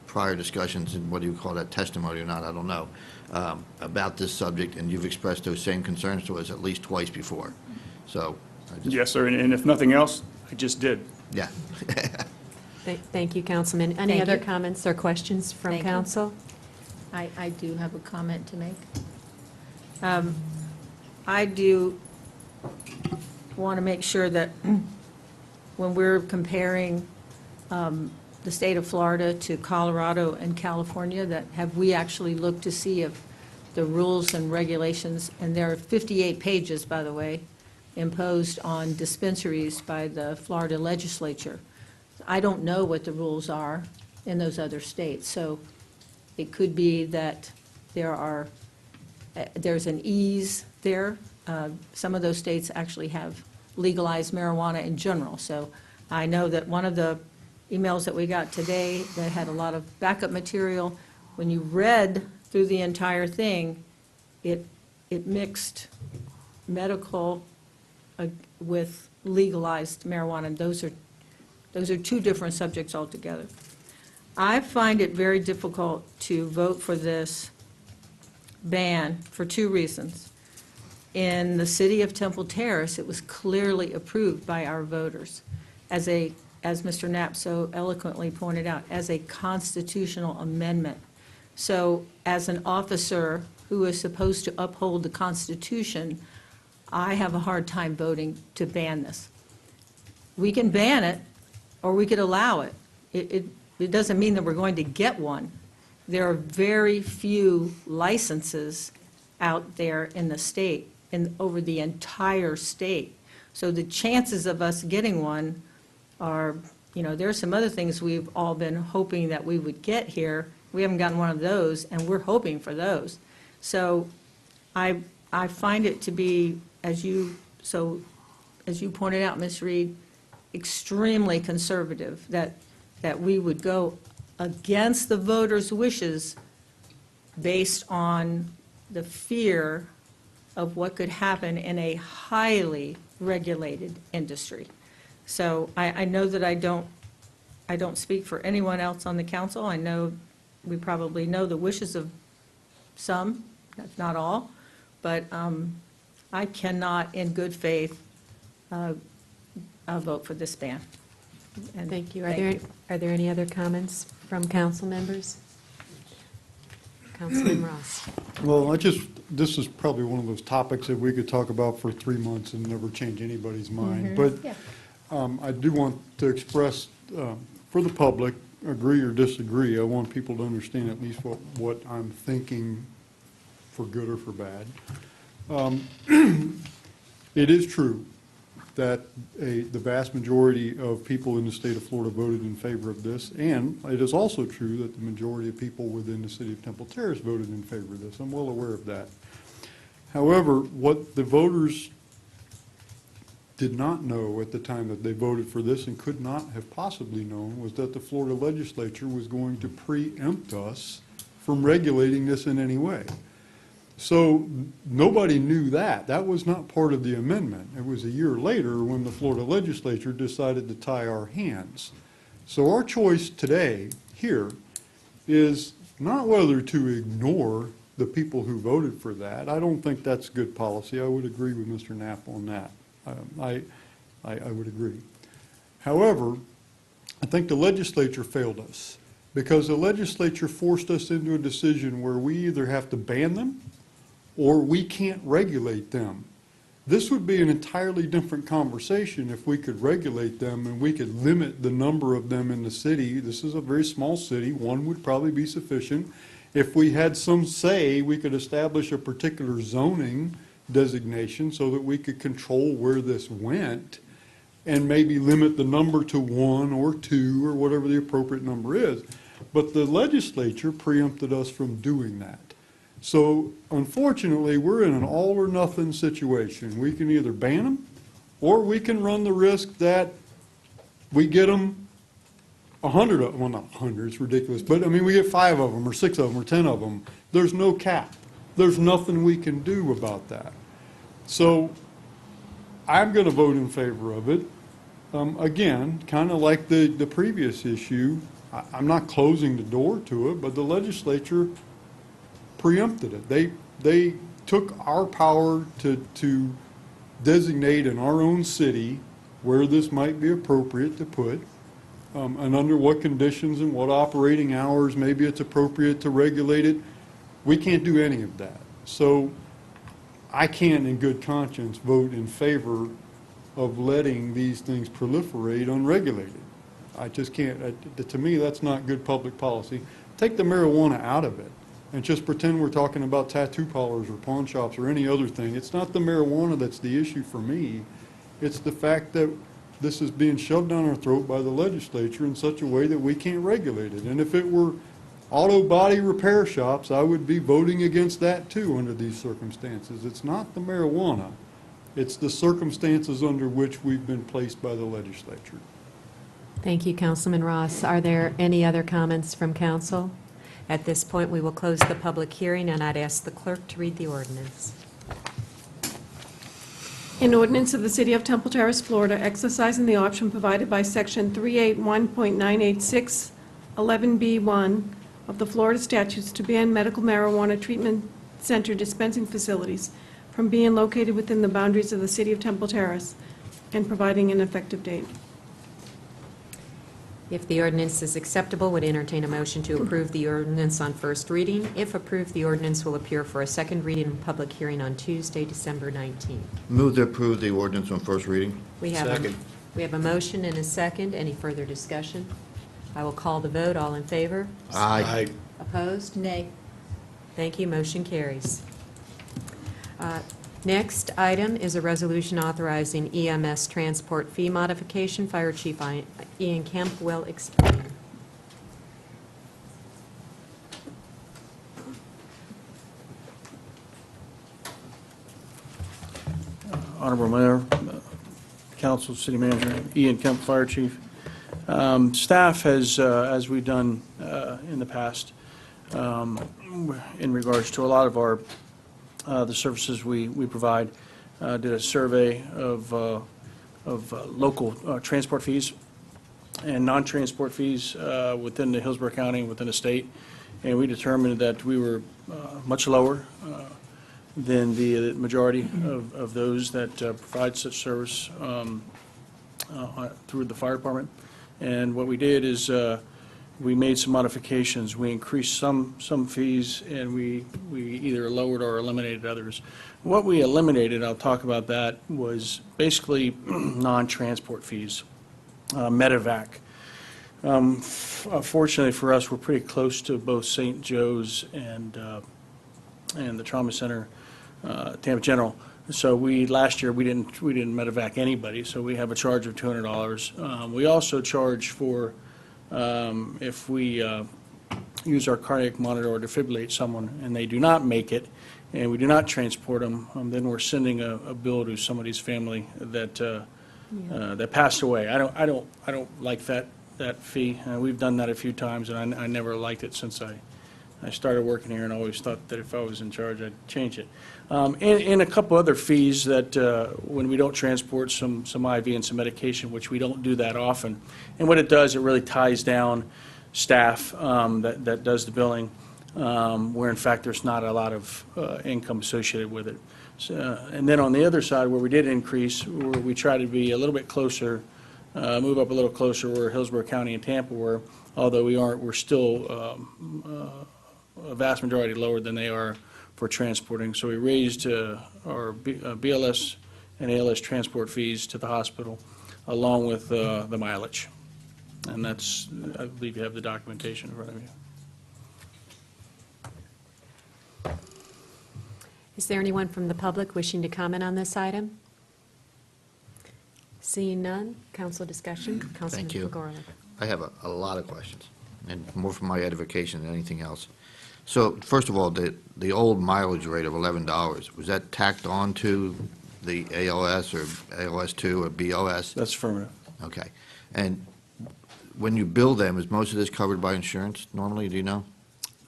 prior discussions, and whether you call that testimony or not, I don't know, about this subject, and you've expressed those same concerns to us at least twice before. So, Yes, sir, and if nothing else, I just did. Yeah. Thank you, Councilman. Any Thank other you. comments or questions from Thank you. council? I do have a comment to make. I do want to make sure that when we're comparing the state of Florida to Colorado and California, that have we actually looked to see if the rules and regulations, and there are 58 pages, by the way, imposed on dispensaries by the Florida legislature. I don't know what the rules are in those other states, so it could be that there's an ease there. Some of those states actually have legalized marijuana in general, so I know that one of the emails that we got today that had a lot of backup material, when you read through the entire thing, it mixed medical with legalized marijuana. Those are two different subjects altogether. I find it very difficult to vote for this ban for two reasons. In the city of Temple Terrace, it was clearly approved by our voters as Mr. Knapp so eloquently pointed out, as a constitutional amendment. So as an officer who is supposed to uphold the Constitution, I have a hard time voting to ban this. We can ban it, or we could allow it. It doesn't mean that we're going to get one. There are very few licenses out there in the state, over the entire state. So the chances of us getting one are, there are some other things we've all been hoping that we would get here. We haven't gotten one of those, and we're hoping for those. So I find it to be, as you pointed out, Ms. Reed, extremely conservative, that we would go against the voters' wishes based on the fear of what could happen in a highly regulated industry. So I know that I don't speak for anyone else on the council. I know we probably know the wishes of some, if not all, but I cannot, in good faith, vote for this ban. And Thank you. Are there any other comments from council members? Councilman Ross. Well, this is probably one of those topics that we could talk about for 3 months and never change anybody's mind. But I do want to express, for the public, agree or disagree, I want people to understand at least what I'm thinking, for good or for bad. It is true that the vast majority of people in the state of Florida voted in favor of this, and it is also true that the majority of people within the city of Temple Terrace voted in favor of this. I'm well aware of that. However, what the voters did not know at the time that they voted for this, and could not have possibly known, was that the Florida legislature was going to preempt us from regulating this in any way. So nobody knew that. That was not part of the amendment. It was a year later when the Florida legislature decided to tie our hands. So our choice today here is not whether to ignore the people who voted for that. I don't think that's good policy. I would agree with Mr. Knapp on that. I would agree. However, I think the legislature failed us because the legislature forced us into a decision where we either have to ban them or we can't regulate them. This would be an entirely different conversation if we could regulate them and we could limit the number of them in the city. This is a very small city. One would probably be sufficient. If we had some say, we could establish a particular zoning designation so that we could control where this went and maybe limit the number to 1 or 2 or whatever the appropriate number is. But the legislature preempted us from doing that. So unfortunately, we're in an all or nothing situation. We can either ban them or we can run the risk that we get them 100 of them, well, not 100, it's ridiculous, but I mean, we get 5 of them or 6 of them or 10 of them. There's no cap. There's nothing we can do about that. So I'm going to vote in favor of it. Again, kind of like the previous issue, I'm not closing the door to it, but the legislature preempted it. They took our power to designate in our own city where this might be appropriate to put, and under what conditions and what operating hours maybe it's appropriate to regulate it. We can't do any of that. So I can't in good conscience vote in favor of letting these things proliferate unregulated. I just can't. To me, that's not good public policy. Take the marijuana out of it. and just pretend we're talking about tattoo parlors or pawn shops or any other thing. It's not the marijuana that's the issue for me. It's the fact that this is being shoved down our throat by the legislature in such a way that we can't regulate it. And if it were auto body repair shops, I would be voting against that too under these circumstances. It's not the marijuana. It's the circumstances under which we've been placed by the legislature. Thank you, Councilman Ross. Are there any other comments from council? At this point, we will close the public hearing, and I'd ask the clerk to read the ordinance. An ordinance of the City of Temple Terrace, Florida, exercising the option provided by Section 381.986, 11B1 of the Florida statutes to ban medical marijuana treatment center dispensing facilities from being located within the boundaries of the City of Temple Terrace and providing an effective date. If the ordinance is acceptable, would entertain a motion to approve the ordinance on first reading. If approved, the ordinance will appear for a second reading and public hearing on Tuesday, December 19th. Move to approve the ordinance on first reading. We have a motion and a second. Any further discussion? I will call the vote. All in favor? Aye. Opposed? Nay. Thank you. Motion carries. Next item is a resolution authorizing EMS transport fee modification. Fire Chief Ian Kemp will explain. Honorable Mayor, Council, City Manager, Ian Kemp, Fire Chief. Staff has, as we've done in the past, in regards to a lot of our the services we provide, did a survey of local transport fees and non-transport fees within the Hillsborough County and within the state, and we determined that we were much lower than the majority of those that provide such service through the fire department. And what we did is we made some modifications. We increased some fees, and we either lowered or eliminated others. What we eliminated, I'll talk about that, was basically non-transport fees, medevac. Fortunately for us, we're pretty close to both St. Joe's and the Trauma Center, Tampa General. So last year we didn't medevac anybody. So we have a charge of $200. We also charge for if we use our cardiac monitor or defibrillate someone and they do not make it, and we do not transport them, then we're sending a bill to somebody's family that passed away. I don't like that fee. We've done that a few times, and I never liked it since I started working here, and I always thought that if I was in charge, I'd change it. And a couple other fees that when we don't transport some IV and some medication, which we don't do that often. And what it does, it really ties down staff that does the billing, where in fact there's not a lot of income associated with it. So, and then on the other side, where we did increase, where we try to be a little bit closer, move up a little closer where Hillsborough County and Tampa were, although we're still a vast majority lower than they are for transporting. So we raised our BLS and ALS transport fees to the hospital along with the mileage. And that's, I believe you have the documentation in front of you. Is there anyone from the public wishing to comment on this item? Seeing none, council discussion. Councilman Thank you. Pagorlik. I have a lot of questions, and more for my edification than anything else. So, first of all, the old mileage rate of $11, was that tacked on to the ALS or ALS2 or BOS? That's affirmative. Okay. And when you bill them, is most of this covered by insurance normally, do you know?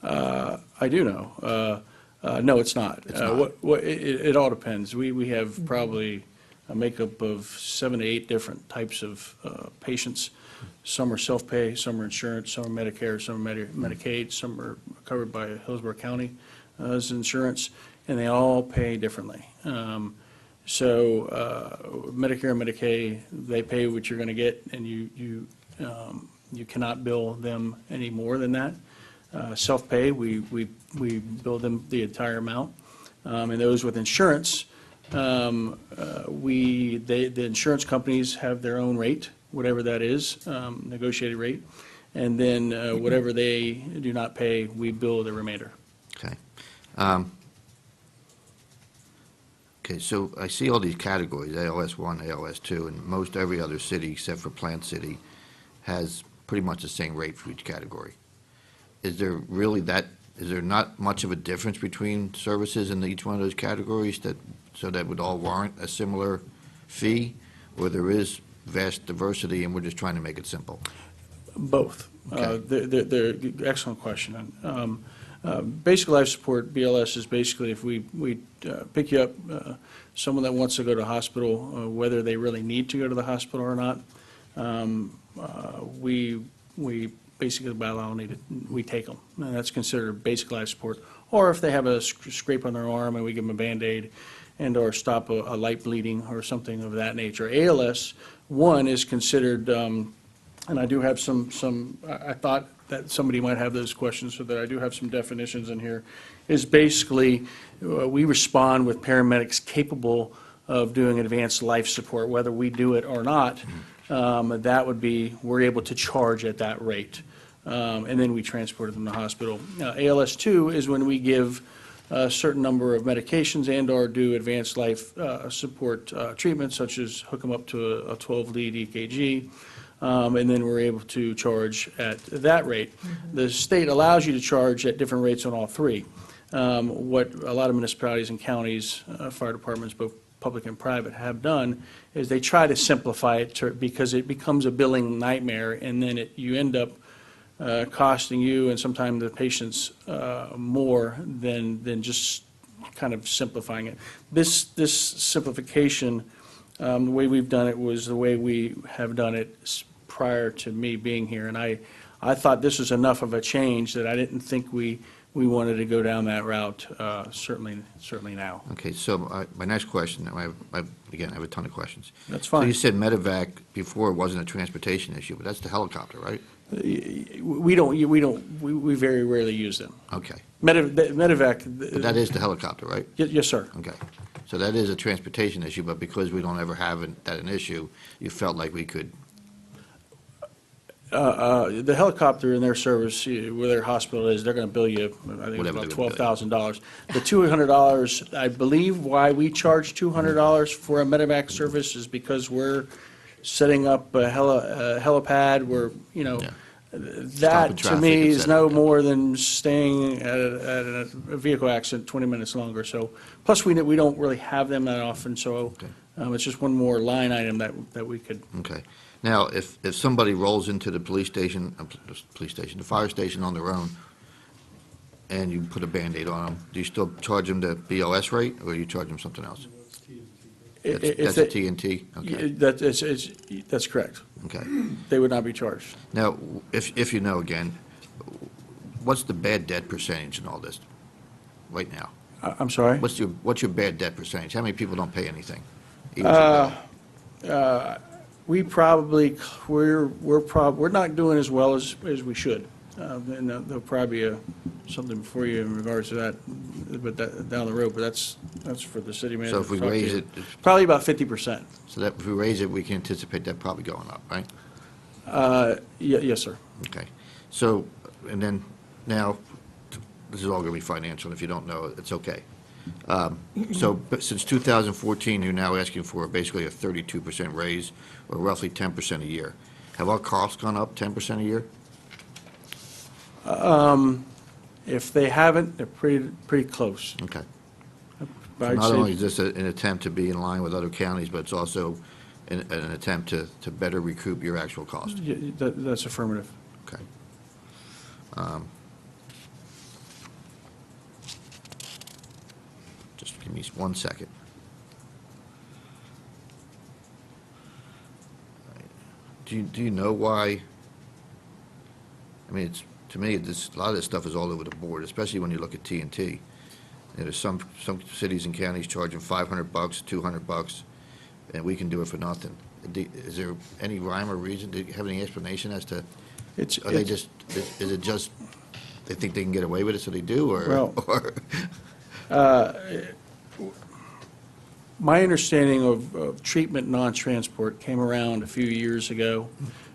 I do know. No, it's not. It's not. It all depends. We have probably a makeup of 7 to 8 different types of patients. Some are self-pay, some are insurance, some are Medicare, some are Medicaid, some are covered by Hillsborough County as insurance, and they all pay differently. So Medicare and Medicaid, they pay what you're going to get, and you cannot bill them any more than that. Self-pay, we bill them the entire amount. And those with insurance, the insurance companies have their own rate, whatever that is, negotiated rate, and then whatever they do not pay, we bill the remainder. Okay. Okay, so I see all these categories, ALS 1, ALS 2, and most every other city except for Plant City has pretty much the same rate for each category. Is there not much of a difference between services in each one of those categories so that would all warrant a similar fee? Or there is vast diversity and we're just trying to make it simple? Both. They're excellent question. Basic life support, BLS, is basically if we pick you up, someone that wants to go to the hospital, whether they really need to go to the hospital or not, we basically by law we take them. And that's considered basic life support. Or if they have a scrape on their arm and we give them a Band-Aid and or stop a light bleeding or something of that nature. ALS 1 is considered, and I do have I thought that somebody might have those questions, so that I do have some definitions in here, is basically we respond with paramedics capable of doing advanced life support, whether we do it or not. That would be, we're able to charge at that rate. And then we transport them to the hospital. ALS 2 is when we give a certain number of medications and or do advanced life support treatments, such as hook them up to a 12-lead EKG. And then we're able to charge at that rate. The state allows you to charge at different rates on all three. What a lot of municipalities and counties, fire departments, both public and private, have done is they try to simplify it because it becomes a billing nightmare, and then you end up costing you and sometimes the patients more than just kind of simplifying it. This simplification, the way we've done it was the way we have done it prior to me being here, and I thought this was enough of a change that I didn't think we wanted to go down that route, certainly now. Okay, so my next question, again, I have a ton of questions. That's fine. So you said medevac before wasn't a transportation issue, but that's the helicopter, right? We very rarely use them. Okay. Medevac. But that is the helicopter, right? Yes, sir. Okay. So that is a transportation issue, but because we don't ever have an issue, you felt like we could. The helicopter in their service, where their hospital is, they're going to bill you, I think it's Whatever about they would bill $12,000. The $200, I believe why we charge $200 for a medevac service is because we're setting up a helipad where, that to traffic, me et is cetera, no yeah. more than staying at a vehicle accident 20 minutes longer. So, plus we don't really have them that often, so it's just one more line item that we could. Okay. Now, if somebody rolls into the the fire station on their own, and you put a Band-Aid on them, do you still charge them the BLS rate, or do you charge them something else? That's a TNT? Okay. That's correct. Okay. They would not be charged. Now, if you know, again, what's the bad debt percentage in all this right now? I'm sorry? What's your bad debt percentage? How many people don't pay anything? We're not doing as well as we should. And there'll probably be something for you in regards to that, but down the road, but that's for the city manager. So if we to talk to raise you. it. Probably about 50%. So that if we raise it, we can anticipate that probably going up, right? Yes, sir. Okay. So, and then, now, this is all going to be financial, and if you don't know, it's okay. But since 2014, you're now asking for basically a 32% raise, or roughly 10% a year. Have our costs gone up 10% a year? If they haven't, they're pretty close. Okay. But So I'd not say- only is this an attempt to be in line with other counties, but it's also an attempt to better recoup your actual cost. Yeah, that's affirmative. Okay. Just give me 1 second. Do you know why? I mean, to me, a lot of this stuff is all over the board, especially when you look at TNT. There's some cities and counties charging $500, $200, and we can do it for nothing. Is there any rhyme or reason? Do you have any explanation as to? Is it just they think they can get away with it, so they do, or? Well, my understanding of treatment non-transport came around a few years ago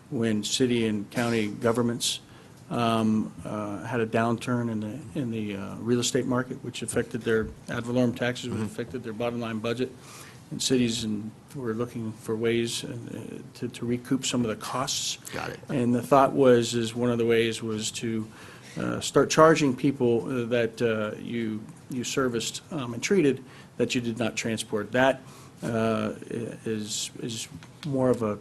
when city and county governments had a downturn in the real estate market, which affected their ad valorem taxes, which affected their bottom line budget. And cities were looking for ways to recoup some of the costs. Got it. And the thought was one of the ways was to start charging people that you serviced and treated that you did not transport. That is more of an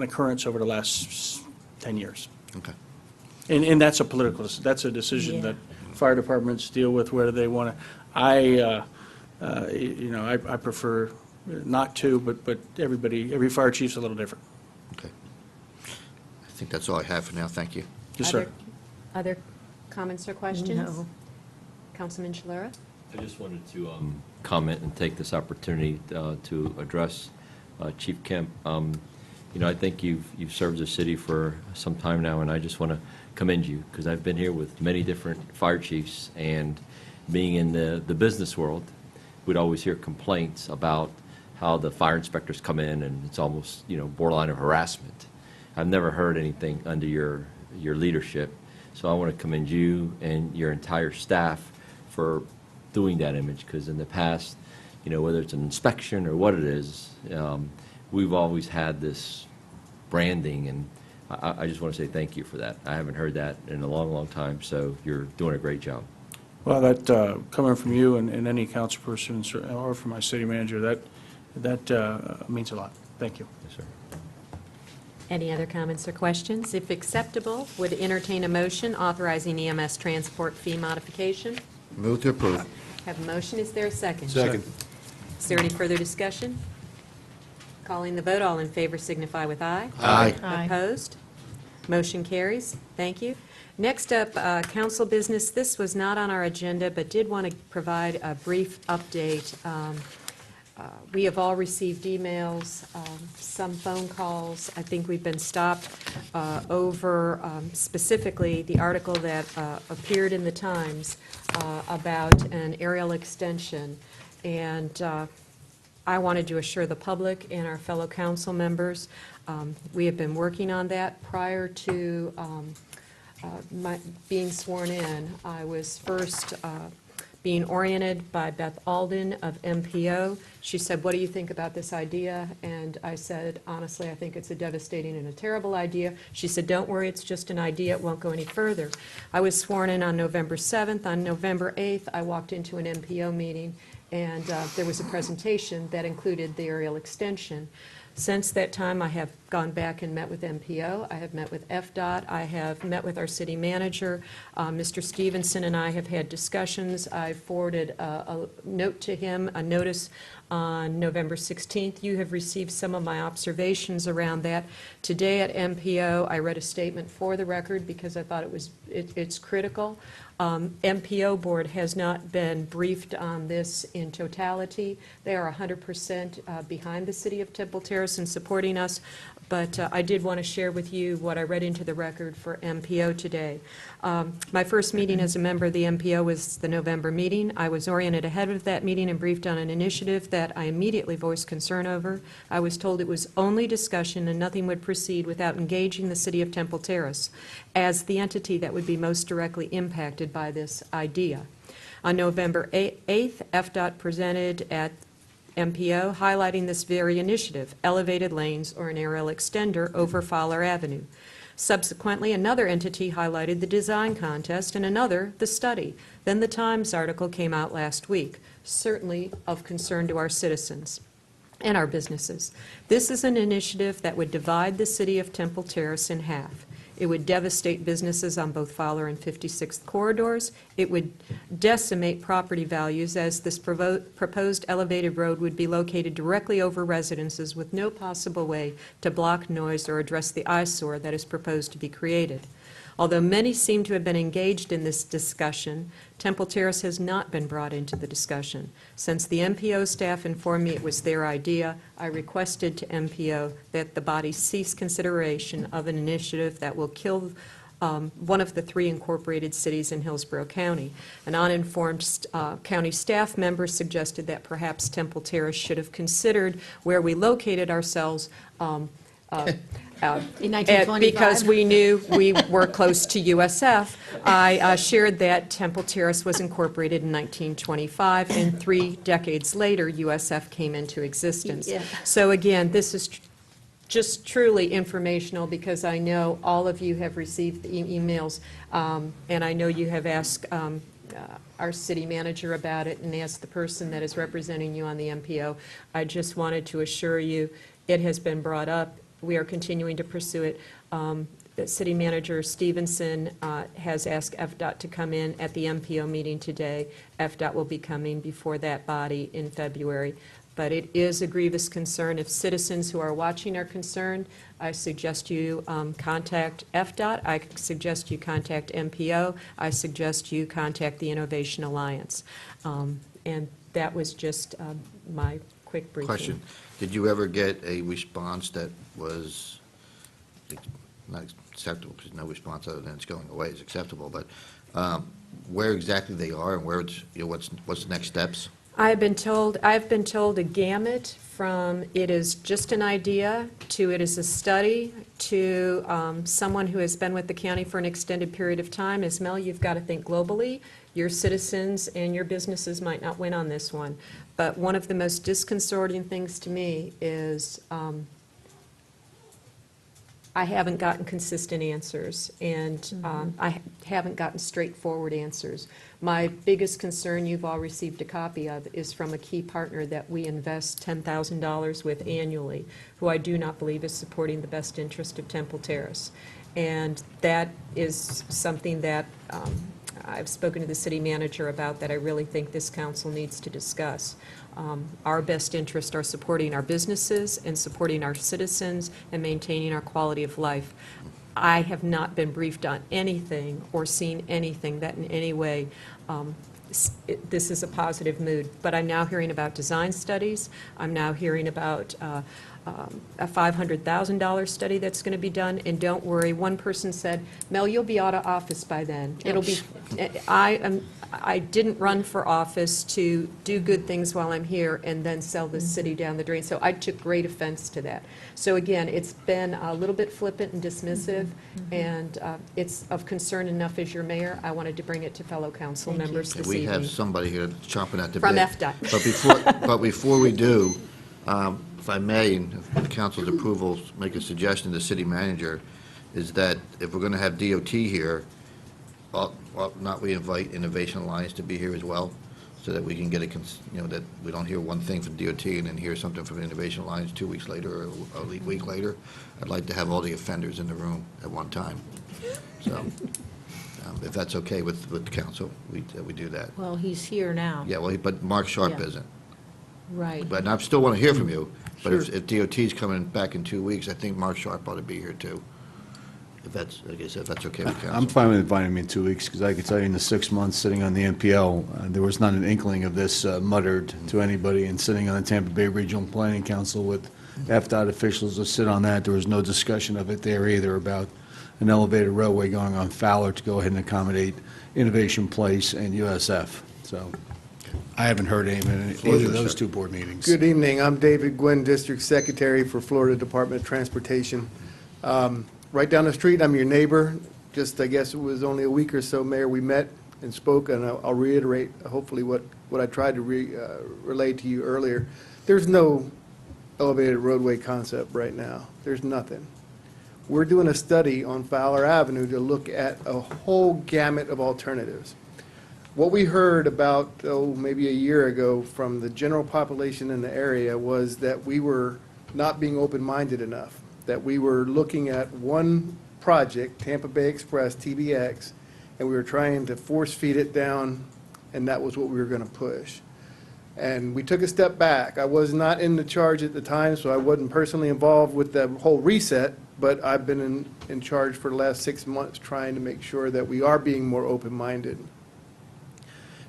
occurrence over the last 10 years. Okay. And that's a political, that's a decision that fire departments deal with, whether they want to. I prefer not to, but every fire chief's a little different. Okay. I think that's all I have for now. Thank you. Yes, sir. Other comments or questions? No. Councilman Shalera? I just wanted to comment and take this opportunity to address Chief Kemp. I think you've served the city for some time now, and I just want to commend you, because I've been here with many different fire chiefs, and being in the business world, we'd always hear complaints about how the fire inspectors come in, and it's almost, borderline of harassment. I've never heard anything under your leadership, so I want to commend you and your entire staff for doing that image, because in the past, whether it's an inspection or what it is, we've always had this branding, and I just want to say thank you for that. I haven't heard that in a long, long time, so you're doing a great job. Well, that, coming from you and any council person or from my city manager, that means a lot. Thank you. Yes, sir. Any other comments or questions? If acceptable, would entertain a motion authorizing EMS transport fee modification. Move to approve. Have a motion, is there a second? Second. Is there any further discussion? Calling the vote, all in favor signify with aye. Aye. Aye. Opposed? Motion carries. Thank you. Next up, council business. This was not on our agenda, but did want to provide a brief update. We have all received emails, some phone calls. I think we've been stopped over specifically the article that appeared in the Times about an aerial extension. And I wanted to assure the public and our fellow council members, we have been working on that prior to my being sworn in. I was first being oriented by Beth Alden of MPO. She said, "What do you think about this idea?" And I said, "Honestly, I think it's a devastating and a terrible idea." She said, "Don't worry, it's just an idea. It won't go any further." I was sworn in on November 7th. On November 8th, I walked into an MPO meeting, and there was a presentation that included the aerial extension. Since that time, I have gone back and met with MPO. I have met with FDOT. I have met with our city manager. Mr. Stevenson and I have had discussions. I forwarded a note to him, a notice on November 16th. You have received some of my observations around that. Today at MPO, I read a statement for the record because I thought it's critical. MPO board has not been briefed on this in totality. They are 100% behind the city of Temple Terrace and supporting us, but I did want to share with you what I read into the record for MPO today. My first meeting as a member of the MPO was the November meeting. I was oriented ahead of that meeting and briefed on an initiative that I immediately voiced concern over. I was told it was only discussion and nothing would proceed without engaging the city of Temple Terrace as the entity that would be most directly impacted by this idea. On November 8th, FDOT presented at MPO highlighting this very initiative, elevated lanes or an aerial extender over Fowler Avenue. Subsequently, another entity highlighted the design contest and another the study. Then the Times article came out last week, certainly of concern to our citizens and our businesses. This is an initiative that would divide the city of Temple Terrace in half. It would devastate businesses on both Fowler and 56th corridors. It would decimate property values as this proposed elevated road would be located directly over residences with no possible way to block noise or address the eyesore that is proposed to be created. Although many seem to have been engaged in this discussion, Temple Terrace has not been brought into the discussion. Since the MPO staff informed me it was their idea, I requested to MPO that the body cease consideration of an initiative that will kill one of the 3 incorporated cities in Hillsborough County. An uninformed county staff member suggested that perhaps Temple Terrace should have considered where we located ourselves In 1925? Because we knew we were close to USF, I shared that Temple Terrace was incorporated in 1925, and 3 decades later, USF came into existence. Yeah. So again, this is just truly informational, because I know all of you have received the emails, and I know you have asked our city manager about it and asked the person that is representing you on the MPO. I just wanted to assure you, it has been brought up. We are continuing to pursue it. The City Manager Stevenson has asked FDOT to come in at the MPO meeting today. FDOT will be coming before that body in February. But it is a grievous concern. If citizens who are watching are concerned, I suggest you contact FDOT. I suggest you contact MPO. I suggest you contact the Innovation Alliance. And that was just my quick briefing. Question, did you ever get a response that was not acceptable, because no response other than it's going away is acceptable, but where exactly they are and where it's, what's the next steps? I've been told a gamut from it is just an idea to it is a study to someone who has been with the county for an extended period of time. As Mel, you've got to think globally. Your citizens and your businesses might not win on this one. But one of the most disconcerting things to me is I haven't gotten consistent answers, and I haven't gotten straightforward answers. My biggest concern, you've all received a copy of, is from a key partner that we invest $10,000 with annually, who I do not believe is supporting the best interest of Temple Terrace. And that is something that I've spoken to the city manager about, that I really think this council needs to discuss. Our best interests are supporting our businesses and supporting our citizens and maintaining our quality of life. I have not been briefed on anything or seen anything that in any way this is a positive mood. But I'm now hearing about design studies. I'm now hearing about a $500,000 study that's going to be done. And don't worry, one person said, Mel, you'll be out of office by then. It'll be, I didn't run for office to do good things while I'm here and then sell the city down the drain. So I took great offense to that. So again, it's been a little bit flippant and dismissive, and it's of concern enough as your mayor. I wanted to bring it to fellow council members this evening. We have somebody here chomping at the bit. From FDOT. But before we do, if I may, and with the council's approval, make a suggestion to the city manager, is that if we're going to have DOT here, not we invite Innovation Alliance to be here as well, so that we can get that we don't hear one thing from DOT and then hear something from Innovation Alliance 2 weeks later or a week later. I'd like to have all the offenders in the room at one time. So if that's okay with the council, we do that. Well, he's here now. Yeah, well, but Mark Sharp Yeah. isn't. Right. But I still want to hear from you. But if DOT's coming back in 2 weeks, I think Mark Sharp ought to be here too. If that's, like I said, if that's okay with council. I'm fine with inviting me in 2 weeks, because I can tell you in the 6 months sitting on the NPL, there was not an inkling of this muttered to anybody, and sitting on the Tampa Bay Regional Planning Council with FDOT officials to sit on that, there was no discussion of it there either about an elevated roadway going on Fowler to go ahead and accommodate Innovation Place and USF. So I haven't heard any of either of those two board meetings. Good evening. I'm David Gwynn, District Secretary for Florida Department of Transportation. Right down the street, I'm your neighbor. Just, I guess it was only a week or so, Mayor, we met and spoke, and I'll reiterate hopefully what I tried to relay to you earlier. There's no elevated roadway concept right now. There's nothing. We're doing a study on Fowler Avenue to look at a whole gamut of alternatives. What we heard about, maybe a year ago from the general population in the area was that we were not being open-minded enough, that we were looking at one project, Tampa Bay Express, TBX, and we were trying to force-feed it down, and that was what we were going to push. And we took a step back. I was not in the charge at the time, so I wasn't personally involved with the whole reset, but I've been in charge for the last 6 months trying to make sure that we are being more open-minded.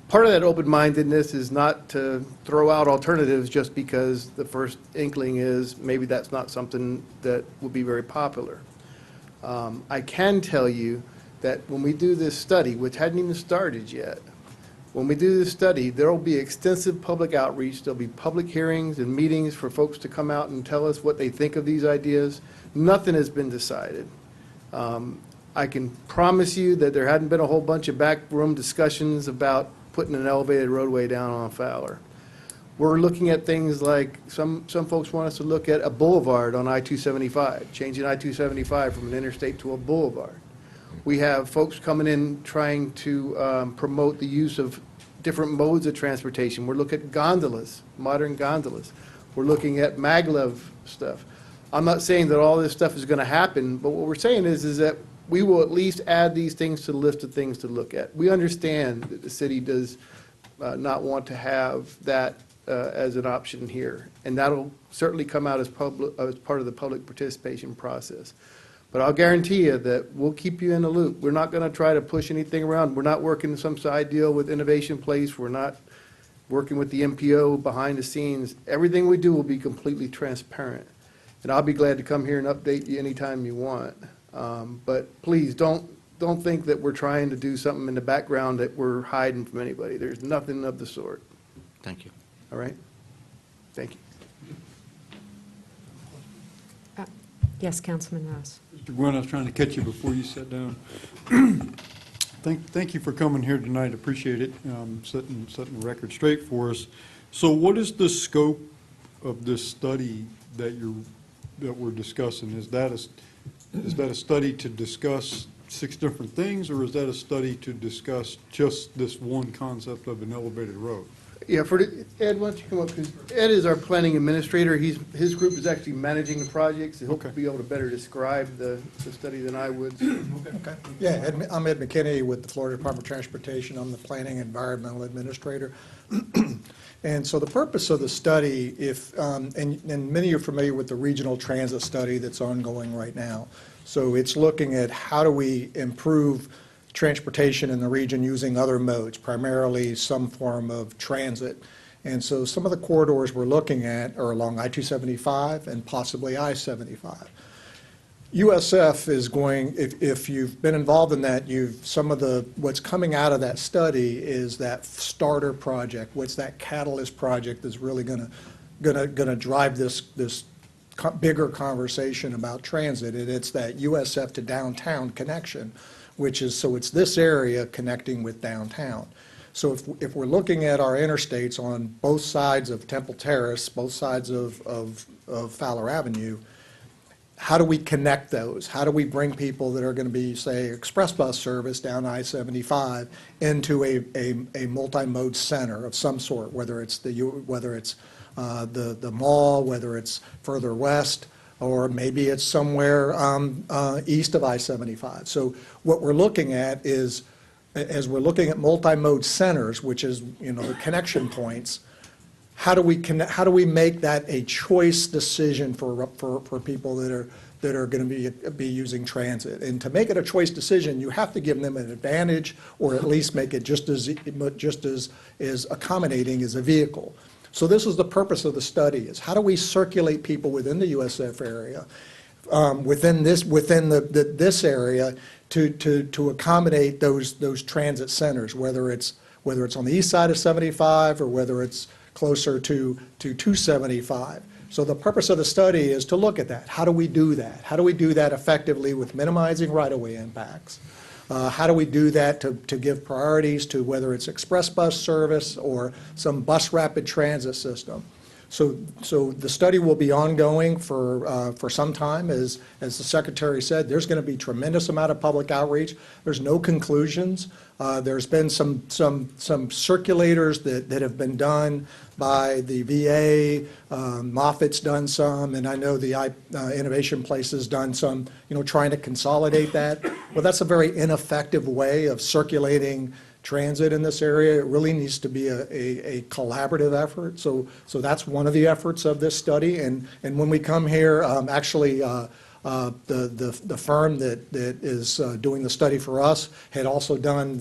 Part of that open-mindedness is not to throw out alternatives just because the first inkling is maybe that's not something that will be very popular. I can tell you that when we do this study, which hadn't even started yet, When we do this study, there will be extensive public outreach, there'll be public hearings and meetings for folks to come out and tell us what they think of these ideas. Nothing has been decided. I can promise you that there hadn't been a whole bunch of backroom discussions about putting an elevated roadway down on Fowler. We're looking at things like, some folks want us to look at a boulevard on I-275, changing I-275 from an interstate to a boulevard. We have folks coming in trying to promote the use of different modes of transportation. We're looking at gondolas, modern gondolas. We're looking at maglev stuff. I'm not saying that all this stuff is going to happen, but what we're saying is that we will at least add these things to the list of things to look at. We understand that the city does not want to have that as an option here, and that'll certainly come out as part of the public participation process. But I'll guarantee you that we'll keep you in the loop. We're not going to try to push anything around. We're not working some side deal with Innovation Place. We're not working with the MPO behind the scenes. Everything we do will be completely transparent. And I'll be glad to come here and update you anytime you want. But please, don't think that we're trying to do something in the background that we're hiding from anybody. There's nothing of the sort. Thank you. All right? Thank you. Yes, Councilman Ross. Mr. Gwynn, I was trying to catch you before you sat down. Thank you for coming here tonight. Appreciate it. Setting the record straight for us. So what is the scope of this study that we're discussing? Is that a study to discuss 6 different things, or is that a study to discuss just this one concept of an elevated road? Yeah, Ed, why don't you come up, because Ed is our planning administrator. His group is actually managing the project, so he'll be able to better describe the study than I would. Okay. Yeah, I'm Ed McKinney with the Florida Department of Transportation. I'm the Planning Environmental Administrator. And so the purpose of the study, and many of you are familiar with the regional transit study that's ongoing right now. So it's looking at how do we improve transportation in the region using other modes, primarily some form of transit. And so some of the corridors we're looking at are along I-275 and possibly I-75. USF is going, if you've been involved in that, what's coming out of that study is that starter project, what's that catalyst project that's really gonna drive this bigger conversation about transit, and it's that USF to downtown connection, it's this area connecting with downtown. So if we're looking at our interstates on both sides of Temple Terrace, both sides of Fowler Avenue, how do we connect those? How do we bring people that are going to be, say, express bus service down I-75 into a multi-mode center of some sort, whether it's the mall, whether it's further west, or maybe it's somewhere east of I-75. So what we're looking at is, as we're looking at multi-mode centers, which is, the connection points, how do we make that a choice decision for people that are going to be using transit? And to make it a choice decision, you have to give them an advantage, or at least make it just as accommodating as a vehicle. So this is the purpose of the study: is how do we circulate people within the USF area, within this area, to accommodate those transit centers, whether it's on the east side of 75 or whether it's closer to 275. So the purpose of the study is to look at that. How do we do that? How do we do that effectively with minimizing right-of-way impacts? How do we do that to give priorities to whether it's express bus service or some bus rapid transit system? So the study will be ongoing for some time. As the Secretary said, there's going to be tremendous amount of public outreach. There's no conclusions. There's been some circulators that have been done by the VA. Moffitt's done some, and I know the Innovation Place has done some, trying to consolidate that. Well, that's a very ineffective way of circulating transit in this area. It really needs to be a collaborative effort. So that's one of the efforts of this study. And when we come here, actually, the firm that is doing the study for us had also done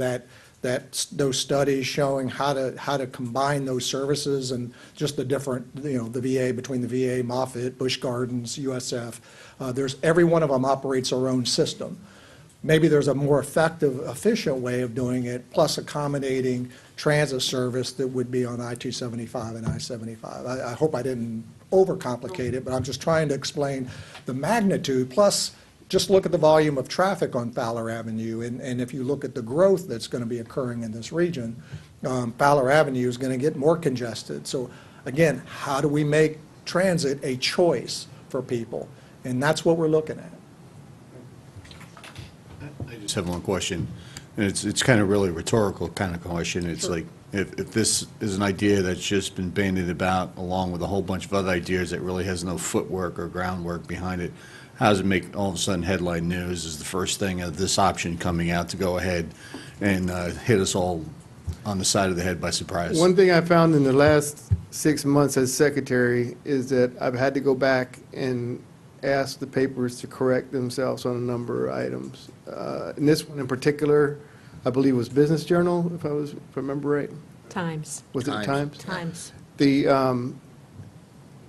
those studies showing how to combine those services and just the different, the VA, between the VA, Moffitt, Busch Gardens, USF. Every one of them operates their own system. maybe there's a more effective, efficient way of doing it, plus accommodating transit service that would be on I-275 and I-75. I hope I didn't overcomplicate it, but I'm just trying to explain the magnitude, plus just look at the volume of traffic on Fowler Avenue, and if you look at the growth that's going to be occurring in this region, Fowler Avenue is going to get more congested. So again, how do we make transit a choice for people? And that's what we're looking at. I just have one question, and it's kind of really rhetorical kind of question. It's like, if this is an idea that's just been bandied about along with a whole bunch of other ideas that really has no footwork or groundwork behind it, how does it make all of a sudden headline news is the first thing of this option coming out to go ahead and hit us all on the side of the head by surprise? One thing I found in the last 6 months as secretary is that I've had to go back and ask the papers to correct themselves on a number of items. And this one in particular, I believe was Business Journal, if I remember right. Times. Was it Times? Times. A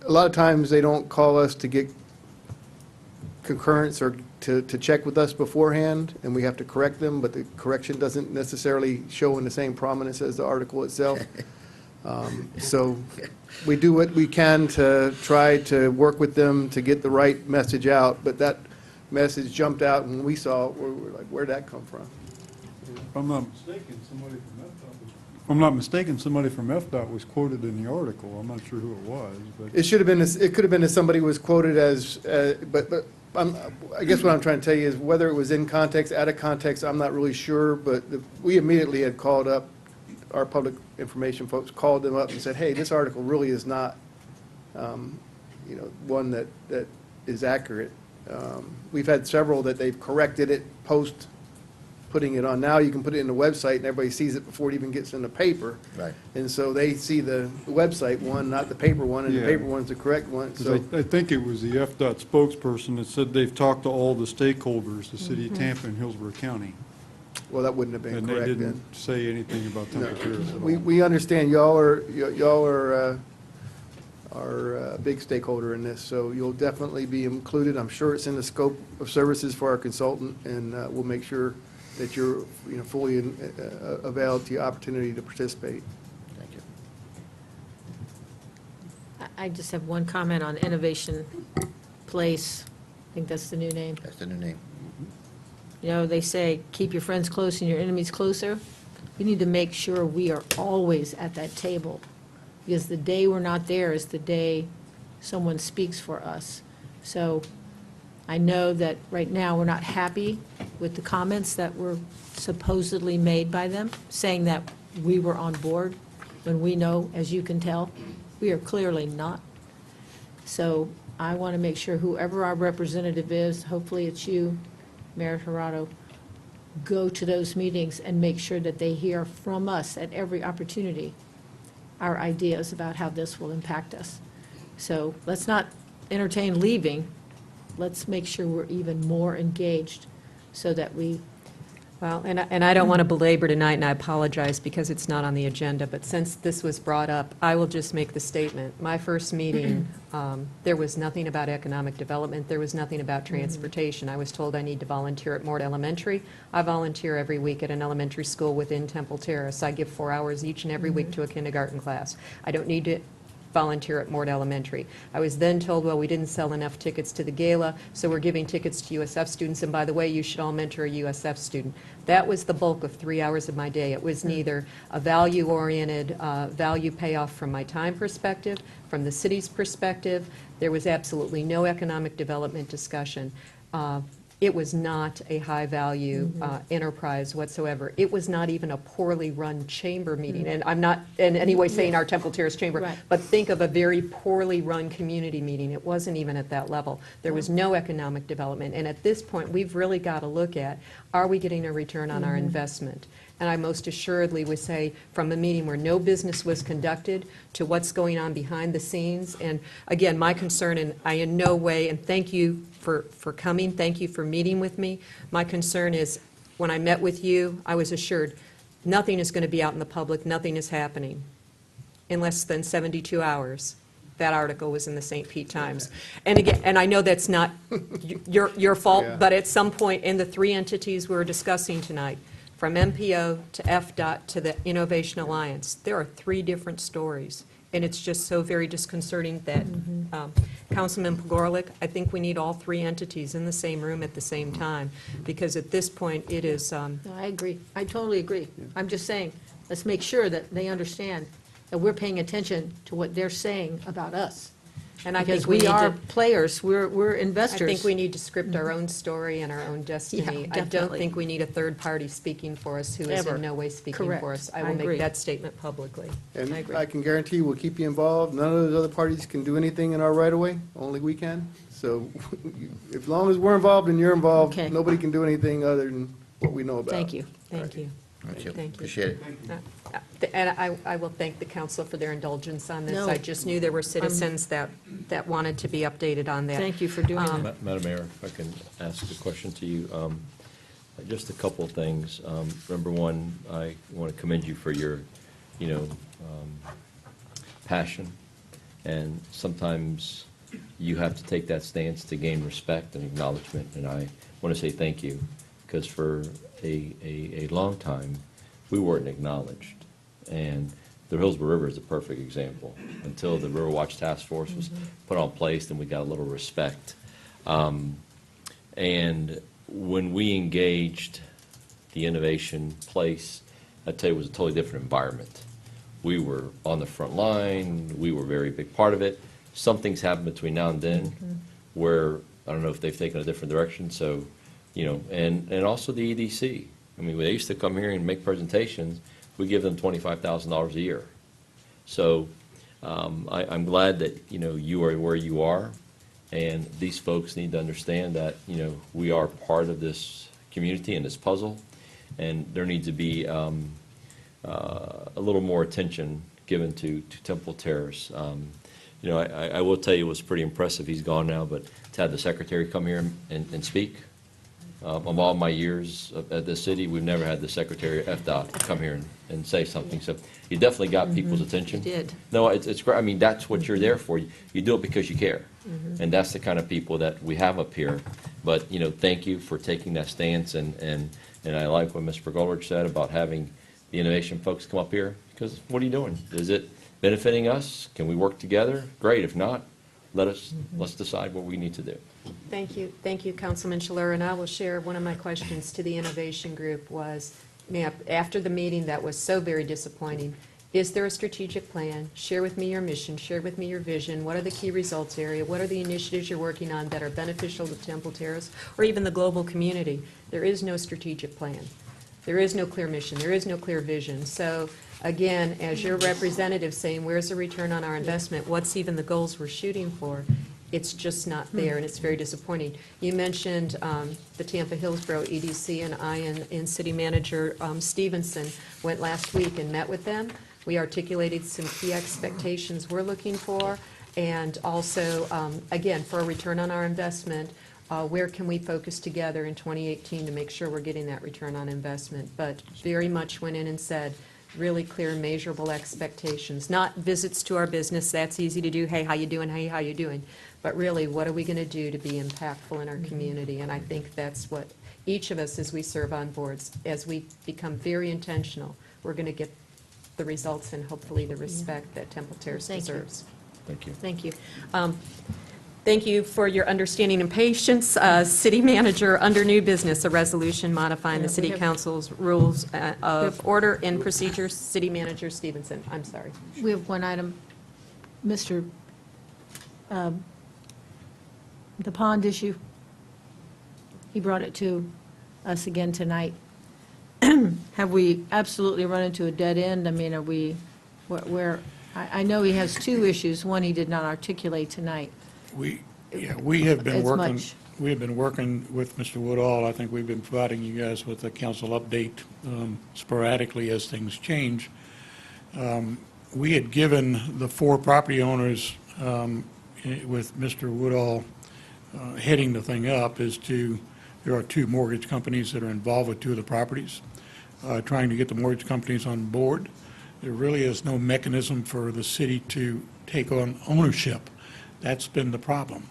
lot of times they don't call us to get concurrence or to check with us beforehand, and we have to correct them, but the correction doesn't necessarily show in the same prominence as the article itself. So we do what we can to try to work with them to get the right message out, but that message jumped out and we saw it, we were like, where'd that come from? If I'm not mistaken, somebody from FDOT was quoted in the article. I'm not sure who it was, but. It should have been, it could have been that somebody was quoted as, but I guess what I'm trying to tell you is whether it was in context, out of context, I'm not really sure, but we immediately had called up, our public information folks called them up and said, hey, this article really is not, one that is accurate. We've had several that they've corrected it post putting it on. Now you can put it in the website and everybody sees it before it even gets in the paper. Right. And so they see the website one, not the paper one, and the Yeah. paper one's the correct one, 'Cause so. I think it was the FDOT spokesperson that said they've talked to all the stakeholders, the city of Tampa and Hillsborough County. Well, that wouldn't have been And they correct then. didn't say anything about No. temperatures at all. We understand y'all are a big stakeholder in this, so you'll definitely be included. I'm sure it's in the scope of services for our consultant, and we'll make sure that you're, fully availed to your opportunity to participate. Thank you. I just have one comment on Innovation Place. I think that's the new name. That's the new name. They say, keep your friends close and your enemies closer. We need to make sure we are always at that table, because the day we're not there is the day someone speaks for us. So I know that right now, we're not happy with the comments that were supposedly made by them, saying that we were on board, when we know, as you can tell, we are clearly not. So I want to make sure whoever our representative is, hopefully it's you, Mayor Hirado, go to those meetings and make sure that they hear from us at every opportunity our ideas about how this will impact us. So let's not entertain leaving. Let's make sure we're even more engaged so that we. Well, and I don't want to belabor tonight, and I apologize because it's not on the agenda, but since this was brought up, I will just make the statement. My first meeting, there was nothing about economic development. There was nothing about transportation. I was told I need to volunteer at Mort Elementary. I volunteer every week at an elementary school within Temple Terrace. I give 4 hours each and every week to a kindergarten class. I don't need to volunteer at Mort Elementary. I was then told, well, we didn't sell enough tickets to the gala, so we're giving tickets to USF students, and by the way, you should all mentor a USF student. That was the bulk of 3 hours of my day. It was neither a value-oriented, value payoff from my time perspective, from the city's perspective. There was absolutely no economic development discussion. It was not a high-value enterprise whatsoever. It was not even a poorly run chamber meeting. And I'm not in any way saying our Temple Terrace Chamber, Right. but think of a very poorly run community meeting. It wasn't even at that level. There was no economic development. And at this point, we've really got to look at, are we getting a return on our investment? And I most assuredly would say, from a meeting where no business was conducted to what's going on behind the scenes. And again, my concern, and I in no way, and thank you for coming, thank you for meeting with me. My concern is, when I met with you, I was assured, nothing is going to be out in the public, nothing is happening in less than 72 hours. that article was in the St. Pete Times. And again, and I know that's not your fault, Yeah. but at some point in the three entities we're discussing tonight, from MPO to FDOT to the Innovation Alliance, there are three different stories. And it's just so very disconcerting that, Councilman Pagorlik, I think we need all three entities in the same room at the same time, because at this point, it is, No, I agree. I totally agree. I'm just saying, let's make sure that they understand that we're paying attention to what they're saying about us. and I Because think we we need are to, players, we're I investors. think we need to script our own story and our own destiny. I don't definitely. think we need a third party speaking for us who is Ever. in no way speaking Correct. for us. I I will agree. make that statement publicly. And I agree. I can guarantee we'll keep you involved. None of those other parties can do anything in our right-of-way, only we can. So as long as we're involved and you're involved, Okay. nobody can do anything other than what we know about. Thank you. Thank you. Thank you. Thank you. Appreciate it. And I will thank the council for their indulgence on this. No. I just knew there were citizens that wanted to be updated on that. Thank you for doing that. Madam Mayor, if I can ask a question to you. Just a couple of things. Number one, I want to commend you for your, passion. And sometimes you have to take that stance to gain respect and acknowledgement. And I want to say thank you, because for a long time, we weren't acknowledged. And the Hillsborough River is a perfect example. Until the River Watch Task Force was put on place, then we got a little respect. And when we engaged the innovation place, I tell you, it was a totally different environment. We were on the front line. We were a very big part of it. Something's happened between now and then where, I don't know if they've taken a different direction, so, and also the EDC. I mean, when they used to come here and make presentations, we give them $25,000 a year. So I'm glad that, you are where you are, and these folks need to understand that, we are part of this community and this puzzle, and there needs to be a little more attention given to Temple Terrace. I will tell you it was pretty impressive. He's gone now, but to have the secretary come here and speak. Of all my years at this city, we've never had the secretary of FDOT come here and say something. So you definitely got people's attention. You did. No, it's great. I mean, that's what you're there for. You do it because you care. And that's the kind of people that we have up here. But, thank you for taking that stance. And I like what Mr. Goldrich said about having the innovation folks come up here. Because what are you doing? Is it benefiting us? Can we work together? Great. If not, let's decide what we need to do. Thank you, Councilman Shalera, and I will share one of my questions to the Innovation Group was, after the meeting that was so very disappointing, is there a strategic plan? Share with me your mission, share with me your vision, what are the key results area, what are the initiatives you're working on that are beneficial to Temple Terrace, or even the global community? There is no strategic plan. There is no clear mission, there is no clear vision. So, again, as your representative saying, where's the return on our investment, what's even the goals we're shooting for? It's just not there, and it's very disappointing. You mentioned the Tampa Hillsborough EDC, and I and City Manager Stevenson went last week and met with them. We articulated some key expectations we're looking for, and also, again, for a return on our investment, where can we focus together in 2018 to make sure we're getting that return on investment? But very much went in and said, really clear, measurable expectations, not visits to our business, that's easy to do, hey, how you doing, hey, how you doing? But really, what are we going to do to be impactful in our community? And I think that's what each of us, as we serve on boards, as we become very intentional, we're going to get the results and hopefully the respect that Temple Terrace Thank you. deserves. Thank you. Thank you. Thank you for your understanding and patience. City Manager, under new business, a resolution modifying the Yeah, City we have- Council's rules of order and procedures. City Manager Stevenson, I'm sorry. We have one item. Mr., the pond issue, he brought it to us again tonight. Have we absolutely run into a dead end? I mean, are we, I know he has two issues. One he did not articulate tonight. We have been As working, much. we have been working with Mr. Woodall. I think we've been providing you guys with a council update sporadically as things change. We had given the four property owners, with Mr. Woodall heading the thing up, there are two mortgage companies that are involved with two of the properties, trying to get the mortgage companies on board. there really is no mechanism for the city to take on ownership. That's been the problem.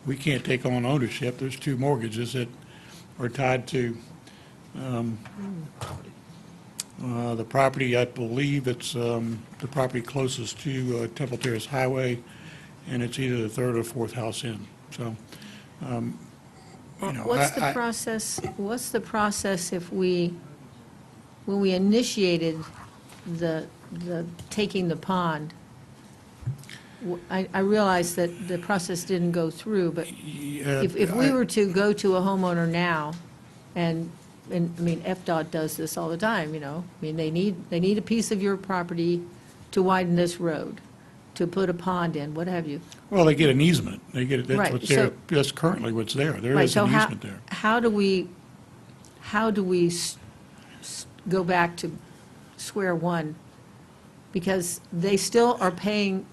We can't take on ownership. There's 2 mortgages that are tied to the property. I believe it's the property closest to Temple Terrace Highway, and it's either the 3rd or 4th house in. So, you know, What's the process if when we initiated the taking the pond? I realize that the process didn't go through, but if we were to go to a homeowner now, and I mean, FDOT does this all the time, you know? I mean, they need a piece of your property to widen this road, to put a pond in, what have you. Well, they get an easement. They get, that's Right, what's there, so- that's currently what's there. There Right, is so an easement there. how do we go back to square one? Because they still are paying,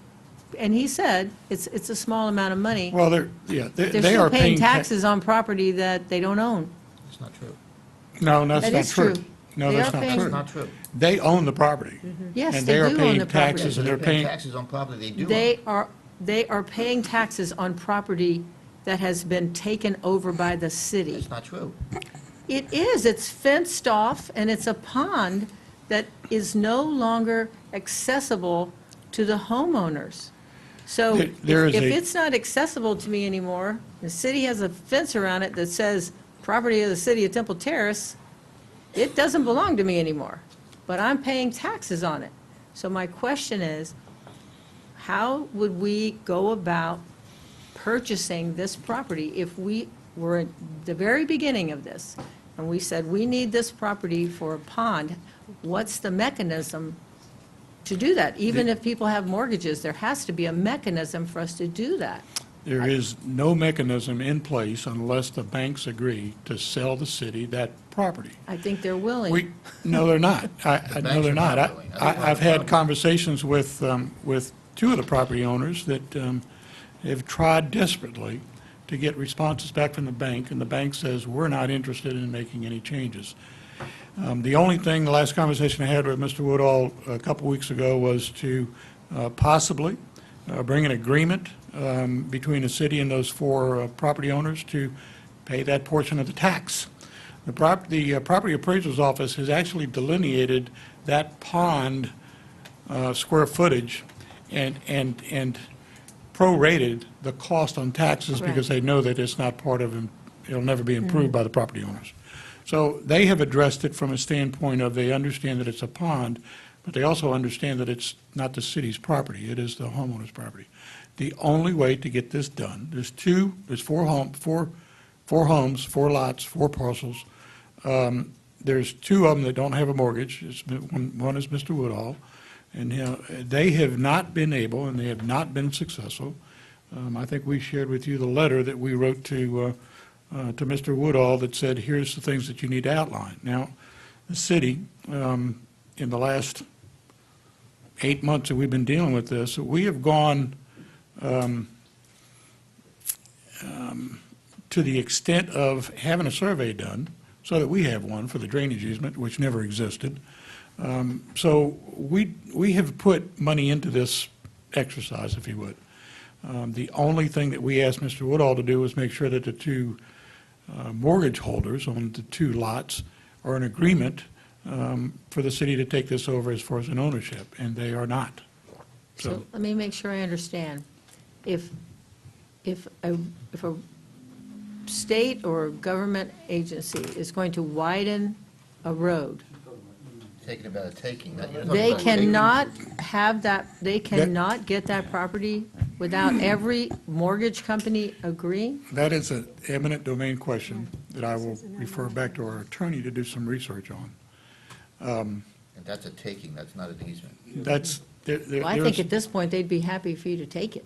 and he said, it's a small amount of money. Well, They're they still are paying paying taxes on property that they don't own. It's not true. No, that's That not is true. true. No, They that's are not paying- true. That's not true. They own the property. Yes, And they they are do own paying the property. taxes, and they're paying, taxes on property they do own. They are paying taxes on property that has been taken over by the city. That's not true. It is, it's fenced off, and it's a pond that is no longer accessible to the homeowners. So There is if a- it's not accessible to me anymore, the city has a fence around it that says, property of the city of Temple Terrace, it doesn't belong to me anymore, but I'm paying taxes on it. So my question is, how would we go about purchasing this property if we were at the very beginning of this, and we said, we need this property for a pond? What's the mechanism to do that? Even if people have mortgages, there has to be a mechanism for us to do that. there is no mechanism in place unless the banks agree to sell the city that property. I think they're willing. No, they're not. No, banks they're are not. not willing. I've had conversations with 2 of the property owners that have tried desperately to get responses back from the bank, and the bank says, we're not interested in making any changes. The only thing, the last conversation I had with Mr. Woodall a couple weeks ago was to possibly bring an agreement between the city and those 4 property owners to pay that portion of the tax. The property appraiser's office has actually delineated that pond square footage and prorated the cost on taxes because they know that it's not part of, it'll never be improved by the property owners. So they have addressed it from a standpoint of they understand that it's a pond, but they also understand that it's not the city's property, it is the homeowner's property. The only way to get this done, there's 4 homes, 4 lots, 4 parcels. There's 2 of them that don't have a mortgage. One is Mr. Woodall, and they have not been able, and they have not been successful. I think we shared with you the letter that we wrote to Mr. Woodall that said, here's the things that you need to outline. Now, the city, in the last 8 months that we've been dealing with this, we have gone to the extent of having a survey done, so that we have one for the drainage easement, which never existed. So we have put money into this exercise, if you would. The only thing that we asked Mr. Woodall to do was make sure that the 2 mortgage holders on the 2 lots are in agreement for the city to take this over as far as an ownership, and they are not. So let me make sure I understand. If a state or government agency is going to widen a road, Taking about a taking. they cannot have that, they cannot get that property without every mortgage company agreeing? That is an eminent domain question that I will refer back to our attorney to do some research on. And that's a taking, that's not an easement. That's, Well, I think at this point, they'd be happy for you to take it.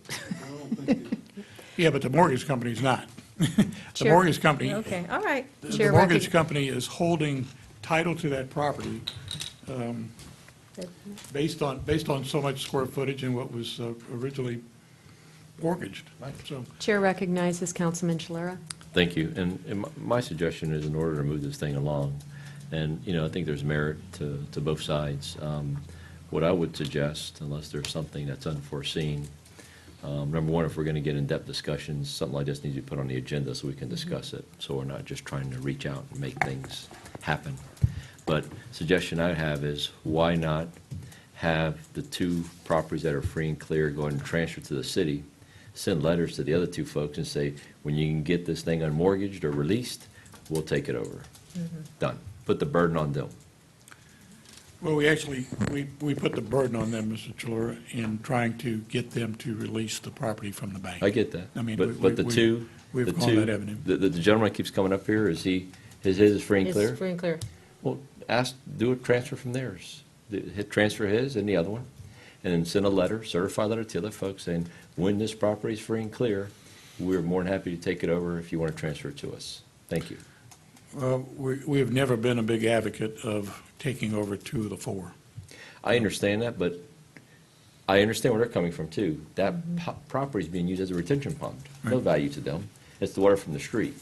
yeah, but the mortgage company's not. The Chair- mortgage company. Okay, all right. The Chair mortgage recog- company is holding title to that property based on so much square footage and what was originally mortgaged. So Chair recognizes Councilman Shalera. Thank you. And my suggestion is in order to move this thing along, and, you know, I think there's merit to both sides. what I would suggest, unless there's something that's unforeseen, number one, if we're going to get in-depth discussions, something like this needs to be put on the agenda so we can discuss it, so we're not just trying to reach out and make things happen. But suggestion I have is, why not have the two properties that are free and clear go ahead and transfer to the city, send letters to the other two folks and say, when you can get this thing unmortgaged or released, we'll take it over. Done. Put the burden on them. Well, we actually, we put the burden on them, Mr. Chalora, in trying to get them to release the property from the bank. I get that. I mean, But the two, we've the gone two, that avenue. the gentleman keeps coming up here, is he, his is free and clear? It's free and clear. Well, do a transfer from theirs. Hit transfer his and the other one, and then send a letter, certified letter to the other folks saying, when this property is free and clear, we're more than happy to take it over if you want to transfer it to us. Thank you. We have never been a big advocate of taking over two of the four. I understand that, but I understand where they're coming from too. That property is being used as a retention pond. No Right. value to them. It's the water from the street.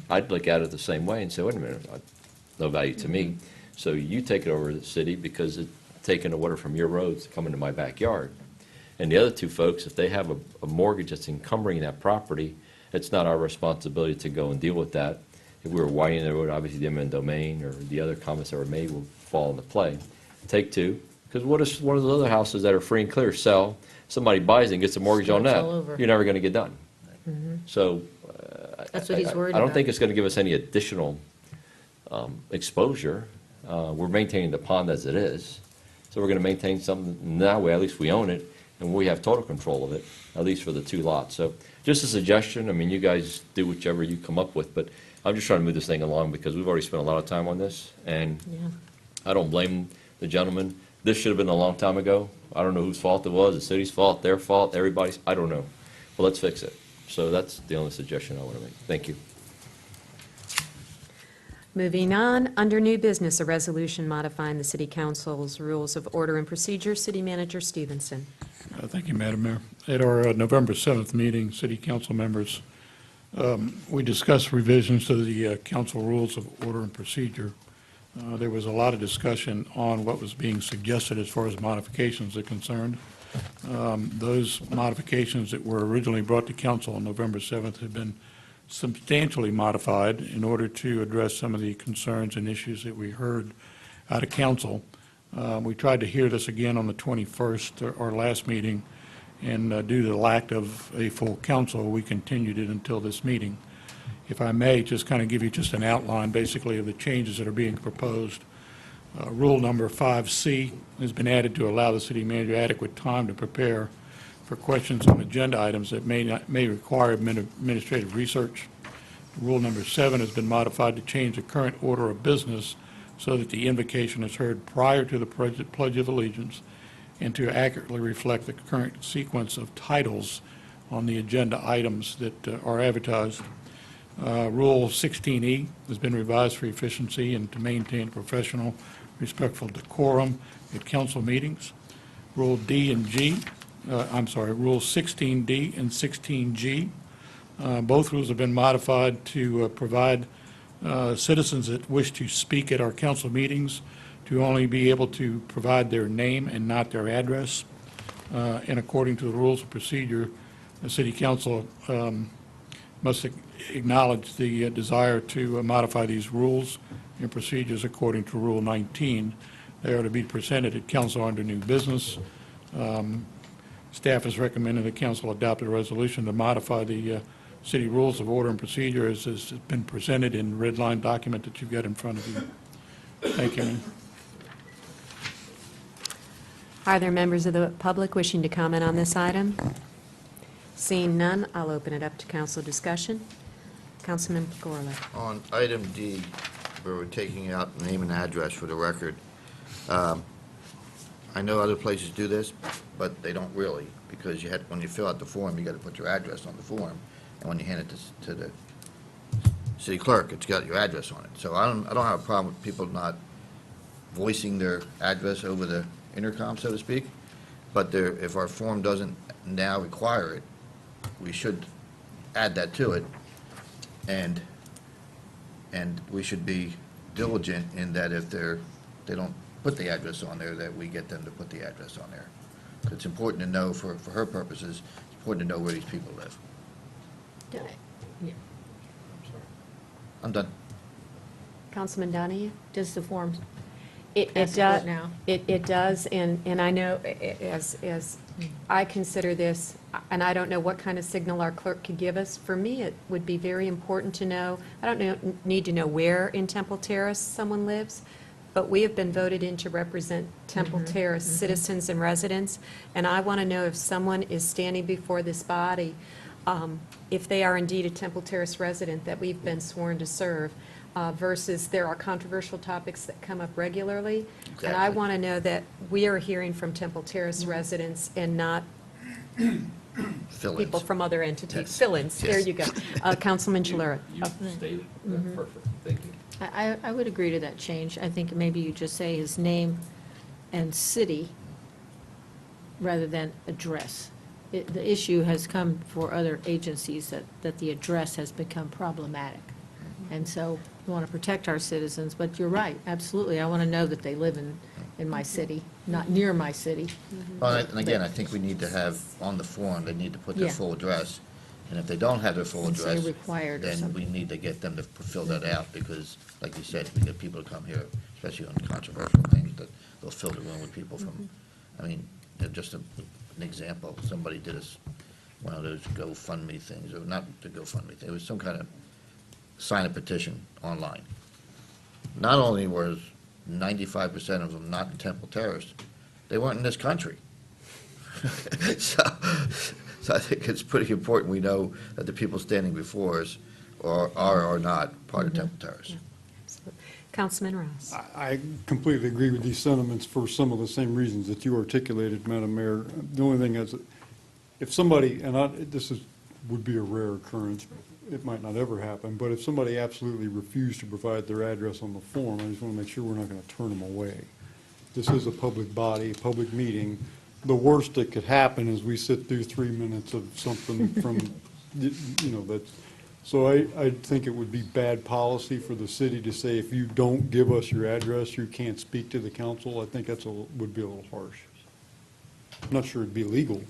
I'd look at it the same way and say, wait a minute, no value to me. So you take it over to the city because it's taking the water from your roads to come into my backyard. And the other two folks, if they have a mortgage that's encumbering that property, it's not our responsibility to go and deal with that. If we were widening the road, obviously the eminent domain or the other comments that were made will fall into play. Take two, because what if one of those other houses that are free and clear sell, somebody buys it and gets a mortgage on Starts that, all over. you're never going to get done. So. That's what he's worried I don't about. think it's going to give us any additional exposure. We're maintaining the pond as it is, so we're going to maintain something, that way at least we own it, and we have total control of it, at least for the two lots. So just a suggestion, I mean, you guys do whichever you come up with, but I'm just trying to move this thing along because we've already spent a lot of time on this, and Yeah. I don't blame the gentleman. This should have been a long time ago. I don't know whose fault it was, the city's fault, their fault, everybody's, I don't know. But let's fix it. So that's the only suggestion I want to make. Thank you. Moving on, under new business, a resolution modifying the city council's rules of order and procedure. City Manager Stevenson. Thank you, Madam Mayor. At our November 7th meeting, city council members, we discussed revisions to the council rules of order and procedure. There was a lot of discussion on what was being suggested as far as modifications are concerned. Those modifications that were originally brought to council on November 7th have been substantially modified in order to address some of the concerns and issues that we heard out of council. We tried to hear this again on the 21st, our last meeting, and due to the lack of a full council, we continued it until this meeting. If I may, just kind of give you just an outline, basically, of the changes that are being proposed. Rule number 5C has been added to allow the city manager adequate time to prepare for questions on agenda items that may require administrative research. Rule number 7 has been modified to change the current order of business so that the invocation is heard prior to the Pledge of Allegiance and to accurately reflect the current sequence of titles on the agenda items that are advertised. Rule 16E has been revised for efficiency and to maintain professional, respectful decorum at council meetings. Rule D and G, Rule 16D and 16G. Both rules have been modified to provide citizens that wish to speak at our council meetings to only be able to provide their name and not their address. And according to the rules of procedure, the city council must acknowledge the desire to modify these rules and procedures according to Rule 19. They are to be presented at council under new business. Staff has recommended the council adopt a resolution to modify the city rules of order and procedure as has been presented in the red line document that you've got in front of you. Thank you, ma'am. Are there members of the public wishing to comment on this item? Seeing none, I'll open it up to council discussion. Councilman Gorley. On item D, where we're taking out name and address for the record, I know other places do this, but they don't really, because when you fill out the form, you got to put your address on the form, and when you hand it to the city clerk, it's got your address on it. So I don't have a problem with people not voicing their address over the intercom, so to speak, but if our form doesn't now require it, we should add that to it, and we should be diligent in that if they don't put the address on there, that we get them to put the address on there. It's important to know, for her purposes, it's important to know where these people live. I'm done. Councilman Donahue? Does the form It ask for does, it now? it does, and I know, as I consider this, and I don't know what kind of signal our clerk could give us, for me, it would be very important to know, I don't need to know where in Temple Terrace someone lives, but we have been voted in to represent Temple Terrace citizens and residents, and I want to know if someone is standing before this body, if they are indeed a Temple Terrace resident that we've been sworn to serve, versus there are controversial topics that come up regularly. And I Exactly. want to know that we are hearing from Temple Terrace residents and not Fill-ins. people from other entities. Yes. Fill-ins, there Yes. you go. Councilman Chalura. You stated that perfect. Thank you. I would agree to that change. I think maybe you just say his name and city rather than address. The issue has come for other agencies that the address has become problematic. And so we want to protect our citizens, but you're right, absolutely. I want to know that they live in my city, not near my city. Well, and again, I think we need to have, on the form, they need to put their Yeah. full address. And if they don't have their full And say address, required or then we something. need to get them to fill that out, because, like you said, we get people to come here, especially on controversial things, that they'll fill the room with people from, I mean, just an example, somebody did one of those GoFundMe things, or not the GoFundMe thing, it was some kind of sign a petition online. Not only was 95% of them not in Temple Terrace, they weren't in this country. So I think it's pretty important we know that the people standing before us are not part of Temple Terrace. Councilman Ross. I completely agree with these sentiments for some of the same reasons that you articulated, Madam Mayor. The only thing is, if somebody, and would be a rare occurrence, it might not ever happen, but if somebody absolutely refused to provide their address on the form, I just want to make sure we're not going to turn them away. This is a public body, a public meeting. The worst that could happen is we sit through 3 minutes of something from, that's, so I think it would be bad policy for the city to say, if you don't give us your address, you can't speak to the council. I think would be a little harsh. I'm not sure it'd be legal.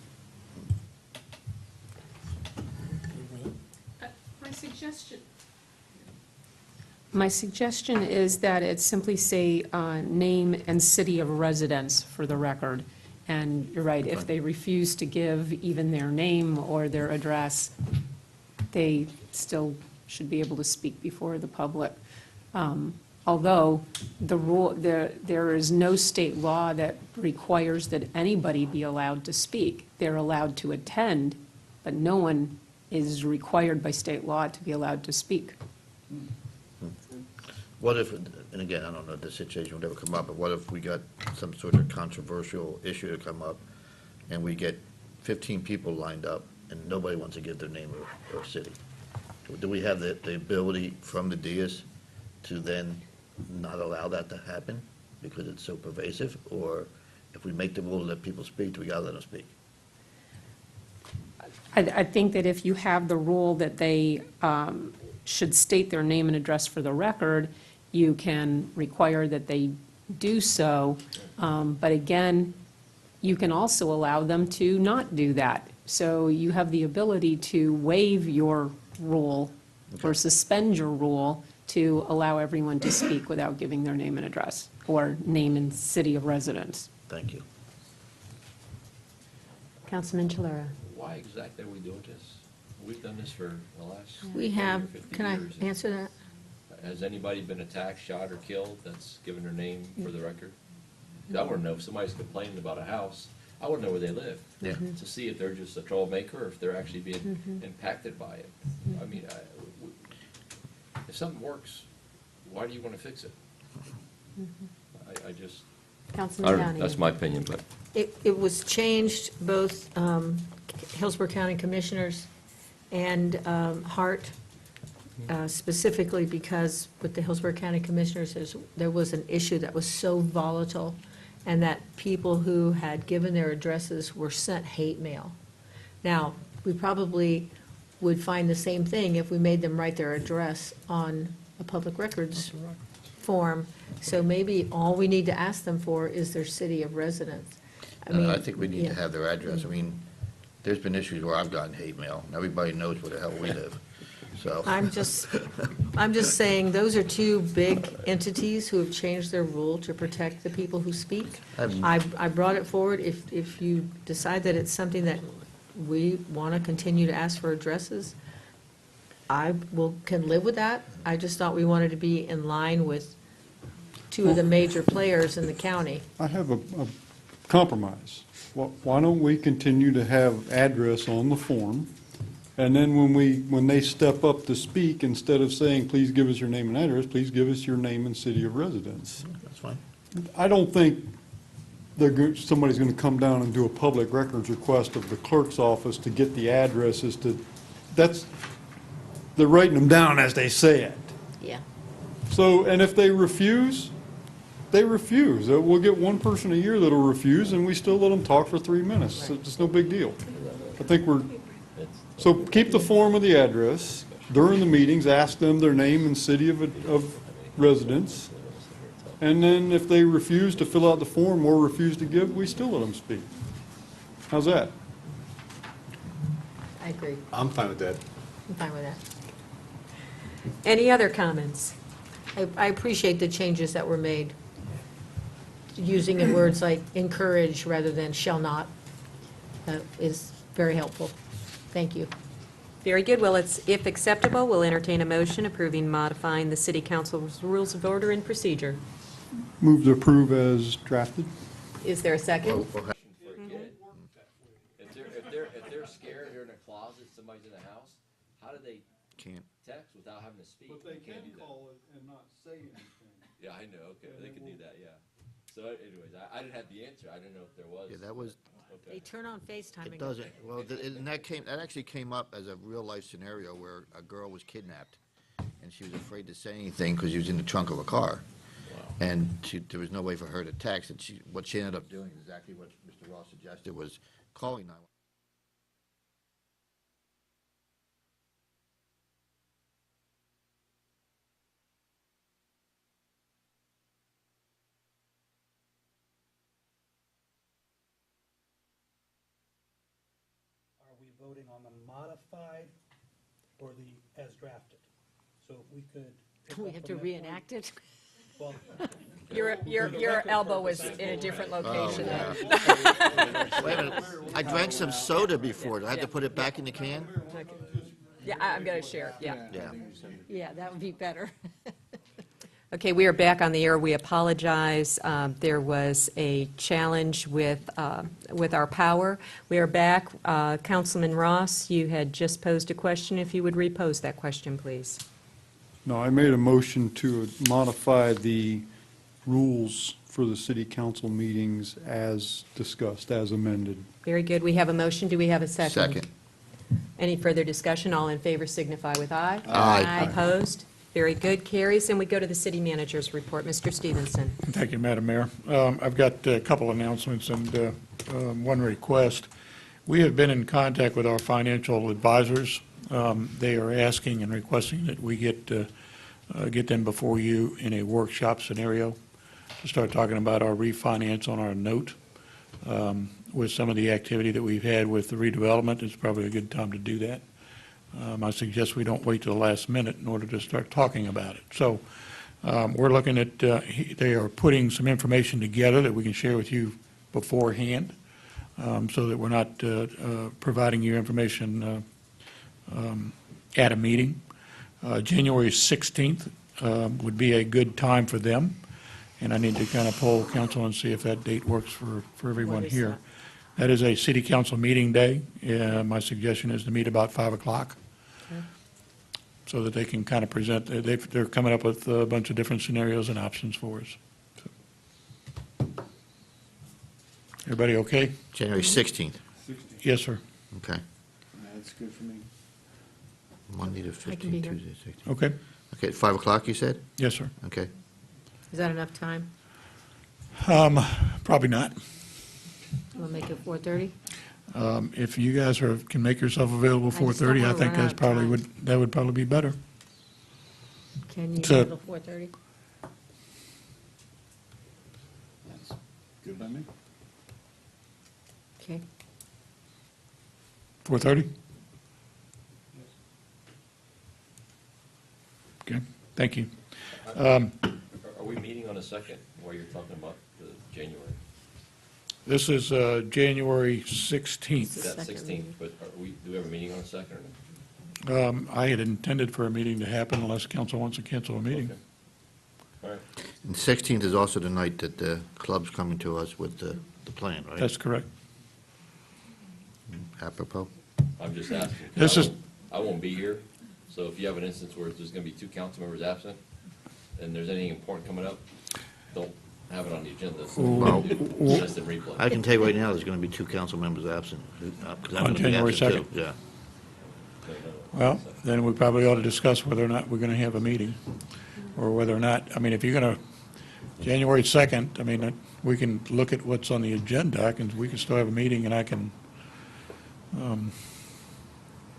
My suggestion is that it simply say name and city of residence for the record. And you're right, if they refuse to give even their name or their address, they still should be able to speak before the public. Although the rule, there is no state law that requires that anybody be allowed to speak. They're allowed to attend, but no one is required by state law to be allowed to speak. What if, and again, I don't know if this situation would ever come up, but what if we got some sort of controversial issue to come up, and we get 15 people lined up, and nobody wants to give their name or city? Do we have the ability from the dais to then not allow that to happen because it's so pervasive? Or if we make the rule to let people speak, do we gotta let them speak? I think that if you have the rule that they should state their name and address for the record, you can require that they do so. But again, you can also allow them to not do that. So you have the ability to waive your rule or suspend your rule to allow everyone to speak without giving their name and address or name and city of residence. Thank you. Councilman Chalura. Why exactly are we doing this? We've done this for the last We 40 or have, 50 can I years. answer that? Has anybody been attacked, shot, or killed that's given their name for the record? 'Cause I want to know if somebody's complaining about a house, I want to know where they live. Yeah. To see if they're just a troublemaker or if they're actually being impacted by it. I mean, if something works, why do you want to fix it? I just, I Councilman don't know, Donahue. that's my opinion, but. It was changed, both Hillsborough County Commissioners and Hart, specifically because with the Hillsborough County Commissioners, there was an issue that was so volatile, and that people who had given their addresses were sent hate mail. Now, we probably would find the same thing if we made them write their address on a public records form, So maybe all we need to ask them for is their city of residence. And I think we need yeah. to have their address. I mean, there's been issues where I've gotten hate mail, and everybody knows where the hell we live, so. I'm just saying, those are two big entities who have changed their rule to protect the people who speak. I brought it forward. If you decide that it's something that we want to continue to ask for addresses, can live with that. I just thought we wanted to be in line with two of the major players in the county. I have a compromise. Why don't we continue to have address on the form? And then when they step up to speak, instead of saying, please give us your name and address, please give us your name and city of residence. That's fine. I don't think somebody's going to come down and do a public records request of the clerk's office to get the addresses they're writing them down as they say it. Yeah. So, and if they refuse, they refuse. We'll get one person a year that'll refuse, and we still let them talk for 3 minutes. So it's no big deal. I think so keep the form of the address. During the meetings, ask them their name and city of residence. And then if they refuse to fill out the form or refuse to give, we still let them speak. How's that? I agree. I'm fine with that. I'm fine with that. Any other comments? I appreciate the changes that were made, using in words like encourage rather than shall not. That is very helpful. Thank you. Very good. Well, if acceptable, we'll entertain a motion approving modifying the City Council's Rules of Order and Procedure. Move to approve as drafted. Is there a second? If they're scared, they're in a closet, somebody's in the house, how do they Can't. text without having to speak? But they Can't can do that. call it and not say anything. Yeah, I know, okay, they can do that, yeah. So anyways, I didn't have the answer, I didn't know if there was. Yeah, that was, They turn on FaceTime and it go, doesn't, well, and that actually came up as a real-life scenario where a girl was kidnapped, and she was afraid to say anything because she was in the trunk of a car. And there was no way for her to text, and what she ended up doing, exactly what Mr. Ross suggested, was calling 911. Are we voting on the modified or the as drafted? So if we could. pick we up have from to that reenact it? point- Your elbow was in a different location. Wait a minute, I drank some soda before, do I have to put it back in the can? Yeah, I'm going to share, yeah. Yeah. Yeah, that would be better. Okay, we are back on the air. We apologize. There was a challenge with our power. We are back. Councilman Ross, you had just posed a question. If you would repose that question, please. No, I made a motion to modify the rules for the city council meetings as discussed, as amended. Very good. We have a motion. Do we have a second? Second. Any further discussion? All in favor signify with aye. Aye. Opposed? Very good. Carries. And we go to the city manager's report. Mr. Stevenson. Thank you, Madam Mayor. I've got a couple announcements and one request. We have been in contact with our financial advisors. They are asking and requesting that we get them before you in a workshop scenario to start talking about our refinance on our note. With some of the activity that we've had with the redevelopment, it's probably a good time to do that. I suggest we don't wait till the last minute in order to start talking about it. So we're looking at, they are putting some information together that we can share with you beforehand, so that we're not providing you information at a meeting. January 16th would be a good time for them, and I need to kind of poll council and see if that date works for everyone What is here. that? That is a city council meeting day. My suggestion is to meet about 5 o'clock. Okay. So that they can kind of present, they're coming up with a bunch of different scenarios and options for us. So. Everybody okay? January 16th, Yes, sir. okay. That's good for me. Monday to I can be 15th, here. Tuesday, 16th. Okay. Okay, 5 o'clock, you said? Yes, sir. Okay. Is that enough time? Probably not. We'll make it 4:30? If you guys can make yourself available I just don't 4:30, I wanna think run out that's of probably time. that would probably be better. Can you So- handle 4:30? Good by me. Okay. 4:30? Okay, thank you. Are we meeting on a second while you're talking about the January? This is January 16th. That's 16th, but do we have a meeting on a second or no? I had intended for a meeting to happen unless council wants to cancel a meeting. Okay. All right. And 16th is also the night that the club's coming to us with the plan, right? That's correct. Apropos. I'm just asking. This is- I won't be here, so if you have an instance where there's going to be 2 council members absent, and there's anything important coming up, don't have it on the agenda. So Well, just in replay. I can tell you right now, there's going to be 2 council members absent. 'Cause I'm On gonna be January absent, 2nd? too. Yeah. Well, then we probably ought to discuss whether or not we're going to have a meeting, or whether or not, I mean, if you're going to, January 2nd, I mean, we can look at what's on the agenda. We can still have a meeting, and I can,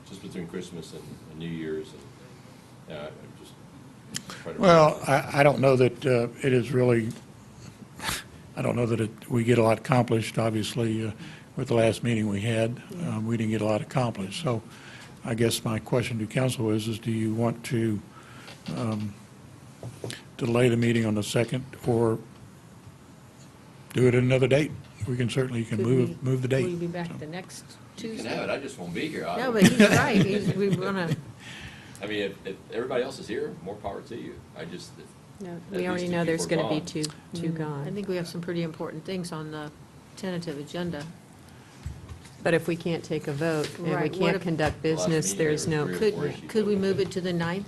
Just between Christmas and New Year's, and, I'm just trying to. well, I don't know that it is really, I don't know that we get a lot accomplished, obviously, with the last meeting we had. We didn't get a lot accomplished. So I guess my question to council is do you want to delay the meeting on the 2nd or do it at another date? We can certainly, you can move the date. Will you be back the next You can Tuesday? have it, I just won't be here. No, but he's right. We want to, I mean, if everybody else is here, more power to you. I just, No, At we least already two know there's people going to be gone. two I gone. think we have some pretty important things on the tentative agenda. But if we can't take a vote and we Right, what can't if- conduct The last business, meeting, there's there no, was 3 or 4 issues Could we that move it to the 9th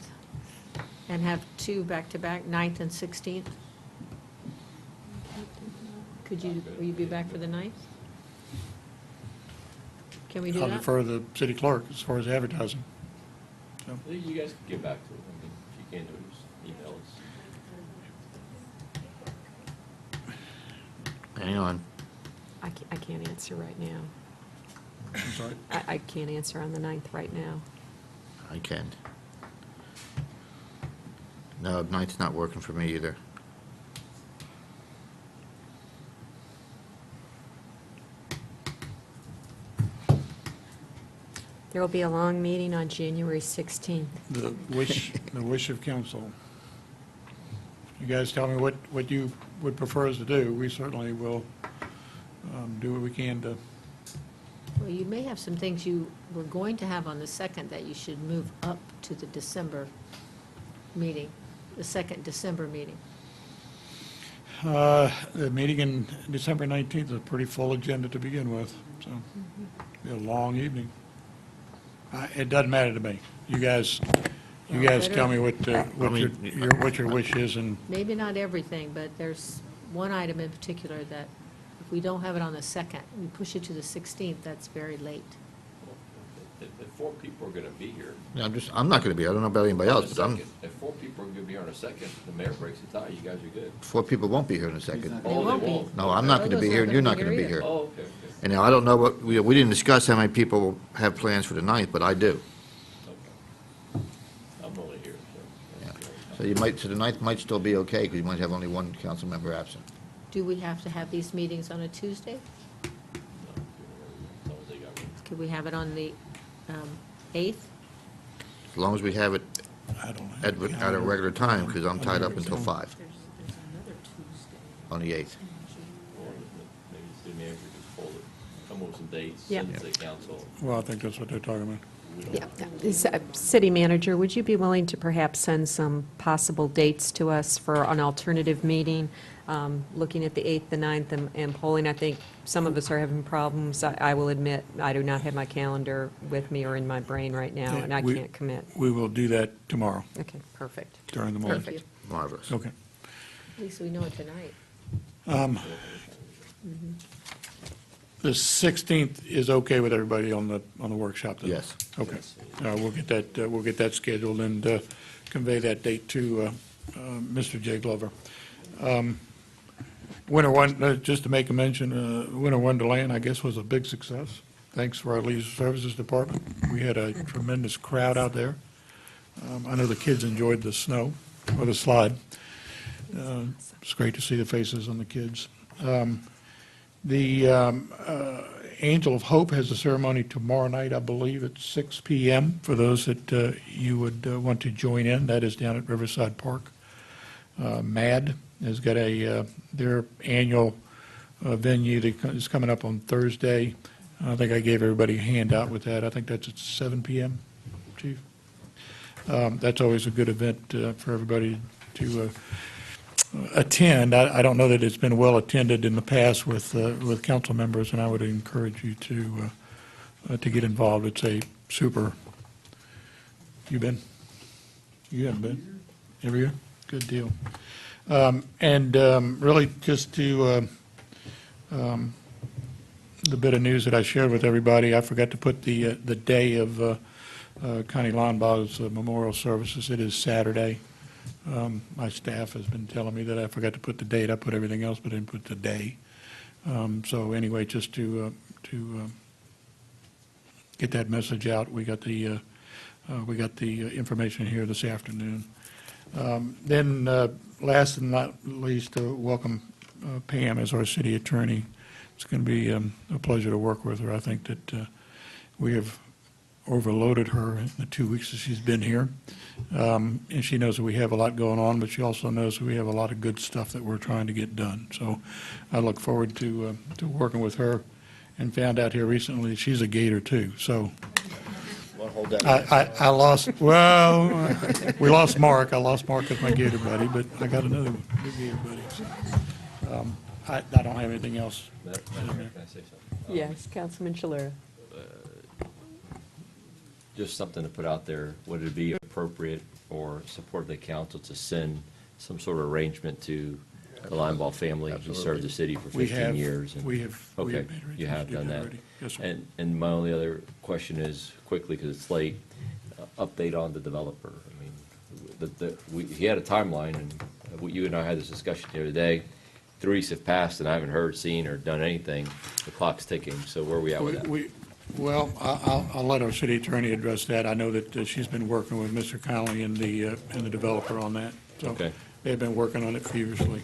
and have 2 back-to-back, 9th and 16th? Will you be back for the 9th? Can we do I'll that? defer the city clerk as far as advertising. So, You guys can get back to it. I mean, if you can't do it, just email us. Hang on. I can't answer right now. I'm sorry. I can't answer on the 9th right now. I can. No, 9th's not working for me either. There will be a long meeting on January 16th. The wish of council. You guys tell me what you would prefer us to do. We certainly will do what we can to, Well, you may have some things you were going to have on the 2nd that you should move up to the December meeting, the 2nd December meeting. the meeting in December 19th is a pretty full agenda to begin with, so be a long evening. It doesn't matter to me. You guys tell me what your wish is, and Maybe not everything, but there's one item in particular that if we don't have it on the 2nd, we push it to the 16th, that's very late. If 4 people are going to be here. Yeah, I'm not going to be, I don't know about anybody on else, the but 2nd, If 4 people are going to be here on a second, the mayor breaks the tie, you guys are good. 4 people won't be here in a second. Oh, won't they be. won't. No, I'm not going to be here, and you're not going to be either. here. Oh, okay, okay. And now, I don't know what, we didn't discuss how many people have plans for the 9th, but I do. Okay. I'm only here, so. So the 9th might still be okay, because you might have only 1 council member absent. Do we have to have these meetings on a Tuesday? As long as they got room. Could we have it on the 8th? As long as we have it I don't at have. a regular time, because I'm tied up until 5 on the 8th. Or maybe the city manager just pull it, come up with some dates, Yeah. send it to the council. Well, I think that's what they're talking about. City manager, would you be willing to perhaps send some possible dates to us for an alternative meeting, looking at the 8th, the 9th, and polling? I think some of us are having problems. I will admit, I do not have my calendar with me or in my brain right now, and I We- can't commit. We will do that tomorrow Okay, perfect. during the morning. Perfect. Marvelous. Okay. At least we know it tonight. The 16th is okay with everybody on the workshop then? Yes. Okay. We'll get that scheduled and convey that date to Mr. Jay Glover. Winter just to make a mention, Winter Wonderland, I guess, was a big success. Thanks for our Leisure Services Department. We had a tremendous crowd out there. I know the kids enjoyed the snow, or the slide. It's great to see the faces on the kids. The Angel of Hope has a ceremony tomorrow night, I believe, at 6 p.m. for those that you would want to join in. That is down at Riverside Park. MAD has got their annual venue that is coming up on Thursday. I think I gave everybody a handout with that. I think that's at 7 p.m., Chief. That's always a good event for everybody to attend. I don't know that it's been well attended in the past with council members, and I would encourage you to get involved. It's a super. You been? You haven't been? Every year? Good deal. Really just to the bit of news that I shared with everybody, I forgot to put the day of Connie Lonbaugh's memorial services. It is Saturday. My staff has been telling me that I forgot to put the date. I put everything else, but didn't put the day. So anyway, just to get that message out, we got the information here this afternoon. Then last and not least, welcome Pam as our city attorney. It's going to be a pleasure to work with her. I think that we have overloaded her in the 2 weeks that she's been here. And she knows that we have a lot going on, but she also knows that we have a lot of good stuff that we're trying to get done. So I look forward to working with her, and found out here recently that she's a Gator too. So I lost, well, we lost Mark. I lost Mark as my Gator buddy, but I got another good Gator buddy. So, I don't have anything else. Madam Mayor, can I say something? Yes, Councilman Shalera. Just something to put out there. Would it be appropriate or support the council to send some sort of arrangement to the Linebaugh family who served the city for 15 years? And- We have Okay, made arrangements you have to do done that. already. Yes, sir. And my only other question is, quickly, because it's late, update on the developer. I mean, he had a timeline, and you and I had this discussion the other day. 3 weeks have passed, and I haven't heard, seen, or done anything. The clock's ticking, so where are we at with that? Well, I'll let our city attorney address that. I know that she's been working with Mr. Connolly and the developer on that. So Okay. they've been working on it feverishly.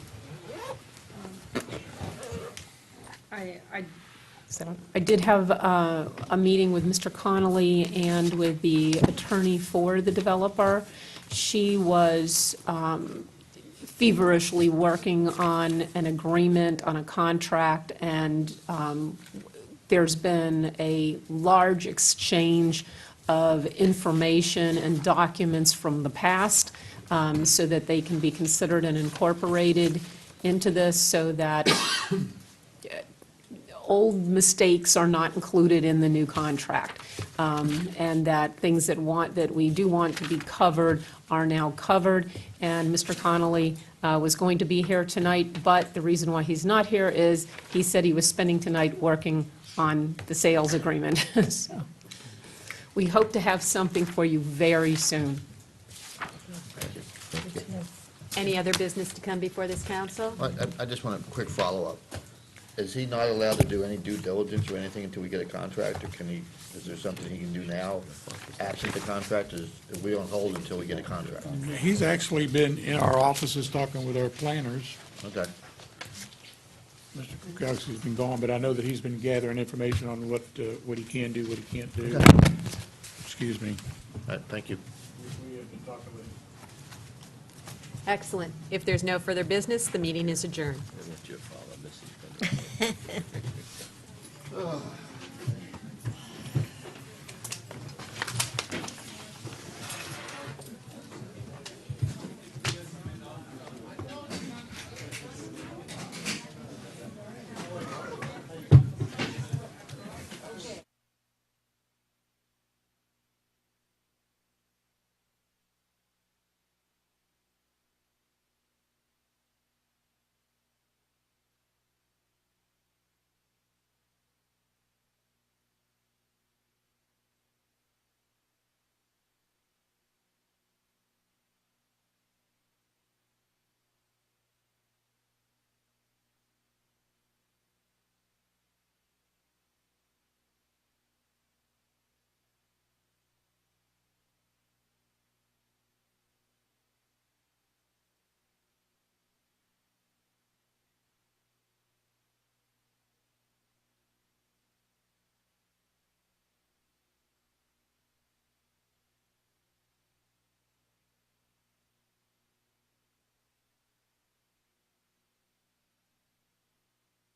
I did have a meeting with Mr. Connolly and with the attorney for the developer. She was feverishly working on an agreement, on a contract, and there's been a large exchange of information and documents from the past so that they can be considered and incorporated into this so that old mistakes are not included in the new contract, and that things that we do want to be covered are now covered. And Mr. Connolly was going to be here tonight, but the reason why he's not here is he said he was spending tonight working on the sales agreement. So we hope to have something for you very soon. Any other business to come before this council? I just want a quick follow-up. Is he not allowed to do any due diligence or anything until we get a contract, or is there something he can do now, absent the contract? Is we on hold until we get a contract? He's actually been in our offices talking with our planners. Okay. Mr. Kukowski's been gone, but I know that he's been gathering information on what he can do, what he can't do. Okay. Excuse me. All right, thank you. We have been talking with him. Excellent. If there's no further business, the meeting is adjourned. I left you a follow, Mrs.